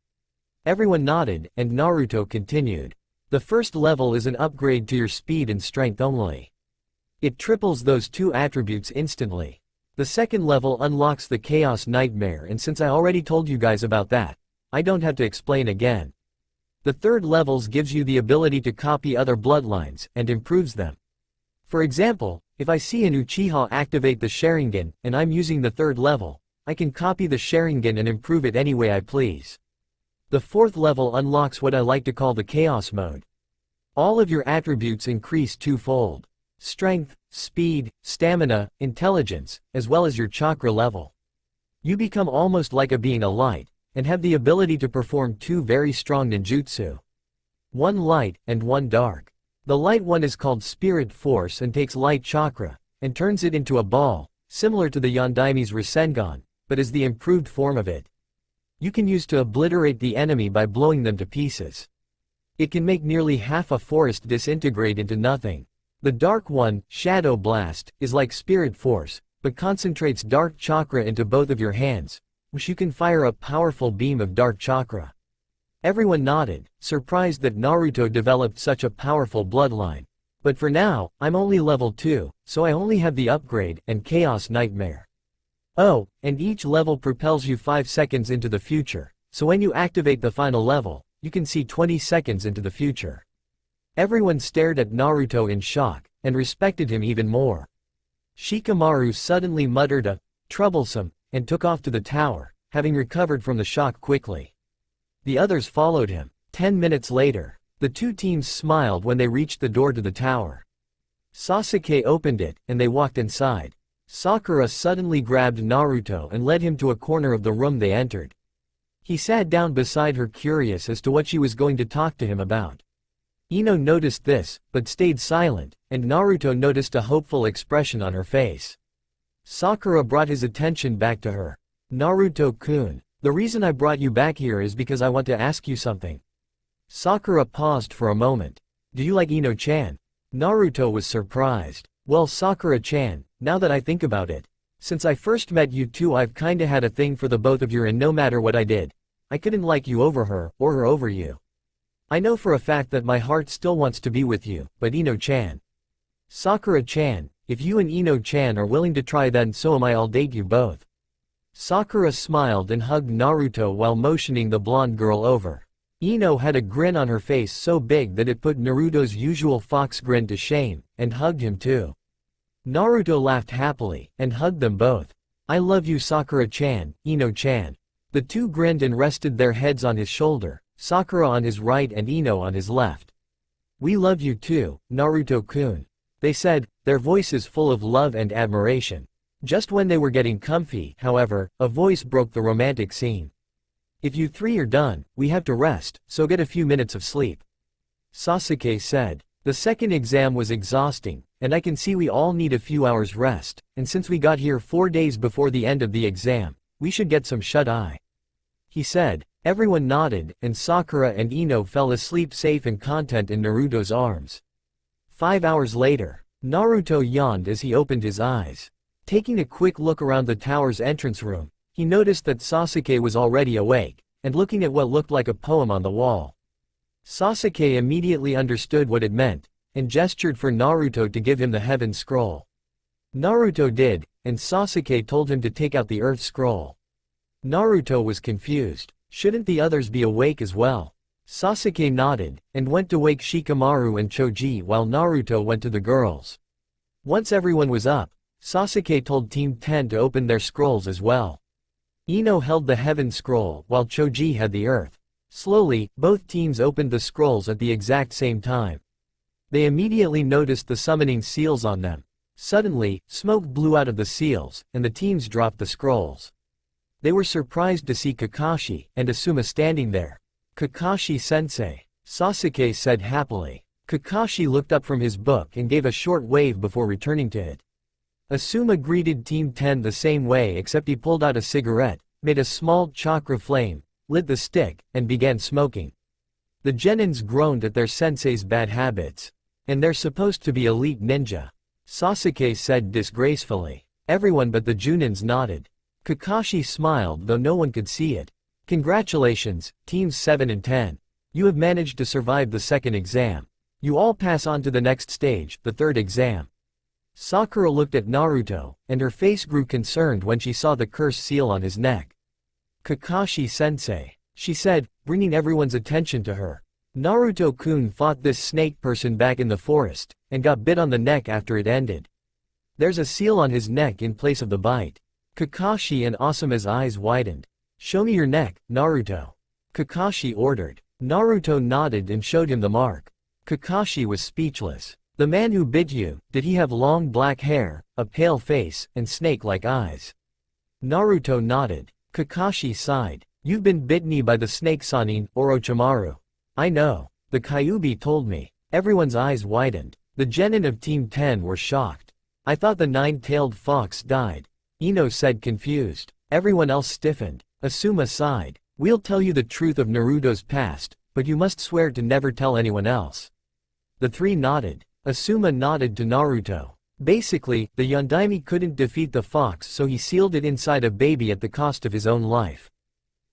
Everyone nodded, and Naruto continued. The first level is an upgrade to your speed and strength only. It triples those 2 attributes instantly. The second level unlocks the Chaos Nightmare and since I already told you guys about that, I don't have to explain again. The third levels gives you the ability to copy other bloodlines, and improves them. For example, if I see an Uchiha activate the Sharingan, and I'm using the third level, I can copy the Sharingan and improve it any way I please. The fourth level unlocks what I like to call the Chaos Mode. All of your attributes increase 2-fold. Strength, speed, stamina, intelligence, as well as your chakra level. You become almost like a being of light, and have the ability to perform 2 very strong ninjutsu. 1 light, and 1 dark. The light one is called Spirit Force and takes light chakra, and turns it into a ball, similar to the Yondaime's Rasengan, but is the improved form of it. You can use to obliterate the enemy by blowing them to pieces. It can make nearly half a forest disintegrate into nothing. The dark one, Shadow Blast, is like Spirit Force, but concentrates dark chakra into both of your hands, which you can fire a powerful beam of dark chakra. Everyone nodded, surprised that Naruto developed such a powerful bloodline. But for now, I'm only level 2, so I only have the upgrade and Chaos Nightmare. Oh, and each level propels you 5 seconds into the future, so when you activate the final level, you can see 20 seconds into the future. Everyone stared at Naruto in shock, and respected him even more. Shikamaru suddenly muttered a troublesome, and took off to the tower, having recovered from the shock quickly. The others followed him. 10 minutes later, the two teams smiled when they reached the door to the tower. Sasuke opened it, and they walked inside. Sakura suddenly grabbed Naruto and led him to a corner of the room they entered. He sat down beside her, curious as to what she was going to talk to him about. Ino noticed this, but stayed silent, and Naruto noticed a hopeful expression on her face. Sakura brought his attention back to her. Naruto-kun, the reason I brought you back here is because I want to ask you something. Sakura paused for a moment. Do you like Ino-chan? Naruto was surprised. Well, Sakura-chan, now that I think about it, since I first met you two, I've kinda had a thing for the both of you, and no matter what I did, I couldn't like you over her, or her over you. I know for a fact that my heart still wants to be with you, but Ino-chan. Sakura-chan, if you and Ino-chan are willing to try, then so am I. I'll date you both. Sakura smiled and hugged Naruto while motioning the blonde girl over. Ino had a grin on her face so big that it put Naruto's usual fox grin to shame, and hugged him too. Naruto laughed happily, and hugged them both. I love you, Sakura-chan, Ino-chan. The two grinned and rested their heads on his shoulder, Sakura on his right and Ino on his left. We love you too, Naruto-kun, they said, their voices full of love and admiration. Just when they were getting comfy, however, a voice broke the romantic scene. If you three are done, we have to rest, so get a few minutes of sleep. Sasuke said. The second exam was exhausting, and I can see we all need a few hours rest, and since we got here 4 days before the end of the exam, we should get some shut-eye. He said. Everyone nodded, and Sakura and Ino fell asleep safe and content in Naruto's arms. 5 hours later, Naruto yawned as he opened his eyes. Taking a quick look around the tower's entrance room, he noticed that Sasuke was already awake, and looking at what looked like a poem on the wall. Sasuke immediately understood what it meant, and gestured for Naruto to give him the Heaven Scroll. Naruto did, and Sasuke told him to take out the Earth Scroll. Naruto was confused. Shouldn't the others be awake as well? Sasuke nodded, and went to wake Shikamaru and Choji while Naruto went to the girls. Once everyone was up, Sasuke told Team 10 to open their scrolls as well. Ino held the Heaven Scroll while Choji had the Earth. Slowly, both teams opened the scrolls at the exact same time. They immediately noticed the summoning seals on them. Suddenly, smoke blew out of the seals, and the teams dropped the scrolls. They were surprised to see Kakashi and Asuma standing there. Kakashi-sensei, Sasuke said happily. Kakashi looked up from his book and gave a short wave before returning to it. Asuma greeted Team 10 the same way, except he pulled out a cigarette, made a small chakra flame, lit the stick, and began smoking. The genins groaned at their sensei's bad habits. And they're supposed to be elite ninja, Sasuke said disgracefully. Everyone but the Junins nodded. Kakashi smiled, though no one could see it. Congratulations, Teams 7 and 10. You have managed to survive the second exam. You all pass on to the next stage, the third exam. Sakura looked at Naruto, and her face grew concerned when she saw the curse seal on his neck. Kakashi-sensei, she said, bringing everyone's attention to her. Naruto-kun fought this snake person back in the forest, and got bit on the neck after it ended. There's a seal on his neck in place of the bite. Kakashi and Asuma's eyes widened. Show me your neck, Naruto. Kakashi ordered. Naruto nodded and showed him the mark. Kakashi was speechless. The man who bit you, did he have long black hair, a pale face, and snake-like eyes? Naruto nodded. Kakashi sighed. You've been bitten by the snake Sanin, Orochimaru. I know. The Kyuubi told me. Everyone's eyes widened. The genin of Team 10 were shocked. I thought the nine-tailed fox died. Ino said confused. Everyone else stiffened. Asuma sighed. We'll tell you the truth of Naruto's past, but you must swear to never tell anyone else. The three nodded. Asuma nodded to Naruto. Basically, the Yondaime couldn't defeat the fox, so he sealed it inside a baby at the cost of his own life.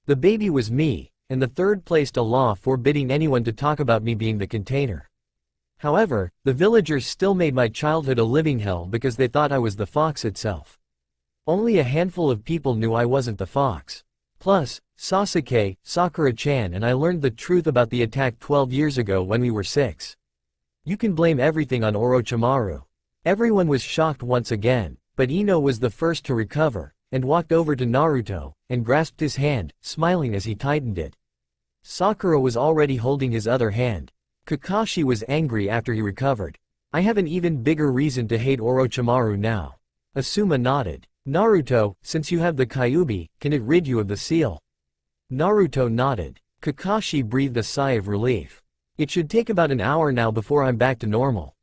The baby was me, and the third placed a law forbidding anyone to talk about me being the container. However, the villagers still made my childhood a living hell because they thought I was the fox itself. Only a handful of people knew I wasn't the fox. Plus, Sasuke, Sakura-chan and I learned the truth about the attack 12 years ago when we were 6. You can blame everything on Orochimaru. Everyone was shocked once again, but Ino was the first to recover, and walked over to Naruto, and grasped his hand, smiling as he tightened it. Sakura was already holding his other hand. Kakashi was angry after he recovered. I have an even bigger reason to hate Orochimaru now. Asuma nodded. Naruto, since you have the Kyuubi, can it rid you of the seal? Naruto nodded. Kakashi breathed a sigh of relief. It should take about an hour now before I'm back to normal.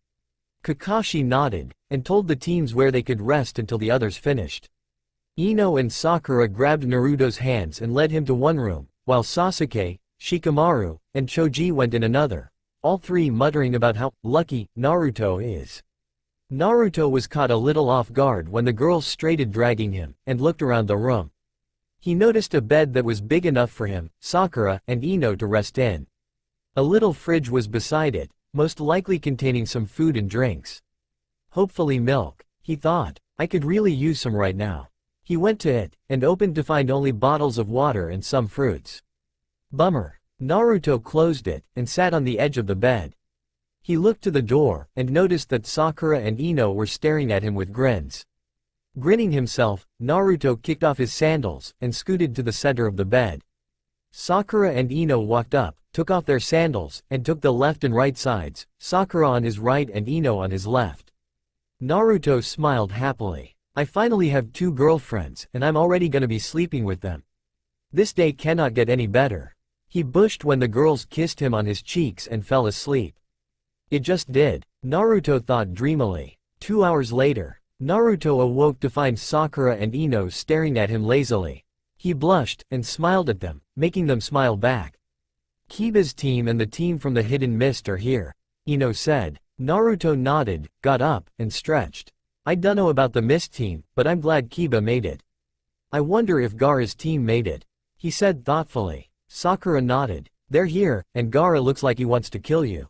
Kakashi nodded, and told the teams where they could rest until the others finished. Ino and Sakura grabbed Naruto's hands and led him to one room, while Sasuke, Shikamaru, and Choji went in another, all three muttering about how lucky Naruto is. Naruto was caught a little off guard when the girls straighted dragging him, and looked around the room. He noticed a bed that was big enough for him, Sakura, and Ino to rest in. A little fridge was beside it, most likely containing some food and drinks. Hopefully milk, he thought. I could really use some right now. He went to it, and opened to find only bottles of water and some fruits. Bummer. Naruto closed it, and sat on the edge of the bed. He looked to the door, and noticed that Sakura and Ino were staring at him with grins. Grinning himself, Naruto kicked off his sandals, and scooted to the center of the bed. Sakura and Ino walked up, took off their sandals, and took the left and right sides, Sakura on his right and Ino on his left. Naruto smiled happily. I finally have 2 girlfriends, and I'm already gonna be sleeping with them. This day cannot get any better. He bushed when the girls kissed him on his cheeks and fell asleep. It just did, Naruto thought dreamily. 2 hours later, Naruto awoke to find Sakura and Ino staring at him lazily. He blushed, and smiled at them, making them smile back. Kiba's team and the team from the Hidden Mist are here, Ino said. Naruto nodded, got up, and stretched. I dunno about the Mist team, but I'm glad Kiba made it. I wonder if Gaara's team made it, he said thoughtfully. Sakura nodded. They're here, and Gaara looks like he wants to kill you.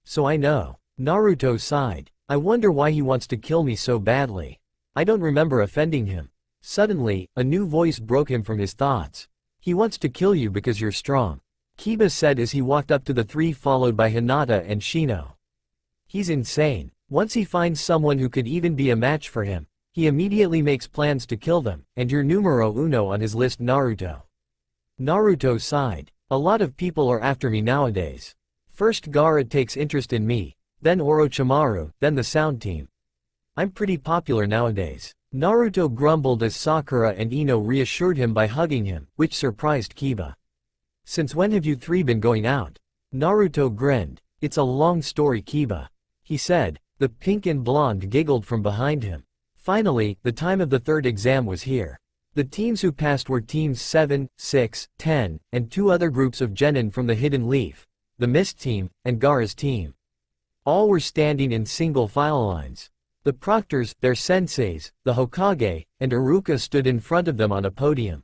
So I know. Naruto sighed. I wonder why he wants to kill me so badly. I don't remember offending him. Suddenly, a new voice broke him from his thoughts. He wants to kill you because you're strong, Kiba said as he walked up to the 3 followed by Hinata and Shino. He's insane. Once he finds someone who could even be a match for him, he immediately makes plans to kill them, and you're numero uno on his list, Naruto. Naruto sighed. A lot of people are after me nowadays. First Gaara takes interest in me, then Orochimaru, then the sound team. I'm pretty popular nowadays. Naruto grumbled as Sakura and Ino reassured him by hugging him, which surprised Kiba. Since when have you 3 been going out? Naruto grinned. It's a long story, Kiba, he said. The pink and blonde giggled from behind him. Finally, the time of the 3rd exam was here. The teams who passed were teams 7, 6, 10, and 2 other groups of genin from the Hidden Leaf, the Mist team, and Gaara's team. All were standing in single file lines. The proctors, their senseis, the Hokage, and Iruka stood in front of them on a podium.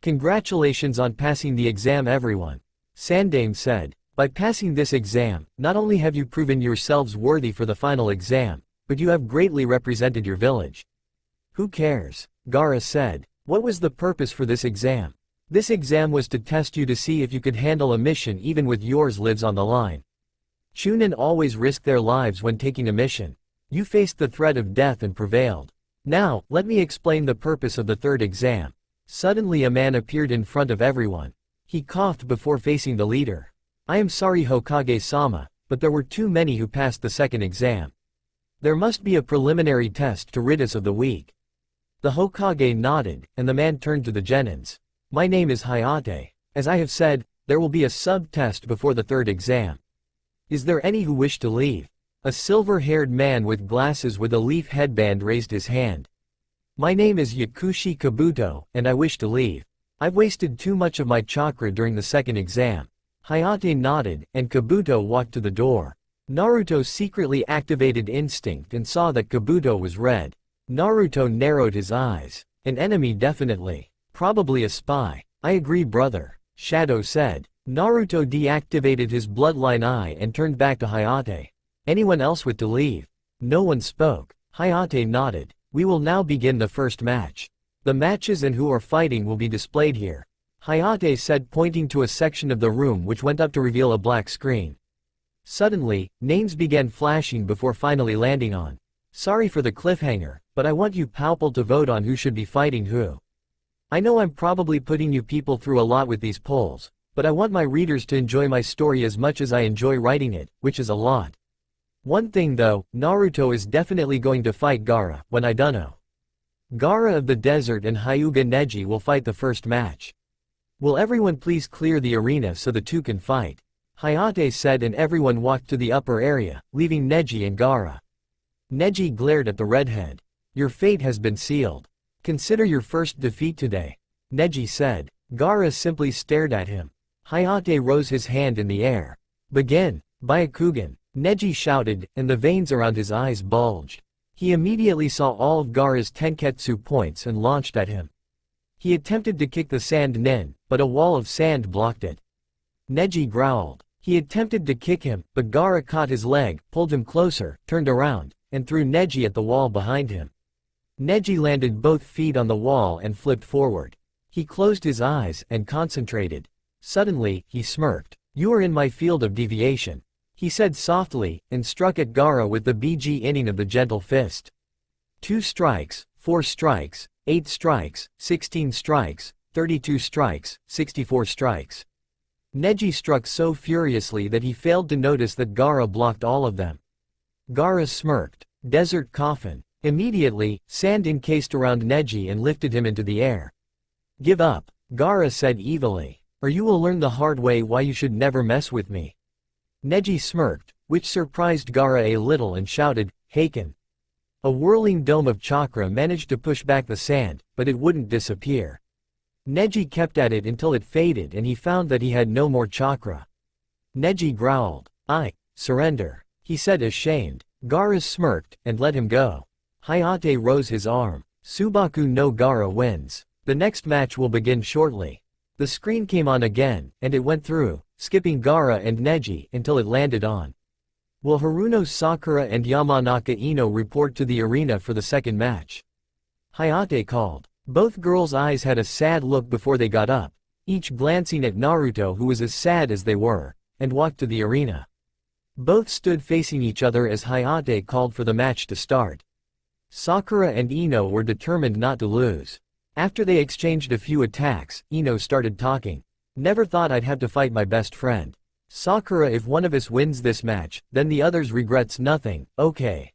Congratulations on passing the exam, everyone, Sandaime said. By passing this exam, not only have you proven yourselves worthy for the final exam, but you have greatly represented your village. Who cares? Gaara said. What was the purpose for this exam? This exam was to test you to see if you could handle a mission even with yours lives on the line. Chunin always risked their lives when taking a mission. You faced the threat of death and prevailed. Now, let me explain the purpose of the 3rd exam. Suddenly a man appeared in front of everyone. He coughed before facing the leader. I am sorry, Hokage-sama, but there were too many who passed the 2nd exam. There must be a preliminary test to rid us of the weak. The Hokage nodded, and the man turned to the genins. My name is Hayate. As I have said, there will be a sub-test before the 3rd exam. Is there any who wish to leave? A silver-haired man with glasses with a leaf headband raised his hand. My name is Yakushi Kabuto, and I wish to leave. I've wasted too much of my chakra during the 2nd exam. Hayate nodded, and Kabuto walked to the door. Naruto secretly activated instinct and saw that Kabuto was red. Naruto narrowed his eyes. An enemy definitely. Probably a spy. I agree brother, Shadow said. Naruto deactivated his bloodline eye and turned back to Hayate. Anyone else with to leave? No one spoke. Hayate nodded. We will now begin the first match. The matches and who are fighting will be displayed here. Hayate said, pointing to a section of the room which went up to reveal a black screen. Suddenly, names began flashing before finally landing on. Sorry for the cliffhanger, but I want you Palpal to vote on who should be fighting who. I know I'm probably putting you people through a lot with these polls, but I want my readers to enjoy my story as much as I enjoy writing it, which is a lot. One thing though, Naruto is definitely going to fight Gaara, when I dunno. Gaara of the Desert and Hyuga Neji will fight the first match. Will everyone please clear the arena so the two can fight? Hayate said, and everyone walked to the upper area, leaving Neji and Gaara. Neji glared at the redhead. Your fate has been sealed. Consider your first defeat today, Neji said. Gaara simply stared at him. Hayate rose his hand in the air. Begin, Byakugan, Neji shouted, and the veins around his eyes bulged. He immediately saw all of Gaara's Tenketsu points and launched at him. He attempted to kick the sand nin, but a wall of sand blocked it. Neji growled. He attempted to kick him, but Gaara caught his leg, pulled him closer, turned around, and threw Neji at the wall behind him. Neji landed both feet on the wall and flipped forward. He closed his eyes and concentrated. Suddenly, he smirked. You are in my field of deviation, he said softly, and struck at Gaara with the BG inning of the gentle fist. 2 strikes, 4 strikes, 8 strikes, 16 strikes, 32 strikes, 64 strikes. Neji struck so furiously that he failed to notice that Gaara blocked all of them. Gaara smirked. Desert coffin. Immediately, sand encased around Neji and lifted him into the air. Give up, Gaara said evilly, or you will learn the hard way why you should never mess with me. Neji smirked, which surprised Gaara a little, and shouted, Heiken. A whirling dome of chakra managed to push back the sand, but it wouldn't disappear. Neji kept at it until it faded and he found that he had no more chakra. Neji growled. I surrender, he said ashamed. Gaara smirked, and let him go. Hayate rose his arm. Subaku no Gaara wins. The next match will begin shortly. The screen came on again, and it went through, skipping Gaara and Neji until it landed on. Will Haruno Sakura and Yamanaka Ino report to the arena for the second match? Hayate called. Both girls' eyes had a sad look before they got up, each glancing at Naruto, who was as sad as they were, and walked to the arena. Both stood facing each other as Hayate called for the match to start. Sakura and Ino were determined not to lose. After they exchanged a few attacks, Ino started talking. Never thought I'd have to fight my best friend. Sakura, if one of us wins this match, then the others regrets nothing, okay?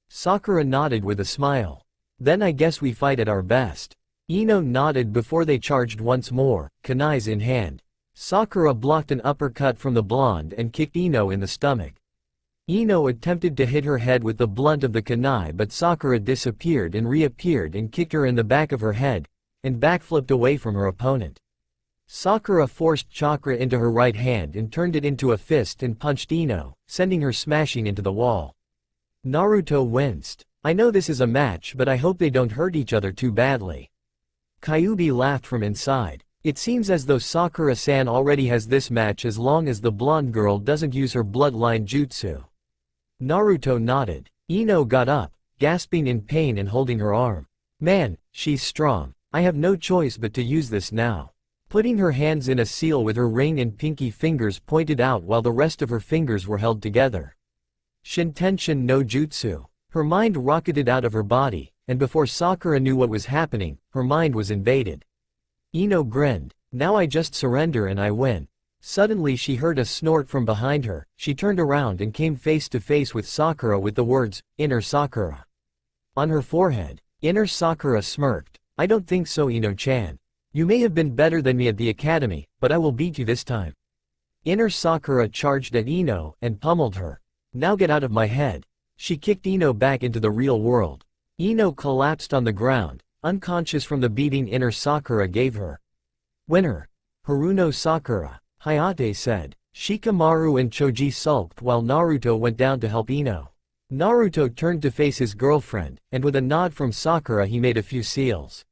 Sakura nodded with a smile. Then I guess we fight at our best. Ino nodded before they charged once more, kunais in hand. Sakura blocked an uppercut from the blonde and kicked Ino in the stomach. Ino attempted to hit her head with the blunt of the kunai, but Sakura disappeared and reappeared and kicked her in the back of her head, and backflipped away from her opponent. Sakura forced chakra into her right hand and turned it into a fist and punched Ino, sending her smashing into the wall. Naruto winced. I know this is a match, but I hope they don't hurt each other too badly. Kyuubi laughed from inside. It seems as though Sakura-san already has this match as long as the blonde girl doesn't use her bloodline jutsu. Naruto nodded. Ino got up, gasping in pain and holding her arm. Man, she's strong. I have no choice but to use this now. Putting her hands in a seal with her ring and pinky fingers pointed out while the rest of her fingers were held together. Shintenshin no Jutsu. Her mind rocketed out of her body, and before Sakura knew what was happening, her mind was invaded. Ino grinned. Now I just surrender and I win. Suddenly she heard a snort from behind her. She turned around and came face to face with Sakura with the words, Inner Sakura, on her forehead. Inner Sakura smirked. I don't think so, Ino-chan. You may have been better than me at the academy, but I will beat you this time. Inner Sakura charged at Ino and pummeled her. Now get out of my head. She kicked Ino back into the real world. Ino collapsed on the ground, unconscious from the beating Inner Sakura gave her. Winner. Haruno Sakura, Hayate said. Shikamaru and Choji sulked while Naruto went down to help Ino. Naruto turned to face his girlfriend, and with a nod from Sakura he made a few seals.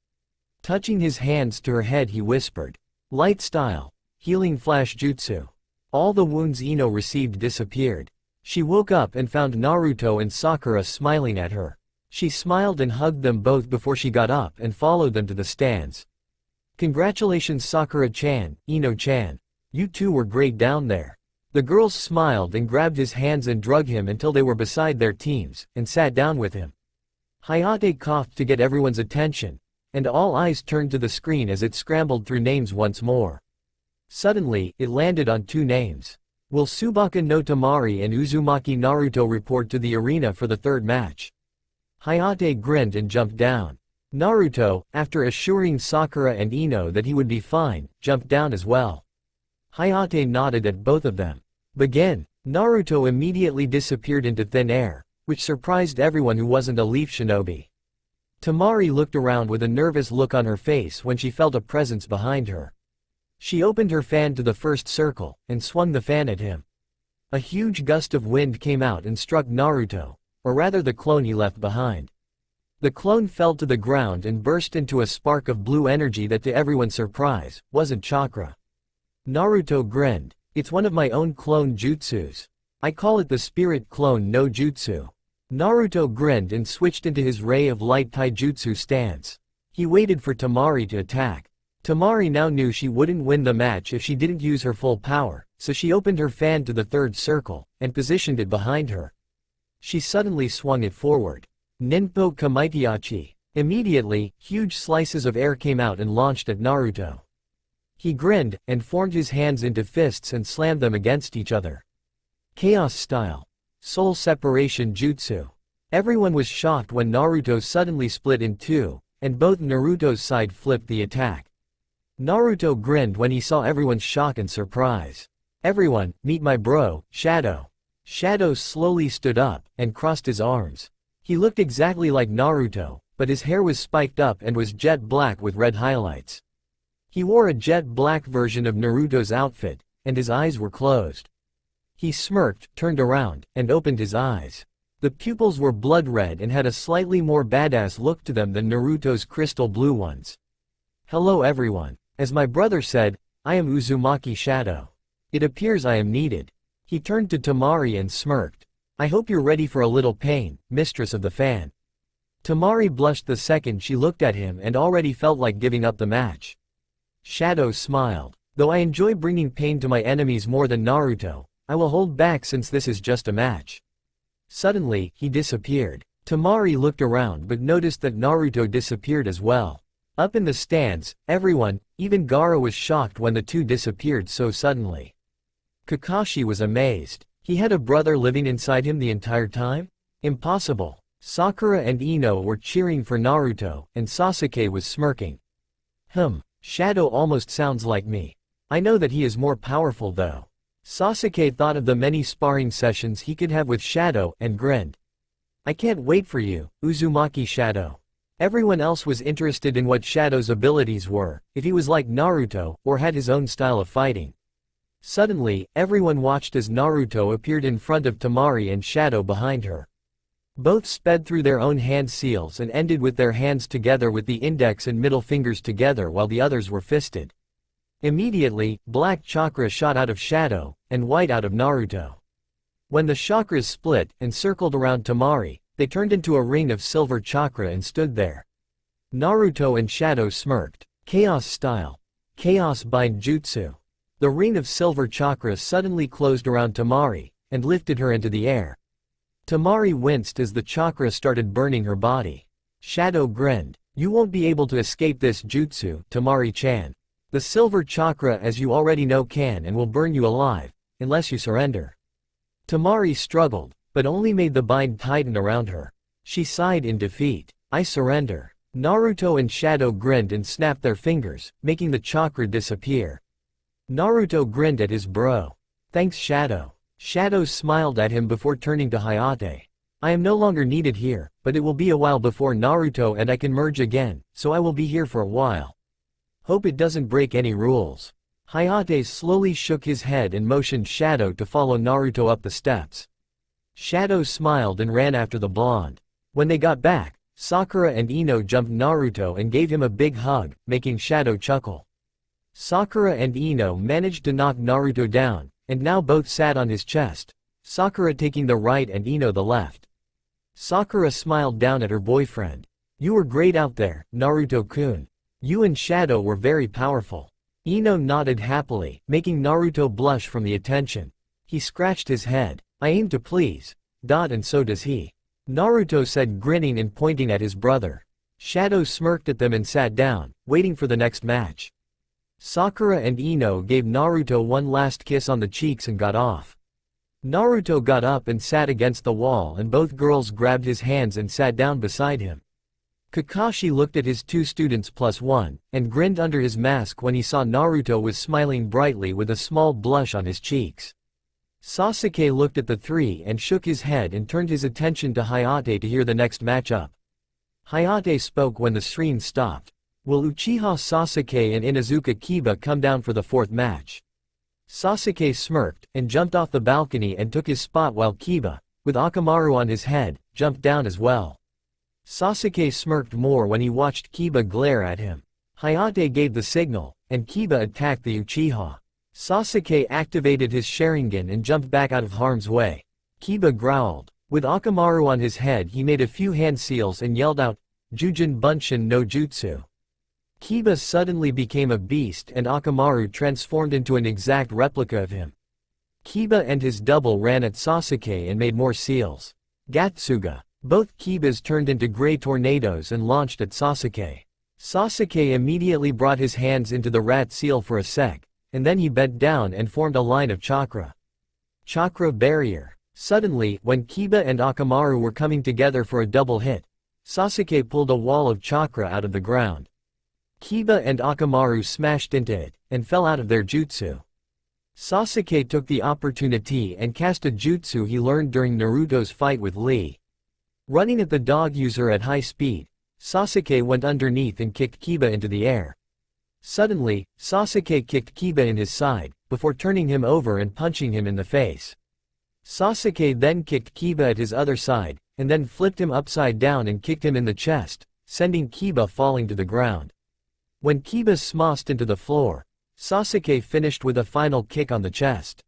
Touching his hands to her head he whispered, "Light style. Healing flash jutsu." All the wounds Ino received disappeared. She woke up and found Naruto and Sakura smiling at her. She smiled and hugged them both before she got up and followed them to the stands. "Congratulations Sakura-chan, Ino-chan. You two were great down there." The girls smiled and grabbed his hands and drug him until they were beside their teams, and sat down with him. Hayate coughed to get everyone's attention, and all eyes turned to the screen as it scrambled through names once more. Suddenly, it landed on two names. Will Tsubaka no Tamari and Uzumaki Naruto report to the arena for the third match? Hayate grinned and jumped down. Naruto, after assuring Sakura and Ino that he would be fine, jumped down as well. Hayate nodded at both of them. "Begin." Naruto immediately disappeared into thin air, which surprised everyone who wasn't a leaf shinobi. Tamari looked around with a nervous look on her face when she felt a presence behind her. She opened her fan to the first circle, and swung the fan at him. A huge gust of wind came out and struck Naruto, or rather the clone he left behind. The clone fell to the ground and burst into a spark of blue energy that to everyone's surprise, wasn't chakra. Naruto grinned. "It's one of my own clone jutsus. I call it the spirit clone no jutsu." Naruto grinned and switched into his ray of light taijutsu stance. He waited for Tamari to attack. Tamari now knew she wouldn't win the match if she didn't use her full power, so she opened her fan to the third circle, and positioned it behind her. She suddenly swung it forward. Ninpo Kamaitachi. Immediately, huge slices of air came out and launched at Naruto. He grinned, and formed his hands into fists and slammed them against each other. Chaos style. Soul separation jutsu. Everyone was shocked when Naruto suddenly split in two, and both Naruto's side flipped the attack. Naruto grinned when he saw everyone's shock and surprise. "Everyone, meet my bro, Shadow." Shadow slowly stood up, and crossed his arms. He looked exactly like Naruto, but his hair was spiked up and was jet black with red highlights. He wore a jet black version of Naruto's outfit, and his eyes were closed. He smirked, turned around, and opened his eyes. The pupils were blood red and had a slightly more badass look to them than Naruto's crystal blue ones. "Hello everyone. As my brother said, I am Uzumaki Shadow. It appears I am needed." He turned to Tamari and smirked. "I hope you're ready for a little pain, mistress of the fan." Tamari blushed the second she looked at him and already felt like giving up the match. Shadow smiled. "Though I enjoy bringing pain to my enemies more than Naruto, I will hold back since this is just a match." Suddenly, he disappeared. Tamari looked around but noticed that Naruto disappeared as well. Up in the stands, everyone, even Gaara, was shocked when the two disappeared so suddenly. Kakashi was amazed. He had a brother living inside him the entire time? Impossible. Sakura and Ino were cheering for Naruto, and Sasuke was smirking. Shadow almost sounds like me. I know that he is more powerful though. Sasuke thought of the many sparring sessions he could have with Shadow, and grinned. "I can't wait for you, Uzumaki Shadow." Everyone else was interested in what Shadow's abilities were, if he was like Naruto, or had his own style of fighting. Suddenly, everyone watched as Naruto appeared in front of Tamari and Shadow behind her. Both sped through their own hand seals and ended with their hands together with the index and middle fingers together while the others were fisted. Immediately, black chakra shot out of Shadow, and white out of Naruto. When the chakras split and circled around Tamari, they turned into a ring of silver chakra and stood there. Naruto and Shadow smirked. Chaos style. Chaos bind jutsu. The ring of silver chakra suddenly closed around Tamari, and lifted her into the air. Tamari winced as the chakra started burning her body. Shadow grinned. "You won't be able to escape this jutsu, Tamari-chan. The silver chakra, as you already know, can and will burn you alive, unless you surrender." Tamari struggled, but only made the bind tighten around her. She sighed in defeat. "I surrender." Naruto and Shadow grinned and snapped their fingers, making the chakra disappear. Naruto grinned at his bro. "Thanks Shadow." Shadow smiled at him before turning to Hayate. "I am no longer needed here, but it will be a while before Naruto and I can merge again, so I will be here for a while. Hope it doesn't break any rules." Hayate slowly shook his head and motioned Shadow to follow Naruto up the steps. Shadow smiled and ran after the blonde. When they got back, Sakura and Ino jumped Naruto and gave him a big hug, making Shadow chuckle. Sakura and Ino managed to knock Naruto down, and now both sat on his chest, Sakura taking the right and Ino the left. Sakura smiled down at her boyfriend. "You were great out there, Naruto-kun. You and Shadow were very powerful." Ino nodded happily, making Naruto blush from the attention. He scratched his head. "I aim to please. And so does he," Naruto said, grinning and pointing at his brother. Shadow smirked at them and sat down, waiting for the next match. Sakura and Ino gave Naruto one last kiss on the cheeks and got off. Naruto got up and sat against the wall, and both girls grabbed his hands and sat down beside him. Kakashi looked at his two students plus one, and grinned under his mask when he saw Naruto was smiling brightly with a small blush on his cheeks. Sasuke looked at the three and shook his head and turned his attention to Hayate to hear the next matchup. Hayate spoke when the screen stopped. "Will Uchiha Sasuke and Inuzuka Kiba come down for the fourth match?" Sasuke smirked, and jumped off the balcony and took his spot while Kiba, with Akamaru on his head, jumped down as well. Sasuke smirked more when he watched Kiba glare at him. Hayate gave the signal, and Kiba attacked the Uchiha. Sasuke activated his Sharingan and jumped back out of harm's way. Kiba growled. With Akamaru on his head, he made a few hand seals and yelled out, "Jujin Bunshin no Jutsu." Kiba suddenly became a beast and Akamaru transformed into an exact replica of him. Kiba and his double ran at Sasuke and made more seals. Gatsuga. Both Kibas turned into gray tornadoes and launched at Sasuke. Sasuke immediately brought his hands into the rat seal for a sec, and then he bent down and formed a line of chakra. Chakra barrier. Suddenly, when Kiba and Akamaru were coming together for a double hit, Sasuke pulled a wall of chakra out of the ground. Kiba and Akamaru smashed into it, and fell out of their jutsu. Sasuke took the opportunity and cast a jutsu he learned during Naruto's fight with Lee. Running at the dog user at high speed, Sasuke went underneath and kicked Kiba into the air. Suddenly, Sasuke kicked Kiba in his side, before turning him over and punching him in the face. Sasuke then kicked Kiba at his other side, and then flipped him upside down and kicked him in the chest, sending Kiba falling to the ground. When Kiba smashed into the floor, Sasuke finished with a final kick on the chest.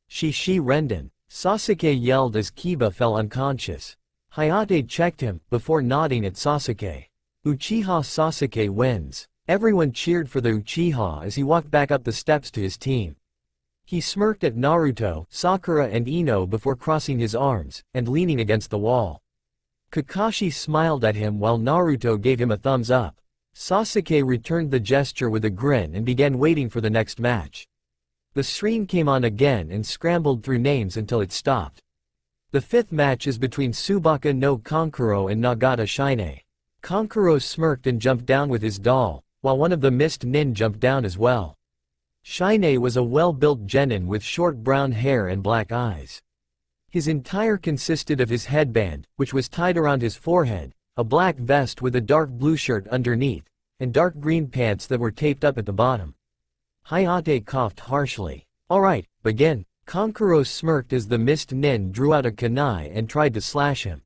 Shishi Renden. Sasuke yelled as Kiba fell unconscious. Hayate checked him, before nodding at Sasuke. Uchiha Sasuke wins. Everyone cheered for the Uchiha as he walked back up the steps to his team. He smirked at Naruto, Sakura and Ino before crossing his arms, and leaning against the wall. Kakashi smiled at him while Naruto gave him a thumbs up. Sasuke returned the gesture with a grin and began waiting for the next match. The screen came on again and scrambled through names until it stopped. The fifth match is between Tsubaka no Kankuro and Nagata Shine. Kankuro smirked and jumped down with his doll, while one of the mist nin jumped down as well. Shine was a well-built genin with short brown hair and black eyes. His attire consisted of his headband, which was tied around his forehead, a black vest with a dark blue shirt underneath, and dark green pants that were taped up at the bottom. Hayate coughed harshly. "Alright, begin." Kankuro smirked as the mist nin drew out a kunai and tried to slash him.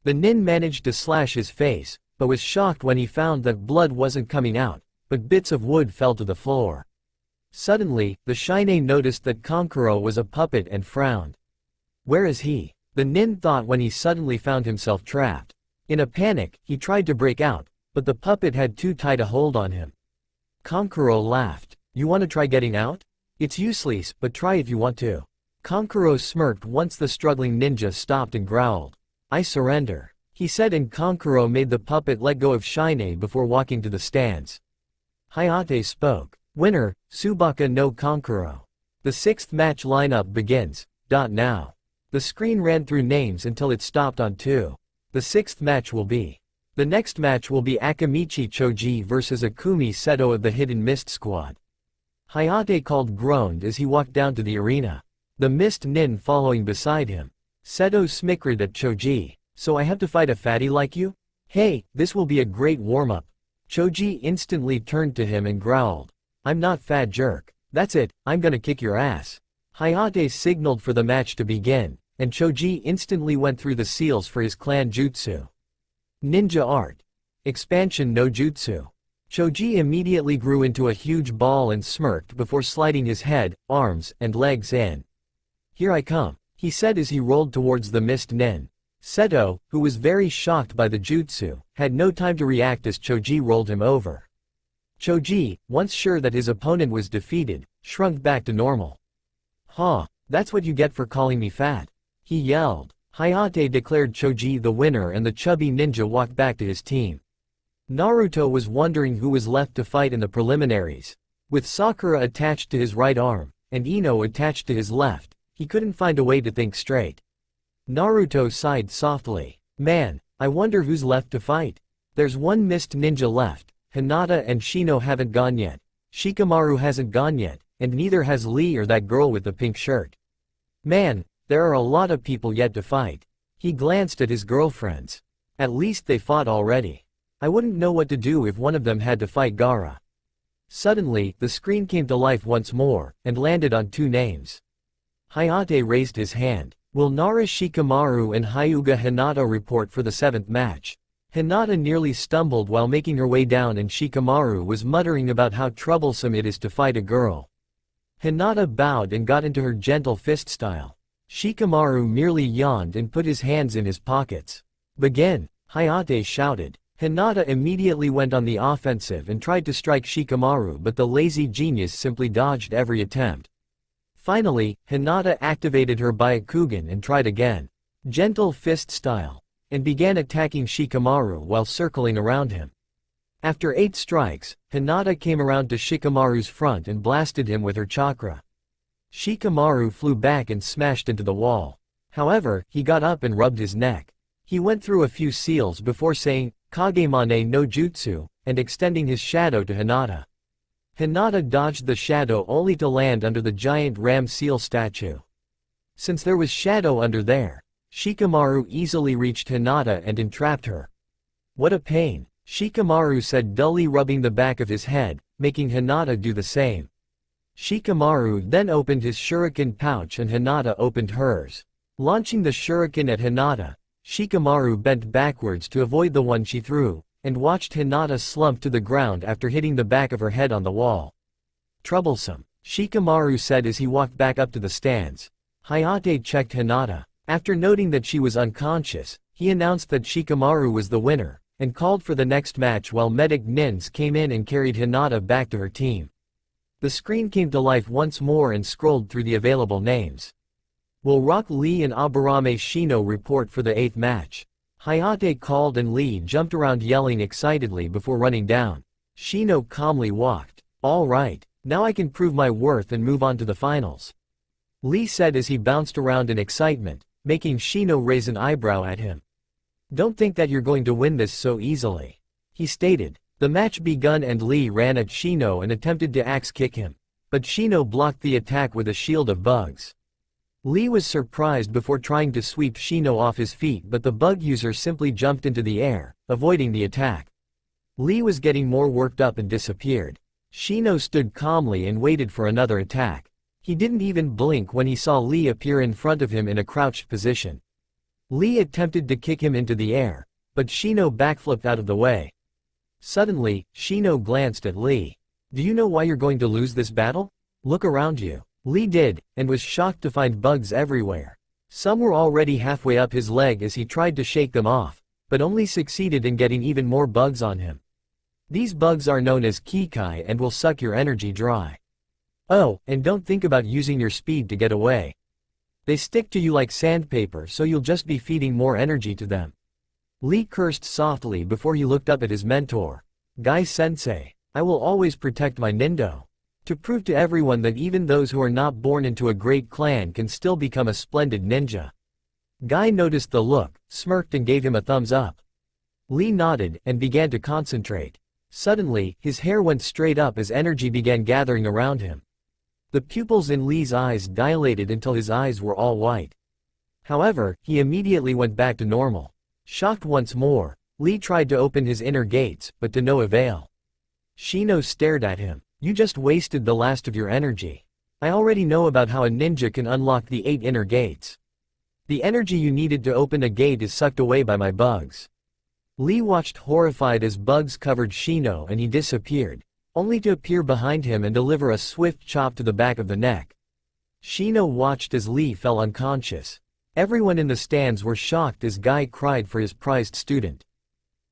The nin managed to slash his face, but was shocked when he found that blood wasn't coming out, but bits of wood fell to the floor. Suddenly, the Shine noticed that Kankuro was a puppet and frowned. "Where is he?" the nin thought when he suddenly found himself trapped. In a panic, he tried to break out, but the puppet had too tight a hold on him. Kankuro laughed. "You want to try getting out? It's useless, but try if you want to." Kankuro smirked once the struggling ninja stopped and growled. "I surrender," he said, and Kankuro made the puppet let go of Shine before walking to the stands. Hayate spoke. "Winner, Tsubaka no Kankuro." The sixth match lineup begins. Now. The screen ran through names until it stopped on 2. The sixth match will be. The next match will be Akamichi Choji vs Akumi Seto of the Hidden Mist Squad. Hayate called groaned as he walked down to the arena. The mist nin following beside him. Seto snickered at Choji. "So I have to fight a fatty like you? Hey, this will be a great warm-up." Choji instantly turned to him and growled. "I'm not fat jerk. That's it, I'm gonna kick your ass. Hayate signaled for the match to begin, and Choji instantly went through the seals for his clan jutsu. Ninja Art. Expansion no Jutsu. Choji immediately grew into a huge ball and smirked before sliding his head, arms, and legs in. Here I come, he said as he rolled towards the mist nin. Seto, who was very shocked by the jutsu, had no time to react as Choji rolled him over. Choji, once sure that his opponent was defeated, shrunk back to normal. "Huh, that's what you get for calling me fat," he yelled. Hayate declared Choji the winner and the chubby ninja walked back to his team. Naruto was wondering who was left to fight in the preliminaries. With Sakura attached to his right arm, and Ino attached to his left, he couldn't find a way to think straight. Naruto sighed softly. Man, I wonder who's left to fight. There's one mist ninja left, Hinata and Shino haven't gone yet, Shikamaru hasn't gone yet, and neither has Lee or that girl with the pink shirt. Man, there are a lot of people yet to fight. He glanced at his girlfriends. At least they fought already. I wouldn't know what to do if one of them had to fight Gaara. Suddenly, the screen came to life once more, and landed on two names. Hayate raised his hand. Will Nara Shikamaru and Hyuga Hinata report for the 7th match? Hinata nearly stumbled while making her way down and Shikamaru was muttering about how troublesome it is to fight a girl. Hinata bowed and got into her gentle fist style. Shikamaru merely yawned and put his hands in his pockets. Begin, Hayate shouted. Hinata immediately went on the offensive and tried to strike Shikamaru, but the lazy genius simply dodged every attempt. Finally, Hinata activated her Byakugan and tried again. Gentle fist style. And began attacking Shikamaru while circling around him. After 8 strikes, Hinata came around to Shikamaru's front and blasted him with her chakra. Shikamaru flew back and smashed into the wall. However, he got up and rubbed his neck. He went through a few seals before saying, Kagemane no Jutsu, and extending his shadow to Hinata. Hinata dodged the shadow only to land under the giant ram seal statue. Since there was shadow under there, Shikamaru easily reached Hinata and entrapped her. What a pain, Shikamaru said, dully rubbing the back of his head, making Hinata do the same. Shikamaru then opened his shuriken pouch and Hinata opened hers. Launching the shuriken at Hinata, Shikamaru bent backwards to avoid the one she threw, and watched Hinata slump to the ground after hitting the back of her head on the wall. Troublesome, Shikamaru said as he walked back up to the stands. Hayate checked Hinata. After noting that she was unconscious, he announced that Shikamaru was the winner, and called for the next match while medic Nins came in and carried Hinata back to her team. The screen came to life once more and scrolled through the available names. Will Rock Lee and Aburame Shino report for the 8th match? Hayate called and Lee jumped around yelling excitedly before running down. Shino calmly walked. All right, now I can prove my worth and move on to the finals, Lee said as he bounced around in excitement, making Shino raise an eyebrow at him. Don't think that you're going to win this so easily, he stated. The match begun and Lee ran at Shino and attempted to axe kick him, but Shino blocked the attack with a shield of bugs. Lee was surprised before trying to sweep Shino off his feet, but the bug user simply jumped into the air, avoiding the attack. Lee was getting more worked up and disappeared. Shino stood calmly and waited for another attack. He didn't even blink when he saw Lee appear in front of him in a crouched position. Lee attempted to kick him into the air, but Shino backflipped out of the way. Suddenly, Shino glanced at Lee. Do you know why you're going to lose this battle? Look around you. Lee did, and was shocked to find bugs everywhere. Some were already halfway up his leg as he tried to shake them off, but only succeeded in getting even more bugs on him. These bugs are known as Kikai and will suck your energy dry. Oh, and don't think about using your speed to get away. They stick to you like sandpaper, so you'll just be feeding more energy to them. Lee cursed softly before he looked up at his mentor. Guy-sensei, I will always protect my Nindo. To prove to everyone that even those who are not born into a great clan can still become a splendid ninja. Guy noticed the look, smirked and gave him a thumbs up. Lee nodded and began to concentrate. Suddenly, his hair went straight up as energy began gathering around him. The pupils in Lee's eyes dilated until his eyes were all white. However, he immediately went back to normal. Shocked once more, Lee tried to open his inner gates, but to no avail. Shino stared at him. You just wasted the last of your energy. I already know about how a ninja can unlock the 8 inner gates. The energy you needed to open a gate is sucked away by my bugs. Lee watched horrified as bugs covered Shino and he disappeared, only to appear behind him and deliver a swift chop to the back of the neck. Shino watched as Lee fell unconscious. Everyone in the stands were shocked as Guy cried for his prized student.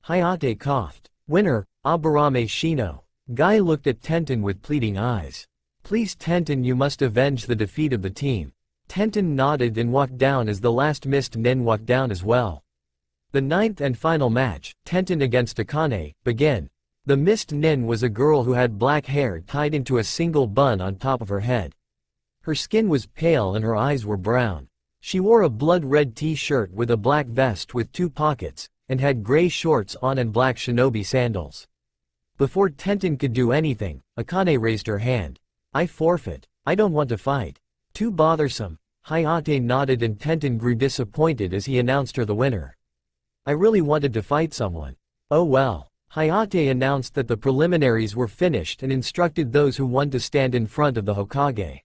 Hayate coughed. Winner, Aburame Shino. Guy looked at Tenten with pleading eyes. Please Tenten, you must avenge the defeat of the team. Tenten nodded and walked down as the last mist nin walked down as well. The 9th and final match, Tenten against Akane, began. The mist nin was a girl who had black hair tied into a single bun on top of her head. Her skin was pale and her eyes were brown. She wore a blood-red t-shirt with a black vest with 2 pockets, and had gray shorts on and black shinobi sandals. Before Tenten could do anything, Akane raised her hand. I forfeit. I don't want to fight. Too bothersome. Hayate nodded and Tenten grew disappointed as he announced her the winner. I really wanted to fight someone. Oh well. Hayate announced that the preliminaries were finished and instructed those who won to stand in front of the Hokage.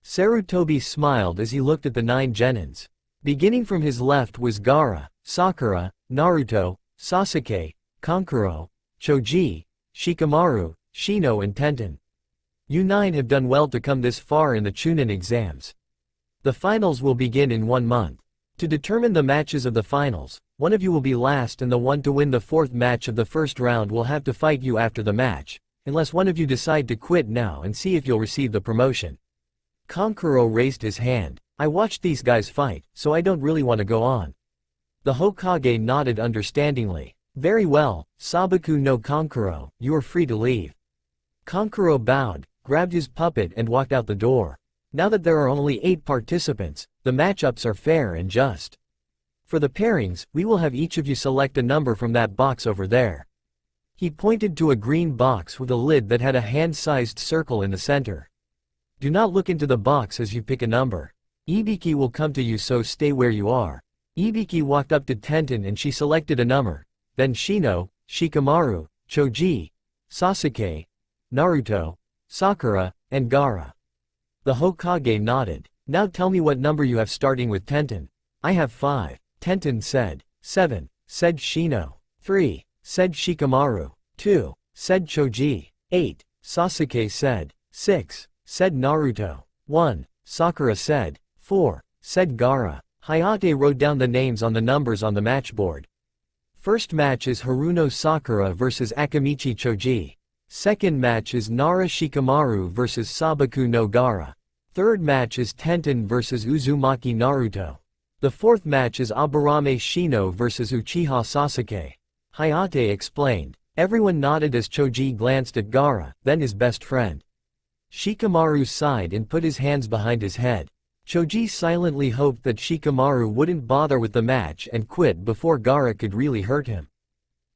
Sarutobi smiled as he looked at the 9 genins. Beginning from his left was Gaara, Sakura, Naruto, Sasuke, Kankuro, Choji, Shikamaru, Shino and Tenten. You 9 have done well to come this far in the Chunin exams. The finals will begin in 1 month. To determine the matches of the finals, one of you will be last and the one to win the 4th match of the first round will have to fight you after the match, unless one of you decide to quit now and see if you'll receive the promotion. Kankuro raised his hand. I watched these guys fight, so I don't really want to go on. The Hokage nodded understandingly. Very well, Sabaku no Kankuro, you are free to leave. Kankuro bowed, grabbed his puppet and walked out the door. Now that there are only 8 participants, the matchups are fair and just. For the pairings, we will have each of you select a number from that box over there. He pointed to a green box with a lid that had a hand-sized circle in the center. Do not look into the box as you pick a number. Ibiki will come to you, so stay where you are. Ibiki walked up to Tenten and she selected a number. Then Shino, Shikamaru, Choji, Sasuke, Naruto, Sakura, and Gaara. The Hokage nodded. Now tell me what number you have starting with Tenten. I have 5. Tenten said. 7, said Shino. 3, said Shikamaru. 2, said Choji. 8, Sasuke said. 6, said Naruto. 1, Sakura said. 4, said Gaara. Hayate wrote down the names on the numbers on the matchboard. First match is Haruno Sakura vs Akamichi Choji. Second match is Nara Shikamaru vs Sabaku no Gaara. Third match is Tenten vs Uzumaki Naruto. The fourth match is Aburame Shino vs Uchiha Sasuke. Hayate explained. Everyone nodded as Choji glanced at Gaara, then his best friend. Shikamaru sighed and put his hands behind his head. Choji silently hoped that Shikamaru wouldn't bother with the match and quit before Gaara could really hurt him.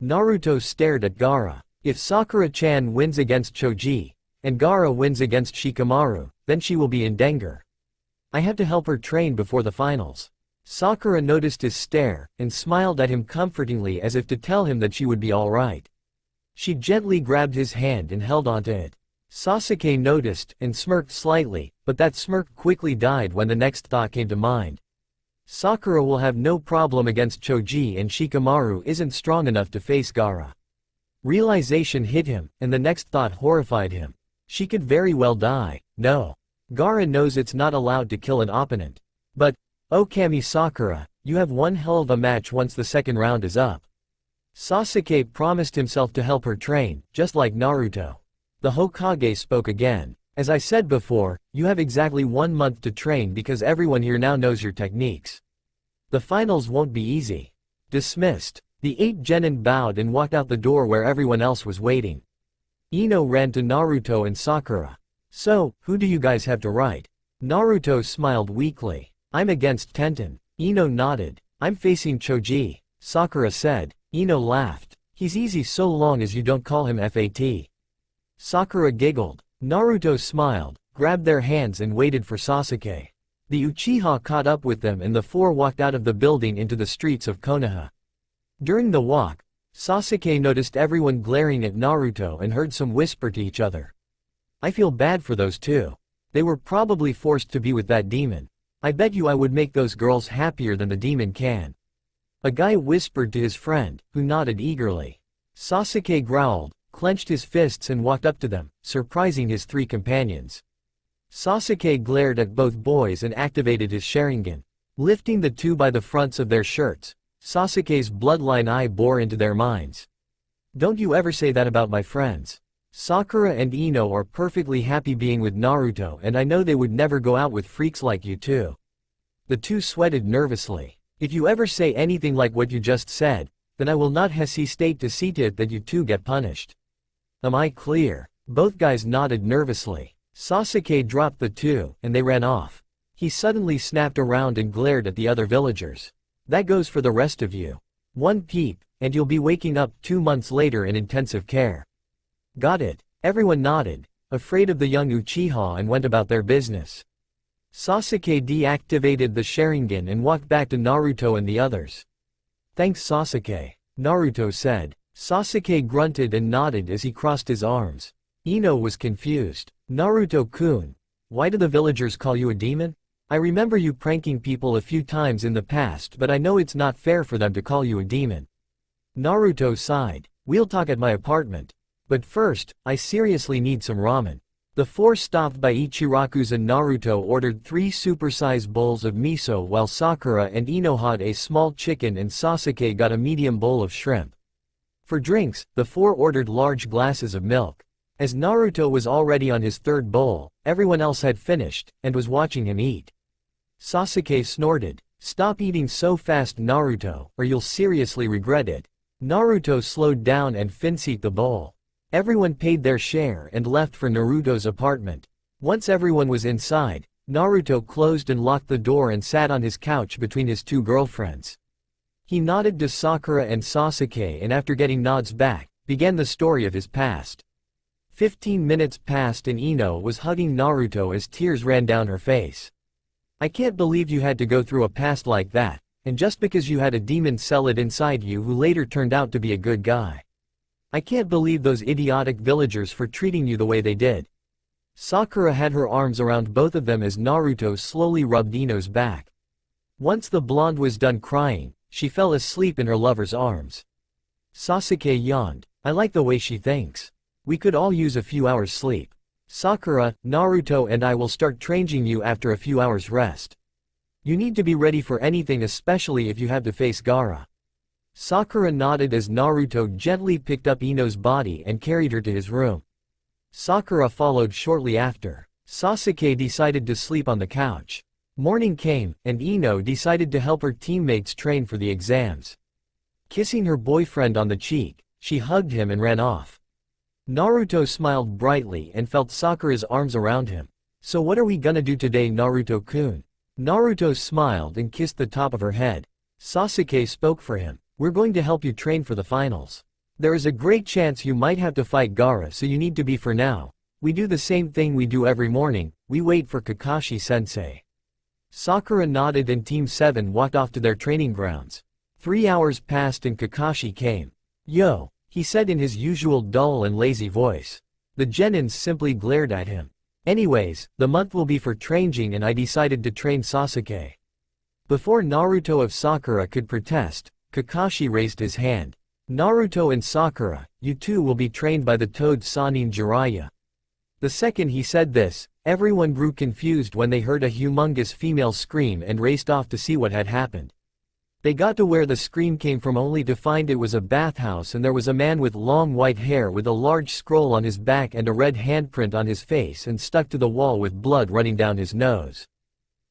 Naruto stared at Gaara. If Sakura-chan wins against Choji, and Gaara wins against Shikamaru, then she will be in danger. I have to help her train before the finals. Sakura noticed his stare, and smiled at him comfortingly as if to tell him that she would be alright. She gently grabbed his hand and held onto it. Sasuke noticed, and smirked slightly, but that smirk quickly died when the next thought came to mind. Sakura will have no problem against Choji and Shikamaru isn't strong enough to face Gaara. Realization hit him, and the next thought horrified him. She could very well die. No. Gaara knows it's not allowed to kill an opponent. But, Okami Sakura, you have one hell of a match once the second round is up. Sasuke promised himself to help her train, just like Naruto. The Hokage spoke again. As I said before, you have exactly 1 month to train because everyone here now knows your techniques. The finals won't be easy. Dismissed. The 8 genin bowed and walked out the door where everyone else was waiting. Ino ran to Naruto and Sakura. So, who do you guys have to write? Naruto smiled weakly. I'm against Tenten. Ino nodded. I'm facing Choji. Sakura said. Ino laughed. He's easy so long as you don't call him FAT. Sakura giggled. Naruto smiled, grabbed their hands and waited for Sasuke. The Uchiha caught up with them and the 4 walked out of the building into the streets of Konoha. During the walk, Sasuke noticed everyone glaring at Naruto and heard some whisper to each other. I feel bad for those two. They were probably forced to be with that demon. I bet you I would make those girls happier than the demon can. A guy whispered to his friend, who nodded eagerly. Sasuke growled, clenched his fists and walked up to them, surprising his three companions. Sasuke glared at both boys and activated his Sharingan. Lifting the two by the fronts of their shirts, Sasuke's bloodline eye bore into their minds. Don't you ever say that about my friends. Sakura and Ino are perfectly happy being with Naruto, and I know they would never go out with freaks like you two. The two sweated nervously. If you ever say anything like what you just said, then I will not hesitate to see to it that you two get punished. Am I clear? Both guys nodded nervously. Sasuke dropped the two, and they ran off. He suddenly snapped around and glared at the other villagers. That goes for the rest of you. One peep, and you'll be waking up 2 months later in intensive care. Got it. Everyone nodded, afraid of the young Uchiha, and went about their business. Sasuke deactivated the Sharingan and walked back to Naruto and the others. Thanks Sasuke, Naruto said. Sasuke grunted and nodded as he crossed his arms. Ino was confused. Naruto-kun, why do the villagers call you a demon? I remember you pranking people a few times in the past, but I know it's not fair for them to call you a demon. Naruto sighed. We'll talk at my apartment. But first, I seriously need some ramen. The four stopped by Ichiraku's and Naruto ordered 3 supersized bowls of miso while Sakura and Ino had a small chicken and Sasuke got a medium bowl of shrimp. For drinks, the four ordered large glasses of milk. As Naruto was already on his 3rd bowl, everyone else had finished, and was watching him eat. Sasuke snorted. Stop eating so fast Naruto, or you'll seriously regret it. Naruto slowed down and finished the bowl. Everyone paid their share and left for Naruto's apartment. Once everyone was inside, Naruto closed and locked the door and sat on his couch between his 2 girlfriends. He nodded to Sakura and Sasuke, and after getting nods back, began the story of his past. 15 minutes passed and Ino was hugging Naruto as tears ran down her face. I can't believe you had to go through a past like that, and just because you had a demon cell it inside you who later turned out to be a good guy. I can't believe those idiotic villagers for treating you the way they did. Sakura had her arms around both of them as Naruto slowly rubbed Ino's back. Once the blonde was done crying, she fell asleep in her lover's arms. Sasuke yawned. I like the way she thinks. We could all use a few hours sleep. Sakura, Naruto and I will start training you after a few hours rest. You need to be ready for anything, especially if you have to face Gaara. Sakura nodded as Naruto gently picked up Ino's body and carried her to his room. Sakura followed shortly after. Sasuke decided to sleep on the couch. Morning came, and Ino decided to help her teammates train for the exams. Kissing her boyfriend on the cheek, she hugged him and ran off. Naruto smiled brightly and felt Sakura's arms around him. So what are we gonna do today, Naruto-kun? Naruto smiled and kissed the top of her head. Sasuke spoke for him. We're going to help you train for the finals. There is a great chance you might have to fight Gaara, so you need to be for now. We do the same thing we do every morning, we wait for Kakashi-sensei. Sakura nodded and Team 7 walked off to their training grounds. 3 hours passed and Kakashi came. Yo, he said in his usual dull and lazy voice. The genins simply glared at him. Anyways, the month will be for training and I decided to train Sasuke. Before Naruto of Sakura could protest, Kakashi raised his hand. Naruto and Sakura, you two will be trained by the Toad Sannin Jiraiya. The second he said this, everyone grew confused when they heard a humongous female scream and raced off to see what had happened. They got to where the scream came from only to find it was a bathhouse and there was a man with long white hair with a large scroll on his back and a red handprint on his face and stuck to the wall with blood running down his nose.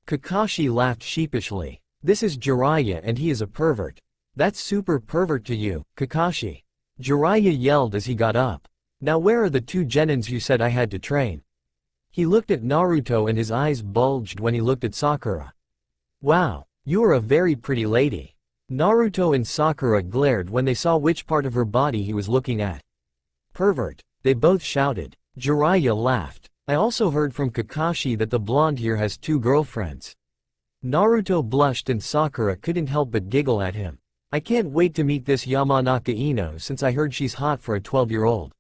Kakashi laughed sheepishly. This is Jiraiya and he is a pervert. That's super pervert to you, Kakashi. Jiraiya yelled as he got up. Now where are the 2 genins you said I had to train? He looked at Naruto and his eyes bulged when he looked at Sakura. Wow. You are a very pretty lady. Naruto and Sakura glared when they saw which part of her body he was looking at. Pervert, they both shouted. Jiraiya laughed. I also heard from Kakashi that the blonde here has 2 girlfriends. Naruto blushed and Sakura couldn't help but giggle at him. I can't wait to meet this Yamanaka Ino since I heard she's hot for a 12-year-old.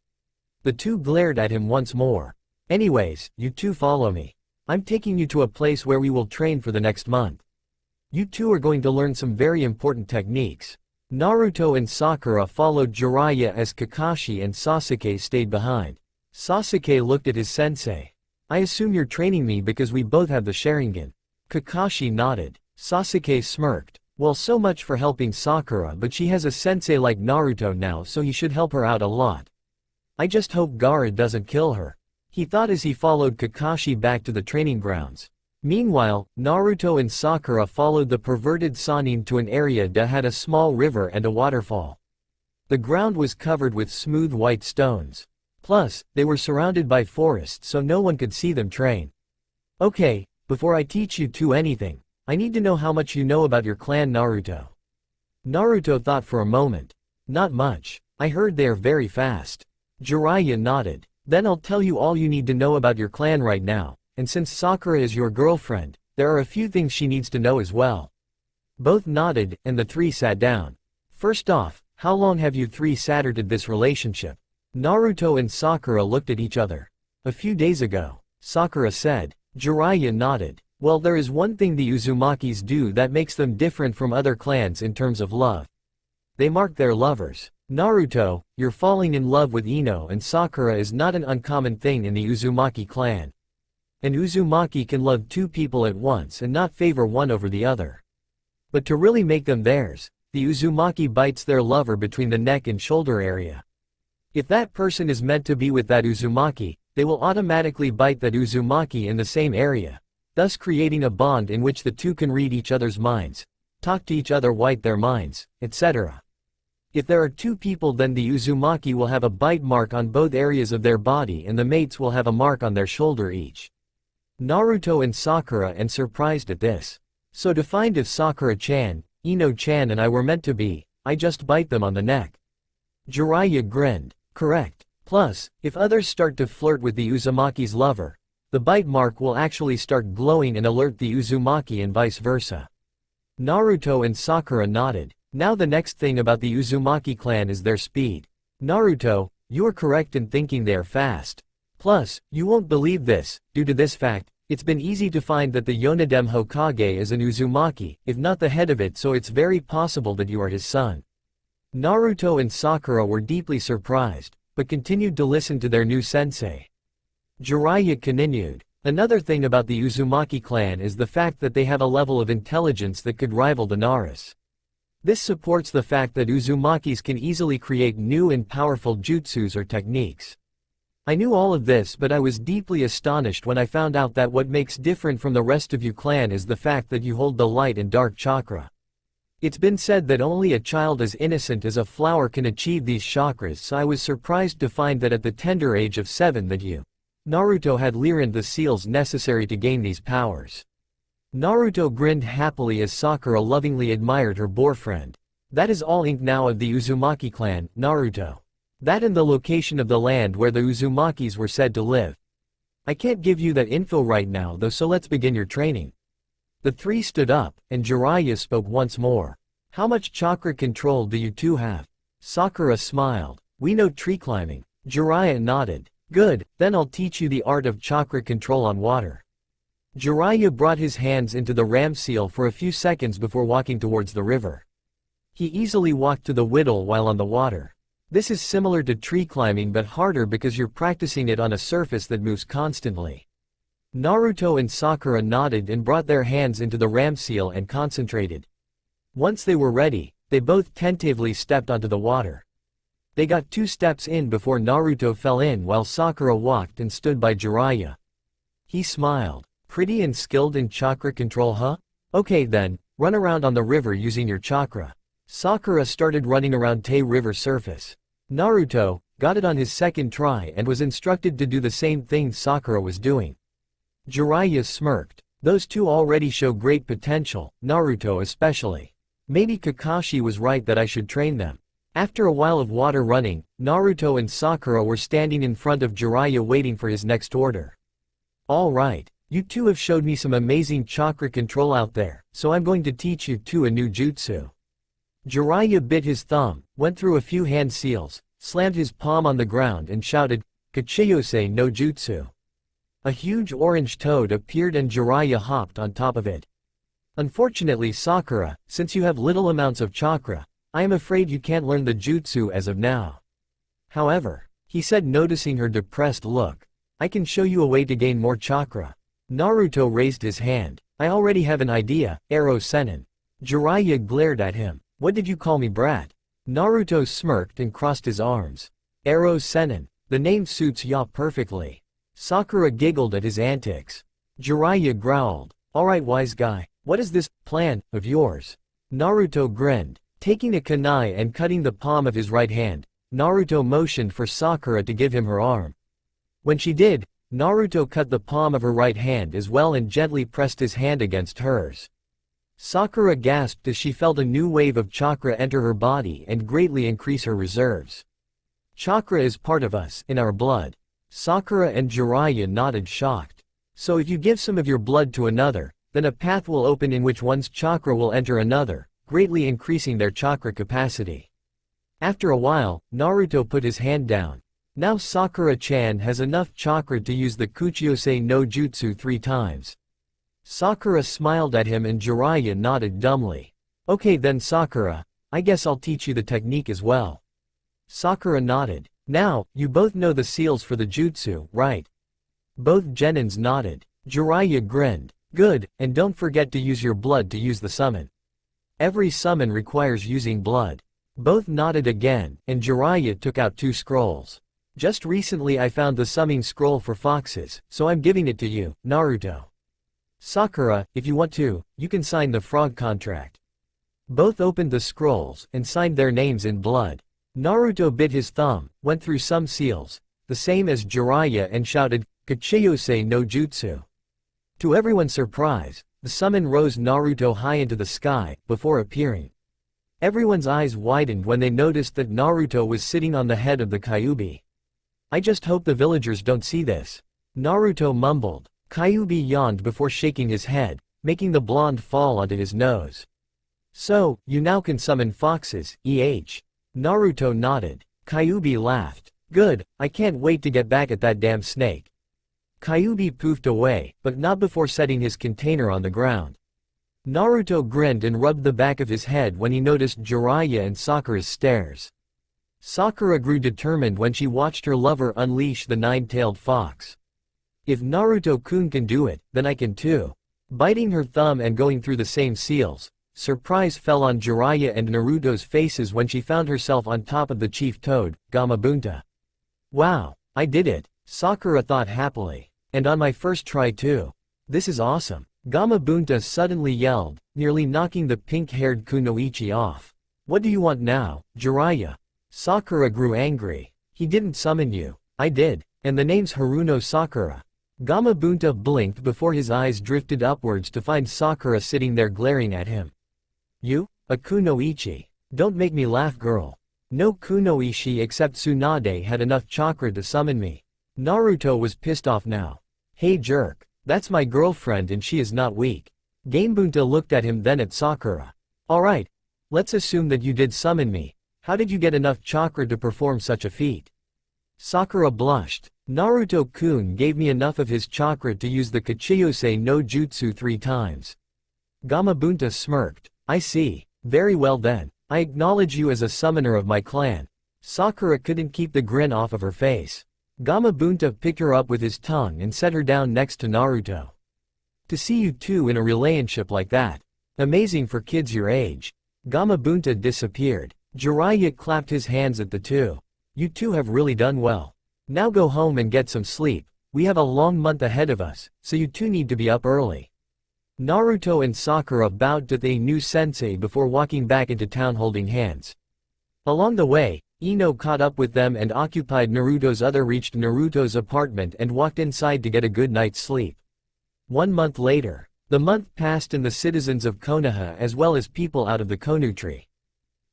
The two glared at him once more. Anyways, you two follow me. I'm taking you to a place where we will train for the next month. You two are going to learn some very important techniques. Naruto and Sakura followed Jiraiya as Kakashi and Sasuke stayed behind. Sasuke looked at his sensei. I assume you're training me because we both have the Sharingan. Kakashi nodded. Sasuke smirked. Well, so much for helping Sakura, but she has a sensei like Naruto now, so he should help her out a lot. I just hope Gaara doesn't kill her. He thought as he followed Kakashi back to the training grounds. Meanwhile, Naruto and Sakura followed the perverted Sannin to an area that had a small river and a waterfall. The ground was covered with smooth white stones. Plus, they were surrounded by forests so no one could see them train. Okay, before I teach you two anything, I need to know how much you know about your clan Naruto. Naruto thought for a moment. Not much. I heard they are very fast. Jiraiya nodded. Then I'll tell you all you need to know about your clan right now, and since Sakura is your girlfriend, there are a few things she needs to know as well. Both nodded, and the three sat down. First off, how long have you three started this relationship? Naruto and Sakura looked at each other. A few days ago, Sakura said. Jiraiya nodded. Well, there is one thing the Uzumakis do that makes them different from other clans in terms of love. They mark their lovers. Naruto, you're falling in love with Ino, and Sakura is not an uncommon thing in the Uzumaki clan. An Uzumaki can love two people at once and not favor one over the other. But to really make them theirs, the Uzumaki bites their lover between the neck and shoulder area. If that person is meant to be with that Uzumaki, they will automatically bite that Uzumaki in the same area, thus creating a bond in which the two can read each other's minds, talk to each other, wipe their minds, etc. If there are two people, then the Uzumaki will have a bite mark on both areas of their body and the mates will have a mark on their shoulder each. Naruto and Sakura and surprised at this. So defined if Sakura-chan, Ino-chan and I were meant to be, I just bite them on the neck. Jiraiya grinned. Correct. Plus, if others start to flirt with the Uzumaki's lover, the bite mark will actually start glowing and alert the Uzumaki and vice versa. Naruto and Sakura nodded. Now the next thing about the Uzumaki clan is their speed. Naruto, you are correct in thinking they are fast. Plus, you won't believe this, due to this fact, it's been easy to find that the Yonadem Hokage is an Uzumaki, if not the head of it, so it's very possible that you are his son. Naruto and Sakura were deeply surprised, but continued to listen to their new sensei. Jiraiya continued. Another thing about the Uzumaki clan is the fact that they have a level of intelligence that could rival the Naras. This supports the fact that Uzumakis can easily create new and powerful jutsus or techniques. I knew all of this, but I was deeply astonished when I found out that what makes different from the rest of you clan is the fact that you hold the light and dark chakra. It's been said that only a child as innocent as a flower can achieve these chakras, so I was surprised to find that at the tender age of 7 that you, Naruto, had learned the seals necessary to gain these powers. Naruto grinned happily as Sakura lovingly admired her boyfriend. That is all ink now of the Uzumaki clan, Naruto. That and the location of the land where the Uzumakis were said to live. I can't give you that info right now though, so let's begin your training. The three stood up, and Jiraiya spoke once more. How much chakra control do you two have? Sakura smiled. We know tree climbing. Jiraiya nodded. Good, then I'll teach you the art of chakra control on water. Jiraiya brought his hands into the ram seal for a few seconds before walking towards the river. He easily walked to the whittle while on the water. This is similar to tree climbing but harder because you're practicing it on a surface that moves constantly. Naruto and Sakura nodded and brought their hands into the ram seal and concentrated. Once they were ready, they both tentatively stepped onto the water. They got 2 steps in before Naruto fell in while Sakura walked and stood by Jiraiya. He smiled. Pretty and skilled in chakra control, huh? Okay then, run around on the river using your chakra. Sakura started running around Tei River surface. Naruto got it on his second try and was instructed to do the same thing Sakura was doing. Jiraiya smirked. Those two already show great potential, Naruto especially. Maybe Kakashi was right that I should train them. After a while of water running, Naruto and Sakura were standing in front of Jiraiya waiting for his next order. Alright. You two have showed me some amazing chakra control out there, so I'm going to teach you two a new jutsu. Jiraiya bit his thumb, went through a few hand seals, slammed his palm on the ground and shouted, Kachiyose no jutsu. A huge orange toad appeared and Jiraiya hopped on top of it. Unfortunately Sakura, since you have little amounts of chakra, I am afraid you can't learn the jutsu as of now. However, he said noticing her depressed look, I can show you a way to gain more chakra. Naruto raised his hand. I already have an idea, Arrow Sennin. Jiraiya glared at him. What did you call me, brat? Naruto smirked and crossed his arms. Arrow Sennin, the name suits ya perfectly. Sakura giggled at his antics. Jiraiya growled, alright wise guy, what is this plan of yours? Naruto grinned. Taking a kunai and cutting the palm of his right hand, Naruto motioned for Sakura to give him her arm. When she did, Naruto cut the palm of her right hand as well and gently pressed his hand against hers. Sakura gasped as she felt a new wave of chakra enter her body and greatly increase her reserves. Chakra is part of us, in our blood. Sakura and Jiraiya nodded shocked. So if you give some of your blood to another, then a path will open in which one's chakra will enter another, greatly increasing their chakra capacity. After a while, Naruto put his hand down. Now Sakura-chan has enough chakra to use the Kuchiyose no Jutsu 3 times. Sakura smiled at him and Jiraiya nodded dumbly. Okay then Sakura, I guess I'll teach you the technique as well. Sakura nodded. Now, you both know the seals for the jutsu, right? Both genins nodded. Jiraiya grinned. Good, and don't forget to use your blood to use the summon. Every summon requires using blood. Both nodded again, and Jiraiya took out 2 scrolls. Just recently I found the summoning scroll for foxes, so I'm giving it to you, Naruto. Sakura, if you want to, you can sign the frog contract. Both opened the scrolls, and signed their names in blood. Naruto bit his thumb, went through some seals, the same as Jiraiya and shouted, Kuchiyose no Jutsu. To everyone's surprise, the summon rose Naruto high into the sky, before appearing. Everyone's eyes widened when they noticed that Naruto was sitting on the head of the Kyuubi. I just hope the villagers don't see this. Naruto mumbled. Kyuubi yawned before shaking his head, making the blonde fall onto his nose. So, you now can summon foxes, Naruto nodded. Kyuubi laughed. Good, I can't wait to get back at that damn snake. Kyuubi poofed away, but not before setting his container on the ground. Naruto grinned and rubbed the back of his head when he noticed Jiraiya and Sakura's stares. Sakura grew determined when she watched her lover unleash the 9-tailed fox. If Naruto-kun can do it, then I can too. Biting her thumb and going through the same seals, surprise fell on Jiraiya and Naruto's faces when she found herself on top of the chief toad, Gamabunta. Wow, I did it, Sakura thought happily. And on my first try too. This is awesome. Gamabunta suddenly yelled, nearly knocking the pink-haired Kunoichi off. What do you want now, Jiraiya? Sakura grew angry. He didn't summon you. I did. And the name's Haruno Sakura. Gamabunta blinked before his eyes drifted upwards to find Sakura sitting there glaring at him. You? A Kunoichi? Don't make me laugh, girl. No Kunoichi except Tsunade had enough chakra to summon me. Naruto was pissed off now. Hey jerk. That's my girlfriend and she is not weak. Gamabunta looked at him then at Sakura. Alright. Let's assume that you did summon me. How did you get enough chakra to perform such a feat? Sakura blushed. Naruto-kun gave me enough of his chakra to use the Kuchiyose no Jutsu 3 times. Gamabunta smirked. I see. Very well then. I acknowledge you as a summoner of my clan. Sakura couldn't keep the grin off of her face. Gamabunta picked her up with his tongue and set her down next to Naruto. To see you two in a relationship like that. Amazing for kids your age. Gamabunta disappeared. Jiraiya clapped his hands at the two. You two have really done well. Now go home and get some sleep. We have a long month ahead of us, so you two need to be up early. Naruto and Sakura bowed to the new sensei before walking back into town holding hands. Along the way, Ino caught up with them and occupied Naruto's other reached Naruto's apartment and walked inside to get a good night's sleep. 1 month later, the month passed and the citizens of Konoha as well as people out of the Konoha tree.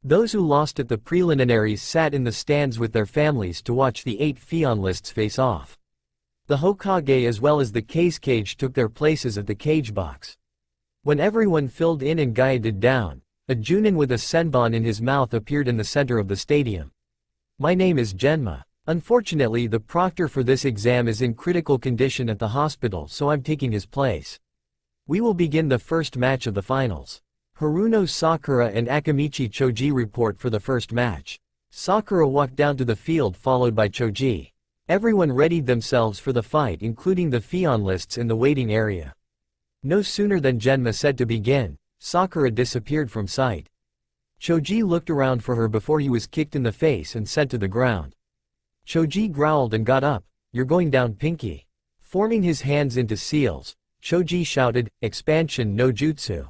Those who lost at the preliminaries sat in the stands with their families to watch the 8 finalists face off. The Hokage as well as the case cage took their places at the cage box. When everyone filled in and guided down, a Junin with a senbon in his mouth appeared in the center of the stadium. My name is Genma. Unfortunately, the proctor for this exam is in critical condition at the hospital, so I'm taking his place. We will begin the first match of the finals. Haruno Sakura and Akamichi Choji report for the first match. Sakura walked down to the field followed by Choji. Everyone readied themselves for the fight, including the finalists in the waiting area. No sooner than Genma said to begin, Sakura disappeared from sight. Choji looked around for her before he was kicked in the face and sent to the ground. Choji growled and got up. "You're going down, Pinky." Forming his hands into seals, Choji shouted, "Expansion no jutsu."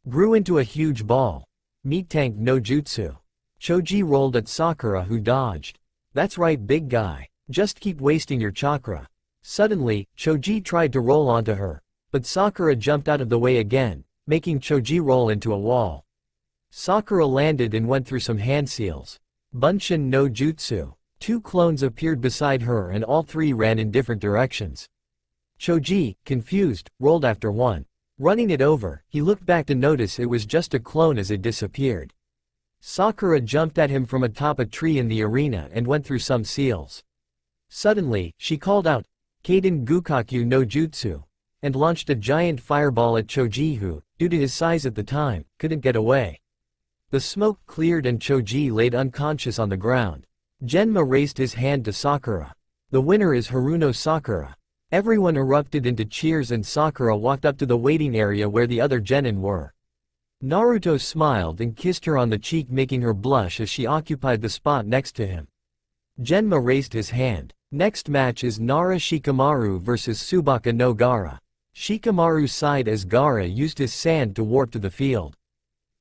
Grew into a huge ball. "Meat tank no jutsu." Choji rolled at Sakura, who dodged. "That's right, big guy. Just keep wasting your chakra." Suddenly, Choji tried to roll onto her, but Sakura jumped out of the way again, making Choji roll into a wall. Sakura landed and went through some hand seals. Bunshin no jutsu. Two clones appeared beside her and all three ran in different directions. Choji, confused, rolled after one. Running it over, he looked back to notice it was just a clone as it disappeared. Sakura jumped at him from atop a tree in the arena and went through some seals. Suddenly, she called out, "Kaiden Gukaku no Jutsu," and launched a giant fireball at Choji, who, due to his size at the time, couldn't get away. The smoke cleared and Choji laid unconscious on the ground. Genma raised his hand to Sakura. "The winner is Haruno Sakura." Everyone erupted into cheers and Sakura walked up to the waiting area where the other genin were. Naruto smiled and kissed her on the cheek, making her blush as she occupied the spot next to him. Genma raised his hand. Next match is Nara Shikamaru vs Tsubaka no Gaara. Shikamaru sighed as Gaara used his sand to warp to the field.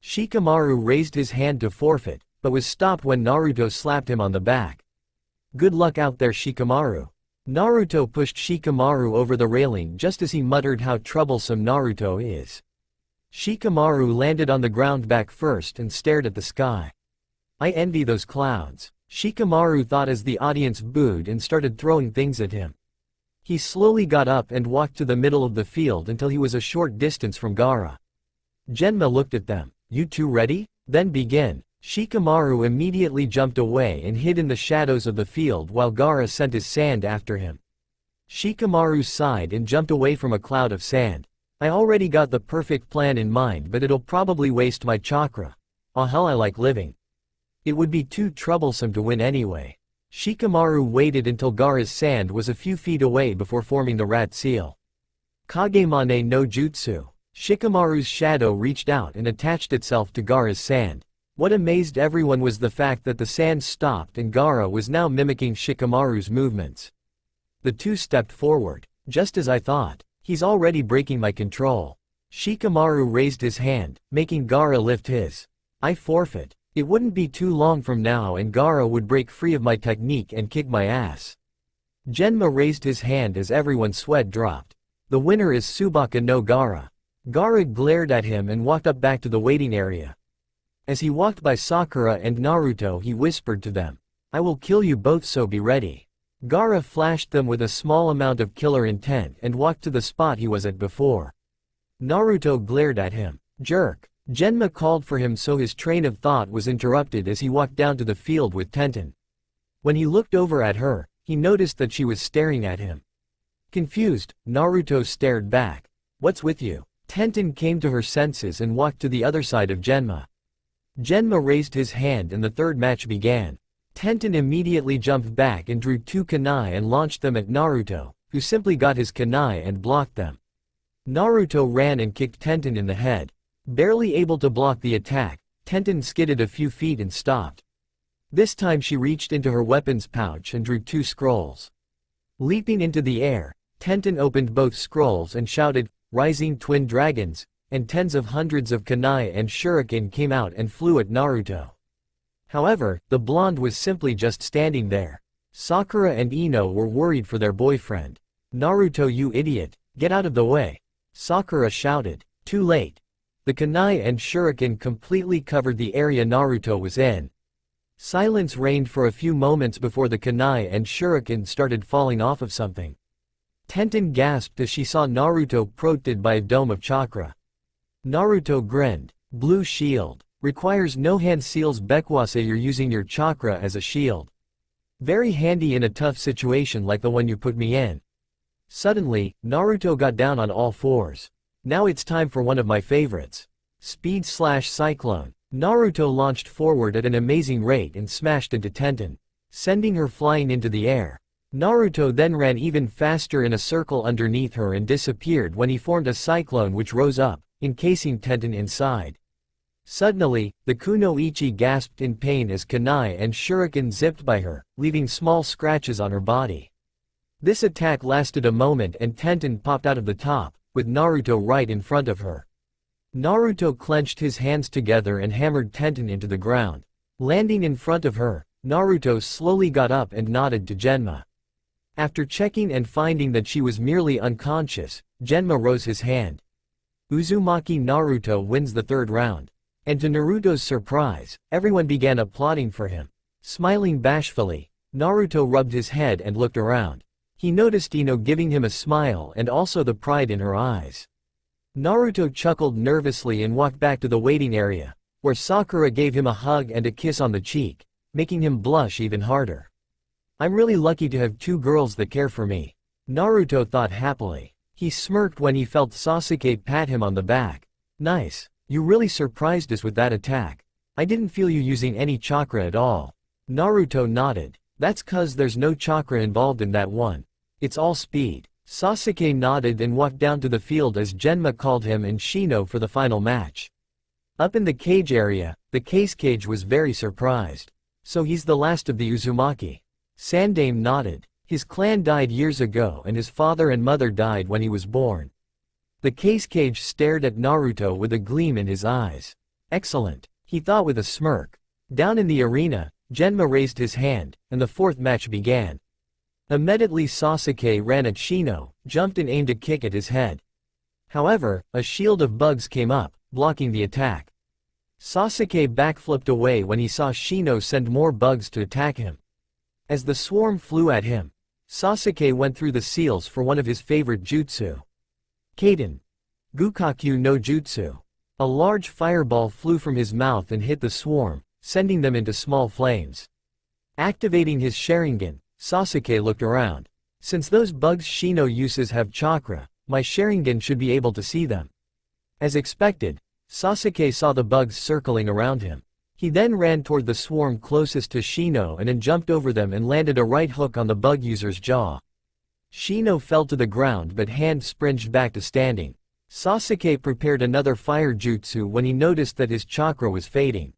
Shikamaru raised his hand to forfeit, but was stopped when Naruto slapped him on the back. "Good luck out there, Shikamaru." Naruto pushed Shikamaru over the railing just as he muttered how troublesome Naruto is. Shikamaru landed on the ground back first and stared at the sky. "I envy those clouds," Shikamaru thought as the audience booed and started throwing things at him. He slowly got up and walked to the middle of the field until he was a short distance from Gaara. Genma looked at them. "You two ready? Then begin." Shikamaru immediately jumped away and hid in the shadows of the field while Gaara sent his sand after him. Shikamaru sighed and jumped away from a cloud of sand. "I already got the perfect plan in mind, but it'll probably waste my chakra. Oh hell, I like living. It would be too troublesome to win anyway." Shikamaru waited until Gaara's sand was a few feet away before forming the rat seal. Kagemane no Jutsu. Shikamaru's shadow reached out and attached itself to Gaara's sand. What amazed everyone was the fact that the sand stopped and Gaara was now mimicking Shikamaru's movements. The two stepped forward. "Just as I thought. He's already breaking my control." Shikamaru raised his hand, making Gaara lift his. "I forfeit. It wouldn't be too long from now and Gaara would break free of my technique and kick my ass." Genma raised his hand as everyone's sweat dropped. "The winner is Tsubaka no Gaara." Gaara glared at him and walked up back to the waiting area. As he walked by Sakura and Naruto, he whispered to them, "I will kill you both, so be ready." Gaara flashed them with a small amount of killer intent and walked to the spot he was at before. Naruto glared at him. "Jerk." Genma called for him, so his train of thought was interrupted as he walked down to the field with Tenten. When he looked over at her, he noticed that she was staring at him. Confused, Naruto stared back. "What's with you?" Tenten came to her senses and walked to the other side of Genma. Genma raised his hand and the third match began. Tenten immediately jumped back and drew two kunai and launched them at Naruto, who simply got his kunai and blocked them. Naruto ran and kicked Tenten in the head. Barely able to block the attack, Tenten skidded a few feet and stopped. This time she reached into her weapons pouch and drew two scrolls. Leaping into the air, Tenten opened both scrolls and shouted, "Rising Twin Dragons," and tens of hundreds of kunai and shuriken came out and flew at Naruto. However, the blonde was simply just standing there. Sakura and Ino were worried for their boyfriend. "Naruto, you idiot, get out of the way," Sakura shouted. Too late. The kunai and shuriken completely covered the area Naruto was in. Silence reigned for a few moments before the kunai and shuriken started falling off of something. Tenten gasped as she saw Naruto protected by a dome of chakra. Naruto grinned. "Blue shield. Requires no hand seals. Bekwase, you're using your chakra as a shield." Very handy in a tough situation like the one you put me in. Suddenly, Naruto got down on all fours. Now it's time for one of my favorites. Speed/Cyclone. Naruto launched forward at an amazing rate and smashed into Tenten, sending her flying into the air. Naruto then ran even faster in a circle underneath her and disappeared when he formed a cyclone which rose up, encasing Tenten inside. Suddenly, the Kunoichi gasped in pain as kunai and shuriken zipped by her, leaving small scratches on her body. This attack lasted a moment and Tenten popped out of the top, with Naruto right in front of her. Naruto clenched his hands together and hammered Tenten into the ground. Landing in front of her, Naruto slowly got up and nodded to Genma. After checking and finding that she was merely unconscious, Genma rose his hand. Uzumaki Naruto wins the third round. And to Naruto's surprise, everyone began applauding for him. Smiling bashfully, Naruto rubbed his head and looked around. He noticed Ino giving him a smile and also the pride in her eyes. Naruto chuckled nervously and walked back to the waiting area, where Sakura gave him a hug and a kiss on the cheek, making him blush even harder. I'm really lucky to have two girls that care for me, Naruto thought happily. He smirked when he felt Sasuke pat him on the back. Nice. You really surprised us with that attack. I didn't feel you using any chakra at all. Naruto nodded. That's cause there's no chakra involved in that one. It's all speed. Sasuke nodded and walked down to the field as Genma called him and Shino for the final match. Up in the cage area, the cage was very surprised. So he's the last of the Uzumaki. Sandame nodded. His clan died years ago and his father and mother died when he was born. The cage stared at Naruto with a gleam in his eyes. Excellent, he thought with a smirk. Down in the arena, Genma raised his hand, and the fourth match began. Immediately Sasuke ran at Shino, jumped and aimed a kick at his head. However, a shield of bugs came up, blocking the attack. Sasuke backflipped away when he saw Shino send more bugs to attack him. As the swarm flew at him, Sasuke went through the seals for one of his favorite jutsu. Kaden. Gukaku no Jutsu. A large fireball flew from his mouth and hit the swarm, sending them into small flames. Activating his Sharingan, Sasuke looked around. Since those bugs Shino uses have chakra, my Sharingan should be able to see them. As expected, Sasuke saw the bugs circling around him. He then ran toward the swarm closest to Shino and then jumped over them and landed a right hook on the bug user's jaw. Shino fell to the ground but hand springed back to standing. Sasuke prepared another fire jutsu when he noticed that his chakra was fading.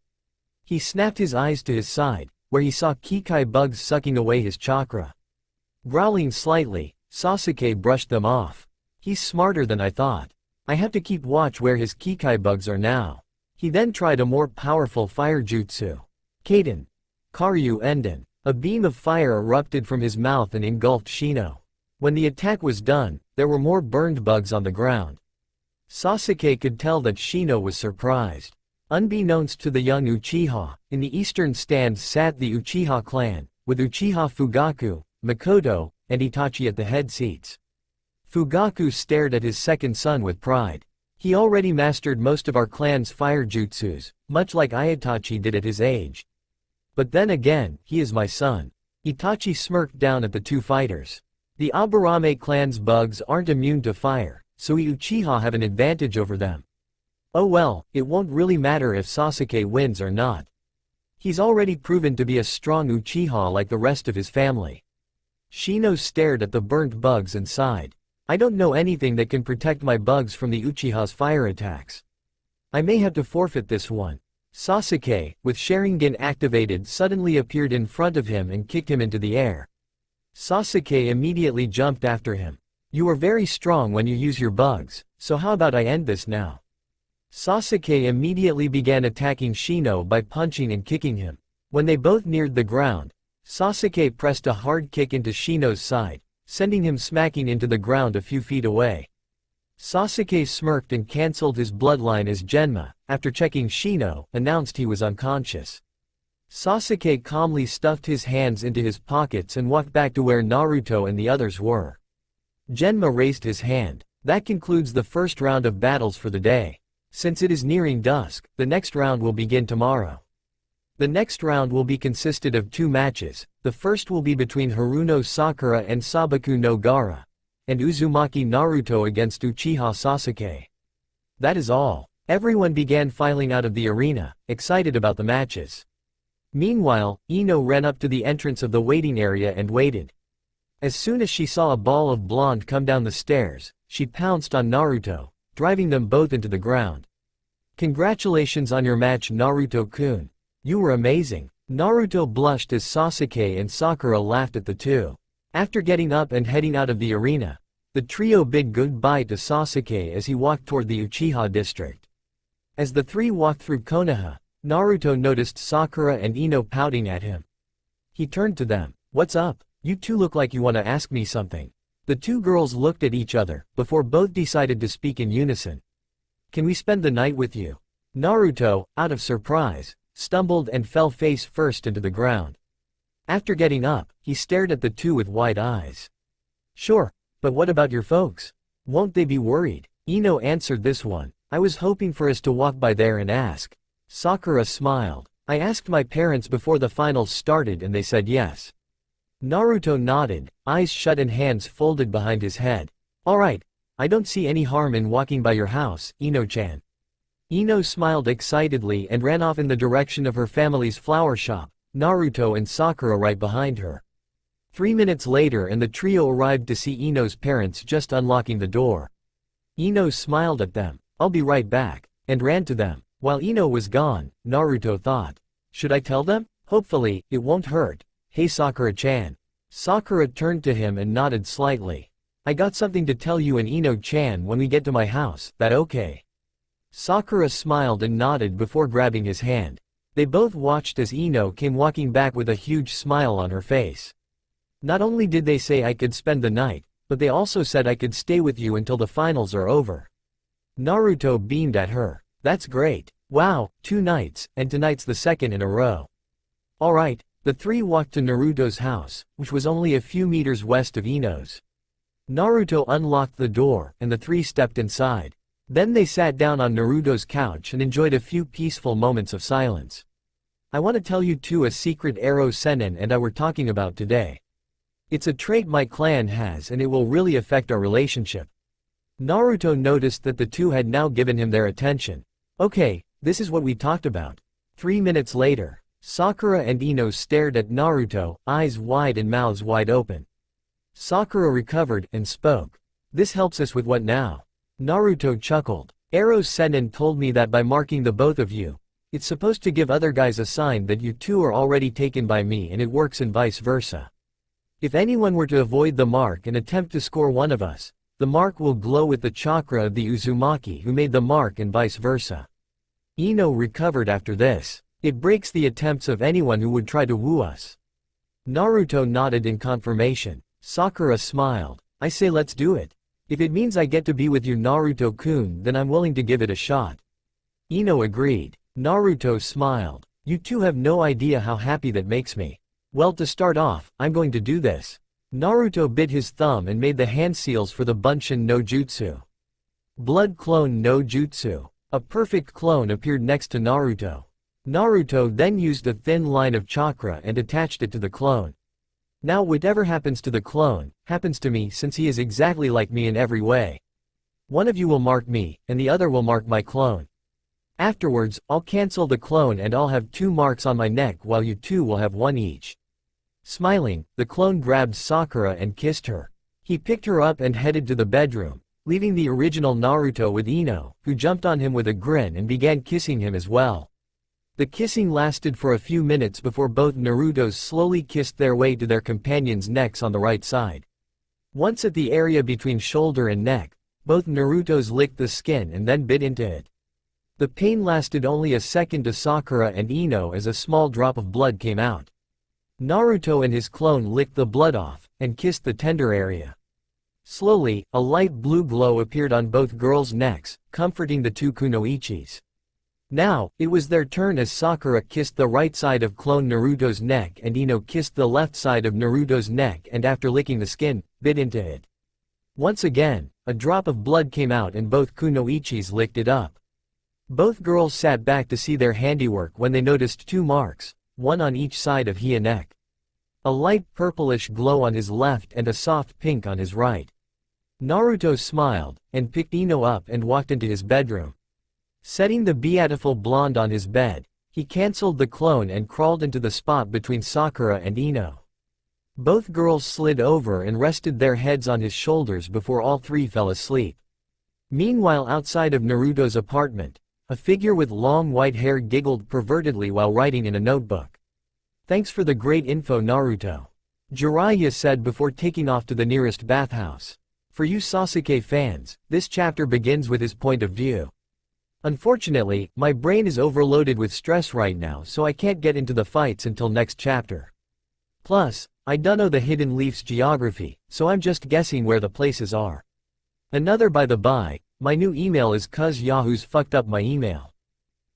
He snapped his eyes to his side, where he saw Kikai bugs sucking away his chakra. Growling slightly, Sasuke brushed them off. He's smarter than I thought. I have to keep watch where his Kikai bugs are now. He then tried a more powerful fire jutsu. Kaden. Karyu Enden. A beam of fire erupted from his mouth and engulfed Shino. When the attack was done, there were more burned bugs on the ground. Sasuke could tell that Shino was surprised. Unbeknownst to the young Uchiha, in the eastern stand sat the Uchiha clan, with Uchiha Fugaku, Makoto, and Itachi at the head seats. Fugaku stared at his second son with pride. He already mastered most of our clan's fire jutsus, much like Itachi did at his age. But then again, he is my son. Itachi smirked down at the two fighters. The Aburame clan's bugs aren't immune to fire, so we Uchiha have an advantage over them. Oh well, it won't really matter if Sasuke wins or not. He's already proven to be a strong Uchiha like the rest of his family. Shino stared at the burnt bugs and sighed. I don't know anything that can protect my bugs from the Uchiha's fire attacks. I may have to forfeit this one. Sasuke, with Sharingan activated, suddenly appeared in front of him and kicked him into the air. Sasuke immediately jumped after him. You are very strong when you use your bugs, so how about I end this now? Sasuke immediately began attacking Shino by punching and kicking him. When they both neared the ground, Sasuke pressed a hard kick into Shino's side, sending him smacking into the ground a few feet away. Sasuke smirked and cancelled his bloodline as Genma, after checking Shino, announced he was unconscious. Sasuke calmly stuffed his hands into his pockets and walked back to where Naruto and the others were. Genma raised his hand. That concludes the first round of battles for the day. Since it is nearing dusk, the next round will begin tomorrow. The next round will be consisted of 2 matches. The first will be between Haruno Sakura and Sabaku no Gaara, and Uzumaki Naruto against Uchiha Sasuke. That is all. Everyone began filing out of the arena, excited about the matches. Meanwhile, Ino ran up to the entrance of the waiting area and waited. As soon as she saw a ball of blonde come down the stairs, she pounced on Naruto, driving them both into the ground. Congratulations on your match, Naruto-kun. You were amazing. Naruto blushed as Sasuke and Sakura laughed at the two. After getting up and heading out of the arena, the trio bid goodbye to Sasuke as he walked toward the Uchiha district. As the three walked through Konoha, Naruto noticed Sakura and Ino pouting at him. He turned to them. "What's up? You two look like you want to ask me something." The two girls looked at each other, before both decided to speak in unison. "Can we spend the night with you?" Naruto, out of surprise, stumbled and fell face first into the ground. After getting up, he stared at the two with wide eyes. "Sure, but what about your folks? Won't they be worried?" Ino answered this one. "I was hoping for us to walk by there and ask." Sakura smiled. "I asked my parents before the finals started and they said yes." Naruto nodded, eyes shut and hands folded behind his head. "Alright, I don't see any harm in walking by your house, Ino-chan." Ino smiled excitedly and ran off in the direction of her family's flower shop, Naruto and Sakura right behind her. 3 minutes later and the trio arrived to see Ino's parents just unlocking the door. Ino smiled at them. "I'll be right back," and ran to them. While Ino was gone, Naruto thought, "Should I tell them? Hopefully, it won't hurt. Hey Sakura-chan." Sakura turned to him and nodded slightly. "I got something to tell you and Ino-chan when we get to my house, that okay?" Sakura smiled and nodded before grabbing his hand. They both watched as Ino came walking back with a huge smile on her face. "Not only did they say I could spend the night, but they also said I could stay with you until the finals are over." Naruto beamed at her. "That's great. Wow, 2 nights, and tonight's the second in a row." Alright, the three walked to Naruto's house, which was only a few meters west of Ino's. Naruto unlocked the door, and the three stepped inside. Then they sat down on Naruto's couch and enjoyed a few peaceful moments of silence. "I want to tell you two a secret Ero Sennin and I were talking about today. It's a trait my clan has and it will really affect our relationship." Naruto noticed that the two had now given him their attention. "Okay, this is what we talked about." 3 minutes later, Sakura and Ino stared at Naruto, eyes wide and mouths wide open. Sakura recovered and spoke. "This helps us with what now?" Naruto chuckled. "Ero Sennin told me that by marking the both of you, it's supposed to give other guys a sign that you two are already taken by me and it works and vice versa. If anyone were to avoid the mark and attempt to score one of us, the mark will glow with the chakra of the Uzumaki who made the mark and vice versa." Ino recovered after this. "It breaks the attempts of anyone who would try to woo us." Naruto nodded in confirmation. Sakura smiled. "I say let's do it. If it means I get to be with you Naruto-kun then I'm willing to give it a shot." Ino agreed. Naruto smiled. "You two have no idea how happy that makes me. Well, to start off, I'm going to do this." Naruto bit his thumb and made the hand seals for the Bunshin no Jutsu. Blood Clone no Jutsu. A perfect clone appeared next to Naruto. Naruto then used a thin line of chakra and attached it to the clone. "Now whatever happens to the clone, happens to me since he is exactly like me in every way. One of you will mark me, and the other will mark my clone. Afterwards, I'll cancel the clone and I'll have 2 marks on my neck while you two will have 1 each." Smiling, the clone grabbed Sakura and kissed her. He picked her up and headed to the bedroom, leaving the original Naruto with Ino, who jumped on him with a grin and began kissing him as well. The kissing lasted for a few minutes before both Narutos slowly kissed their way to their companions' necks on the right side. Once at the area between shoulder and neck, both Narutos licked the skin and then bit into it. The pain lasted only a second to Sakura and Ino as a small drop of blood came out. Naruto and his clone licked the blood off, and kissed the tender area. Slowly, a light blue glow appeared on both girls' necks, comforting the two kunoichis. Now, it was their turn as Sakura kissed the right side of clone Naruto's neck and Ino kissed the left side of Naruto's neck and after licking the skin, bit into it. Once again, a drop of blood came out and both kunoichis licked it up. Both girls sat back to see their handiwork when they noticed two marks, one on each side of his neck. A light purplish glow on his left and a soft pink on his right. Naruto smiled, and picked Ino up and walked into his bedroom. Setting the beautiful blonde on his bed, he cancelled the clone and crawled into the spot between Sakura and Ino. Both girls slid over and rested their heads on his shoulders before all three fell asleep. Meanwhile, outside of Naruto's apartment, a figure with long white hair giggled pervertedly while writing in a notebook. "Thanks for the great info, Naruto," Jiraiya said before taking off to the nearest bathhouse. For you Sasuke fans, this chapter begins with his point of view. Unfortunately, my brain is overloaded with stress right now, so I can't get into the fights until next chapter. Plus, I don't know the Hidden Leaf's geography, so I'm just guessing where the places are. Another by the by, my new email is 'cause Yahoo's fucked up my email.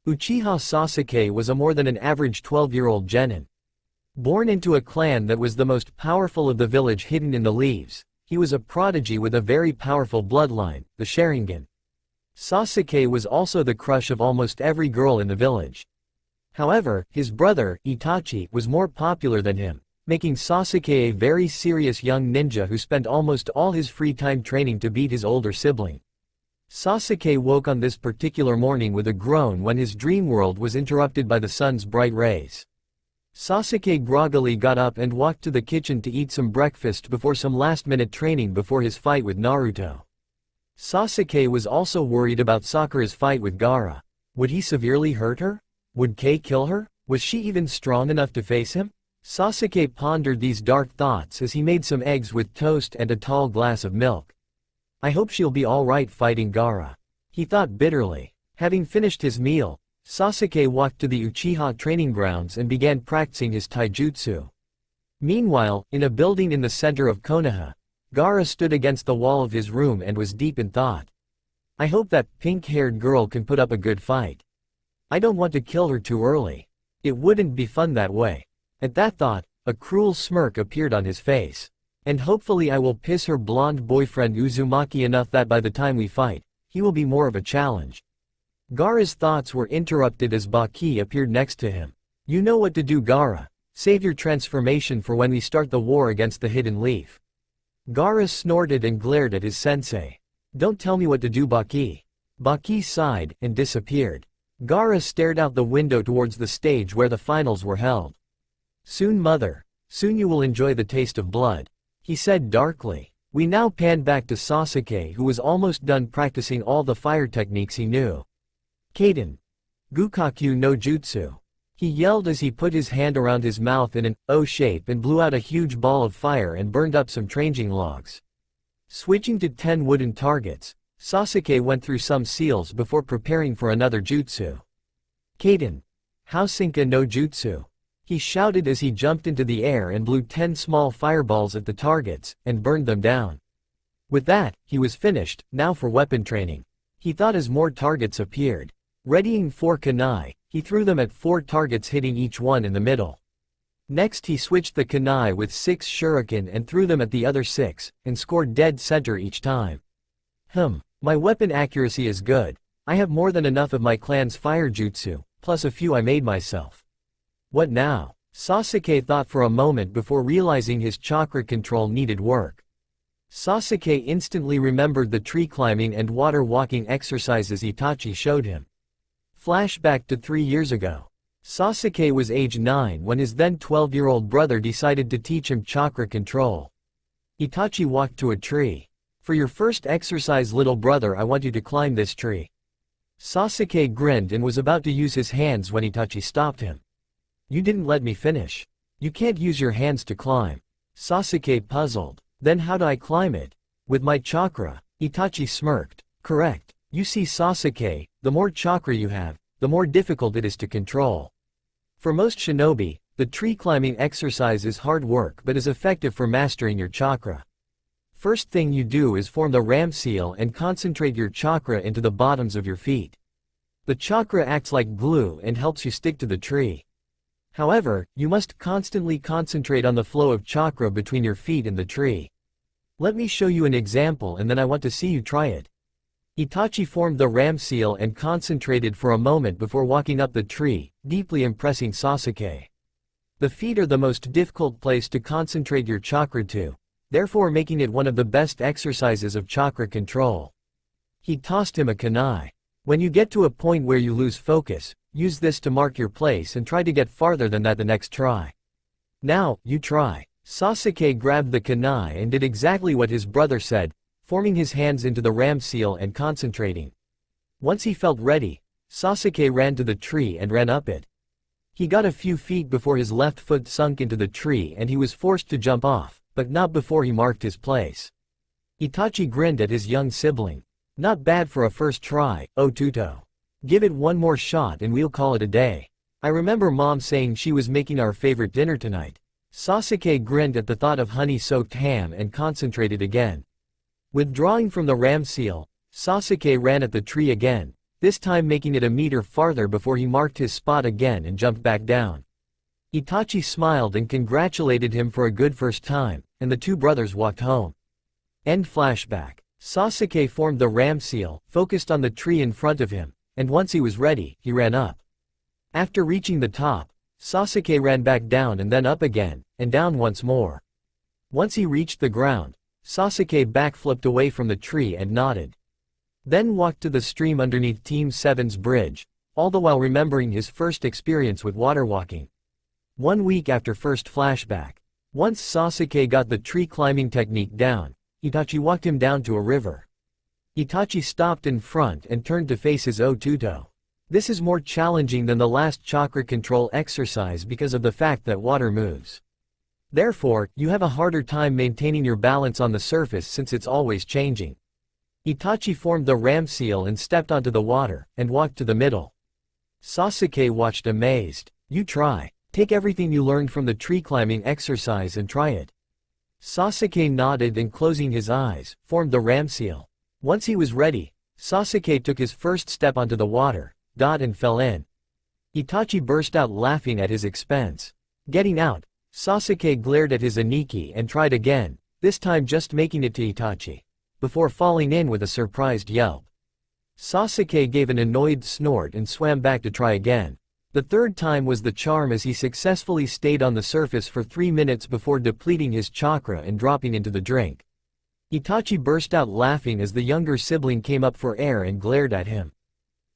Uchiha Sasuke was a more than an average 12-year-old genin. Born into a clan that was the most powerful of the village hidden in the leaves, he was a prodigy with a very powerful bloodline, the Sharingan. Sasuke was also the crush of almost every girl in the village. However, his brother, Itachi, was more popular than him, making Sasuke a very serious young ninja who spent almost all his free time training to beat his older sibling. Sasuke woke on this particular morning with a groan when his dream world was interrupted by the sun's bright rays. Sasuke groggily got up and walked to the kitchen to eat some breakfast before some last-minute training before his fight with Naruto. Sasuke was also worried about Sakura's fight with Gaara. Would he severely hurt her? Would Kei kill her? Was she even strong enough to face him? Sasuke pondered these dark thoughts as he made some eggs with toast and a tall glass of milk. I hope she'll be alright fighting Gaara, he thought bitterly. Having finished his meal, Sasuke walked to the Uchiha training grounds and began practicing his taijutsu. Meanwhile, in a building in the center of Konoha, Gaara stood against the wall of his room and was deep in thought. I hope that pink-haired girl can put up a good fight. I don't want to kill her too early. It wouldn't be fun that way. At that thought, a cruel smirk appeared on his face. And hopefully I will piss her blonde boyfriend Uzumaki enough that by the time we fight, he will be more of a challenge. Gaara's thoughts were interrupted as Baki appeared next to him. You know what to do, Gaara. Save your transformation for when we start the war against the Hidden Leaf. Gaara snorted and glared at his sensei. Don't tell me what to do, Baki. Baki sighed and disappeared. Gaara stared out the window towards the stage where the finals were held. Soon, mother. Soon you will enjoy the taste of blood, he said darkly. We now pan back to Sasuke, who was almost done practicing all the fire techniques he knew. Kaden. Gukakyu no Jutsu. He yelled as he put his hand around his mouth in an O shape and blew out a huge ball of fire and burned up some training logs. Switching to 10 wooden targets, Sasuke went through some seals before preparing for another jutsu. Kaden. Housinka no Jutsu. He shouted as he jumped into the air and blew 10 small fireballs at the targets, and burned them down. With that, he was finished. Now for weapon training, he thought as more targets appeared. Readying 4 kunai, he threw them at 4 targets, hitting each one in the middle. Next he switched the kunai with 6 shuriken and threw them at the other 6, and scored dead center each time. My weapon accuracy is good. I have more than enough of my clan's fire jutsu, plus a few I made myself. What now? Sasuke thought for a moment before realizing his chakra control needed work. Sasuke instantly remembered the tree climbing and water walking exercises Itachi showed him. Flashback to 3 years ago. Sasuke was age 9 when his then 12-year-old brother decided to teach him chakra control. Itachi walked to a tree. For your first exercise, little brother, I want you to climb this tree. Sasuke grinned and was about to use his hands when Itachi stopped him. You didn't let me finish. You can't use your hands to climb. Sasuke puzzled. Then how do I climb it? With my chakra. Itachi smirked. Correct. You see, Sasuke, the more chakra you have, the more difficult it is to control. For most shinobi, the tree climbing exercise is hard work but is effective for mastering your chakra. First thing you do is form the ram seal and concentrate your chakra into the bottoms of your feet. The chakra acts like glue and helps you stick to the tree. However, you must constantly concentrate on the flow of chakra between your feet and the tree. Let me show you an example and then I want to see you try it. Itachi formed the ram seal and concentrated for a moment before walking up the tree, deeply impressing Sasuke. The feet are the most difficult place to concentrate your chakra to, therefore making it one of the best exercises of chakra control. He tossed him a kunai. When you get to a point where you lose focus, use this to mark your place and try to get farther than that the next try. Now, you try. Sasuke grabbed the kunai and did exactly what his brother said, forming his hands into the ram seal and concentrating. Once he felt ready, Sasuke ran to the tree and ran up it. He got a few feet before his left foot sunk into the tree and he was forced to jump off, but not before he marked his place. Itachi grinned at his young sibling. Not bad for a first try, Otuto. Give it one more shot and we'll call it a day. I remember Mom saying she was making our favorite dinner tonight. Sasuke grinned at the thought of honey-soaked ham and concentrated again. Withdrawing from the ram seal, Sasuke ran at the tree again, this time making it a meter farther before he marked his spot again and jumped back down. Itachi smiled and congratulated him for a good first time, and the two brothers walked home. End flashback. Sasuke formed the ram seal, focused on the tree in front of him, and once he was ready, he ran up. After reaching the top, Sasuke ran back down and then up again, and down once more. Once he reached the ground, Sasuke backflipped away from the tree and nodded. Then walked to the stream underneath Team 7's bridge, all the while remembering his first experience with water walking. 1 week after first flashback. Once Sasuke got the tree climbing technique down, Itachi walked him down to a river. Itachi stopped in front and turned to face his Otuto. This is more challenging than the last chakra control exercise because of the fact that water moves. Therefore, you have a harder time maintaining your balance on the surface since it's always changing. Itachi formed the ram seal and stepped onto the water, and walked to the middle. Sasuke watched amazed. You try. Take everything you learned from the tree climbing exercise and try it. Sasuke nodded and closing his eyes, formed the ram seal. Once he was ready, Sasuke took his first step onto the water, and fell in. Itachi burst out laughing at his expense. Getting out, Sasuke glared at his Aniki and tried again, this time just making it to Itachi, before falling in with a surprised yelp. Sasuke gave an annoyed snort and swam back to try again. The third time was the charm as he successfully stayed on the surface for 3 minutes before depleting his chakra and dropping into the drink. Itachi burst out laughing as the younger sibling came up for air and glared at him.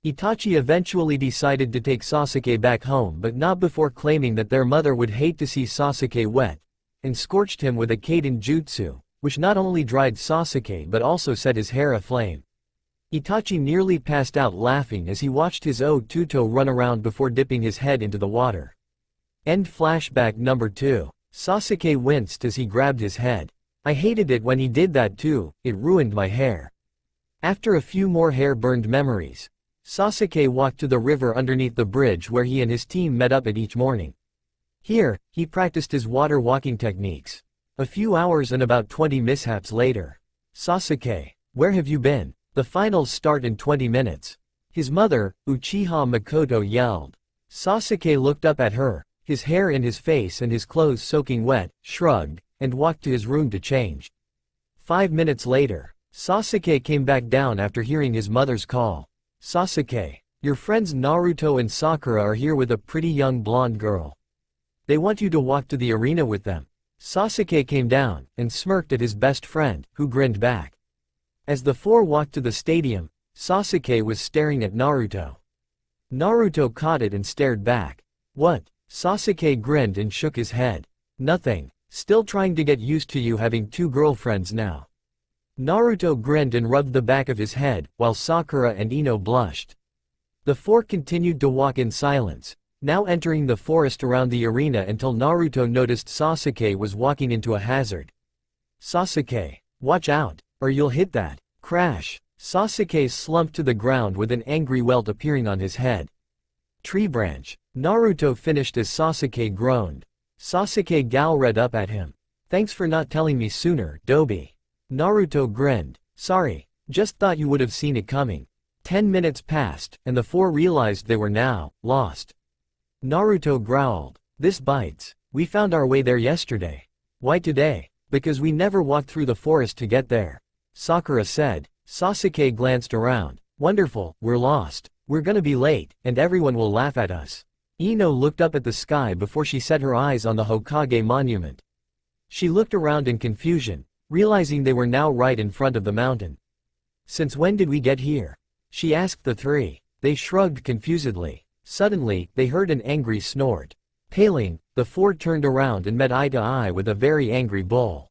Itachi eventually decided to take Sasuke back home but not before claiming that their mother would hate to see Sasuke wet, and scorched him with a Kaiden jutsu, which not only dried Sasuke but also set his hair aflame. Itachi nearly passed out laughing as he watched his Otuto run around before dipping his head into the water. End flashback number 2. Sasuke winced as he grabbed his head. I hated it when he did that too, it ruined my hair. After a few more hair-burned memories, Sasuke walked to the river underneath the bridge where he and his team met up at each morning. Here, he practiced his water walking techniques. A few hours and about 20 mishaps later. Sasuke, where have you been? The finals start in 20 minutes. His mother, Uchiha Makoto, yelled. Sasuke looked up at her, his hair in his face and his clothes soaking wet, shrugged, and walked to his room to change. 5 minutes later, Sasuke came back down after hearing his mother's call. Sasuke, your friends Naruto and Sakura are here with a pretty young blonde girl. They want you to walk to the arena with them. Sasuke came down, and smirked at his best friend, who grinned back. As the four walked to the stadium, Sasuke was staring at Naruto. Naruto caught it and stared back. What? Sasuke grinned and shook his head. Nothing. Still trying to get used to you having 2 girlfriends now. Naruto grinned and rubbed the back of his head, while Sakura and Ino blushed. The four continued to walk in silence, now entering the forest around the arena until Naruto noticed Sasuke was walking into a hazard. Sasuke, watch out, or you'll hit that. Crash. Sasuke slumped to the ground with an angry welt appearing on his head. Tree branch. Naruto finished as Sasuke groaned. Sasuke glowered up at him. Thanks for not telling me sooner, Dobi. Naruto grinned. Sorry, just thought you would have seen it coming. 10 minutes passed, and the four realized they were now lost. Naruto growled. This bites. We found our way there yesterday. Why today? Because we never walked through the forest to get there. Sakura said. Sasuke glanced around. Wonderful, we're lost. We're gonna be late, and everyone will laugh at us. Ino looked up at the sky before she set her eyes on the Hokage monument. She looked around in confusion, realizing they were now right in front of the mountain. Since when did we get here? She asked the three. They shrugged confusedly. Suddenly, they heard an angry snort. Paling, the four turned around and met eye to eye with a very angry bull.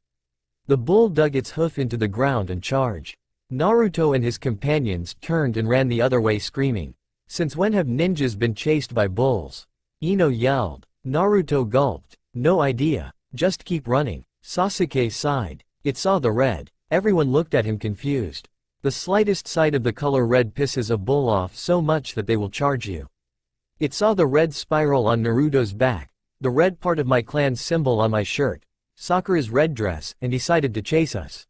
The bull dug its hoof into the ground and charged. Naruto and his companions turned and ran the other way screaming. Since when have ninjas been chased by bulls? Ino yelled. Naruto gulped. No idea. Just keep running. Sasuke sighed. It saw the red. Everyone looked at him confused. The slightest sight of the color red pisses a bull off so much that they will charge you. It saw the red spiral on Naruto's back, the red part of my clan's symbol on my shirt, Sakura's red dress, and decided to chase us.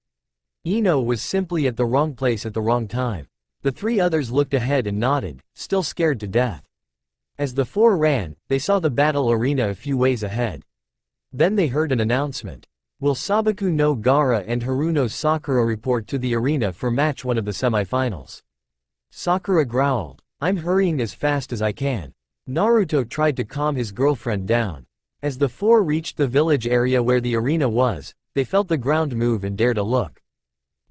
Ino was simply at the wrong place at the wrong time. The three others looked ahead and nodded, still scared to death. As the four ran, they saw the battle arena a few ways ahead. Then they heard an announcement. Will Sabaku no Gaara and Haruno Sakura report to the arena for match 1 of the semifinals? Sakura growled. I'm hurrying as fast as I can. Naruto tried to calm his girlfriend down. As the four reached the village area where the arena was, they felt the ground move and dared to look.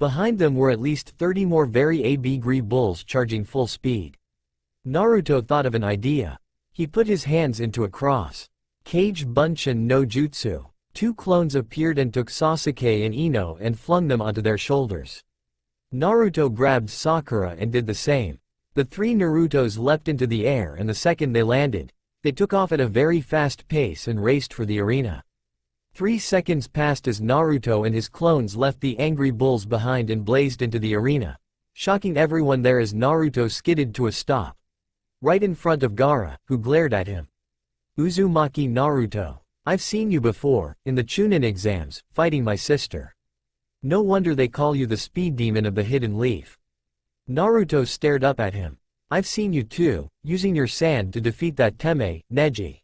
Behind them were at least 30 more very angry bulls charging full speed. Naruto thought of an idea. He put his hands into a cross. Kage Bunshin no Jutsu. 2 clones appeared and took Sasuke and Ino and flung them onto their shoulders. Naruto grabbed Sakura and did the same. The 3 Narutos leapt into the air, and the second they landed, they took off at a very fast pace and raced for the arena. 3 seconds passed as Naruto and his clones left the angry bulls behind and blazed into the arena, shocking everyone there as Naruto skidded to a stop. Right in front of Gaara, who glared at him. Uzumaki Naruto. I've seen you before, in the Chunin exams, fighting my sister. No wonder they call you the speed demon of the hidden leaf. Naruto stared up at him. I've seen you too, using your sand to defeat that Teme, Neji.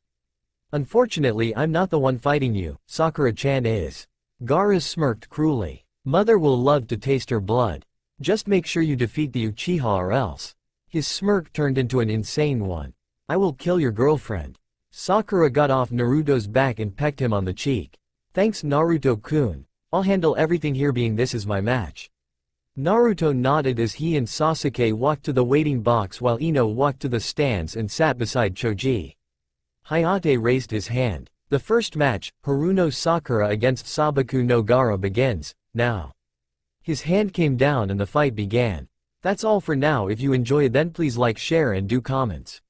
Unfortunately, I'm not the one fighting you, Sakura-chan is. Gaara smirked cruelly. Mother will love to taste her blood. Just make sure you defeat the Uchiha or else. His smirk turned into an insane one. I will kill your girlfriend. Sakura got off Naruto's back and pecked him on the cheek. Thanks Naruto-kun. I'll handle everything here, being this is my match. Naruto nodded as he and Sasuke walked to the waiting box while Ino walked to the stands and sat beside Choji. Hayate raised his hand. The first match, Haruno Sakura against Sabaku no Gaara, begins, now. His hand came down and the fight began. That's all for now. If you enjoy, then please like, share and do comments.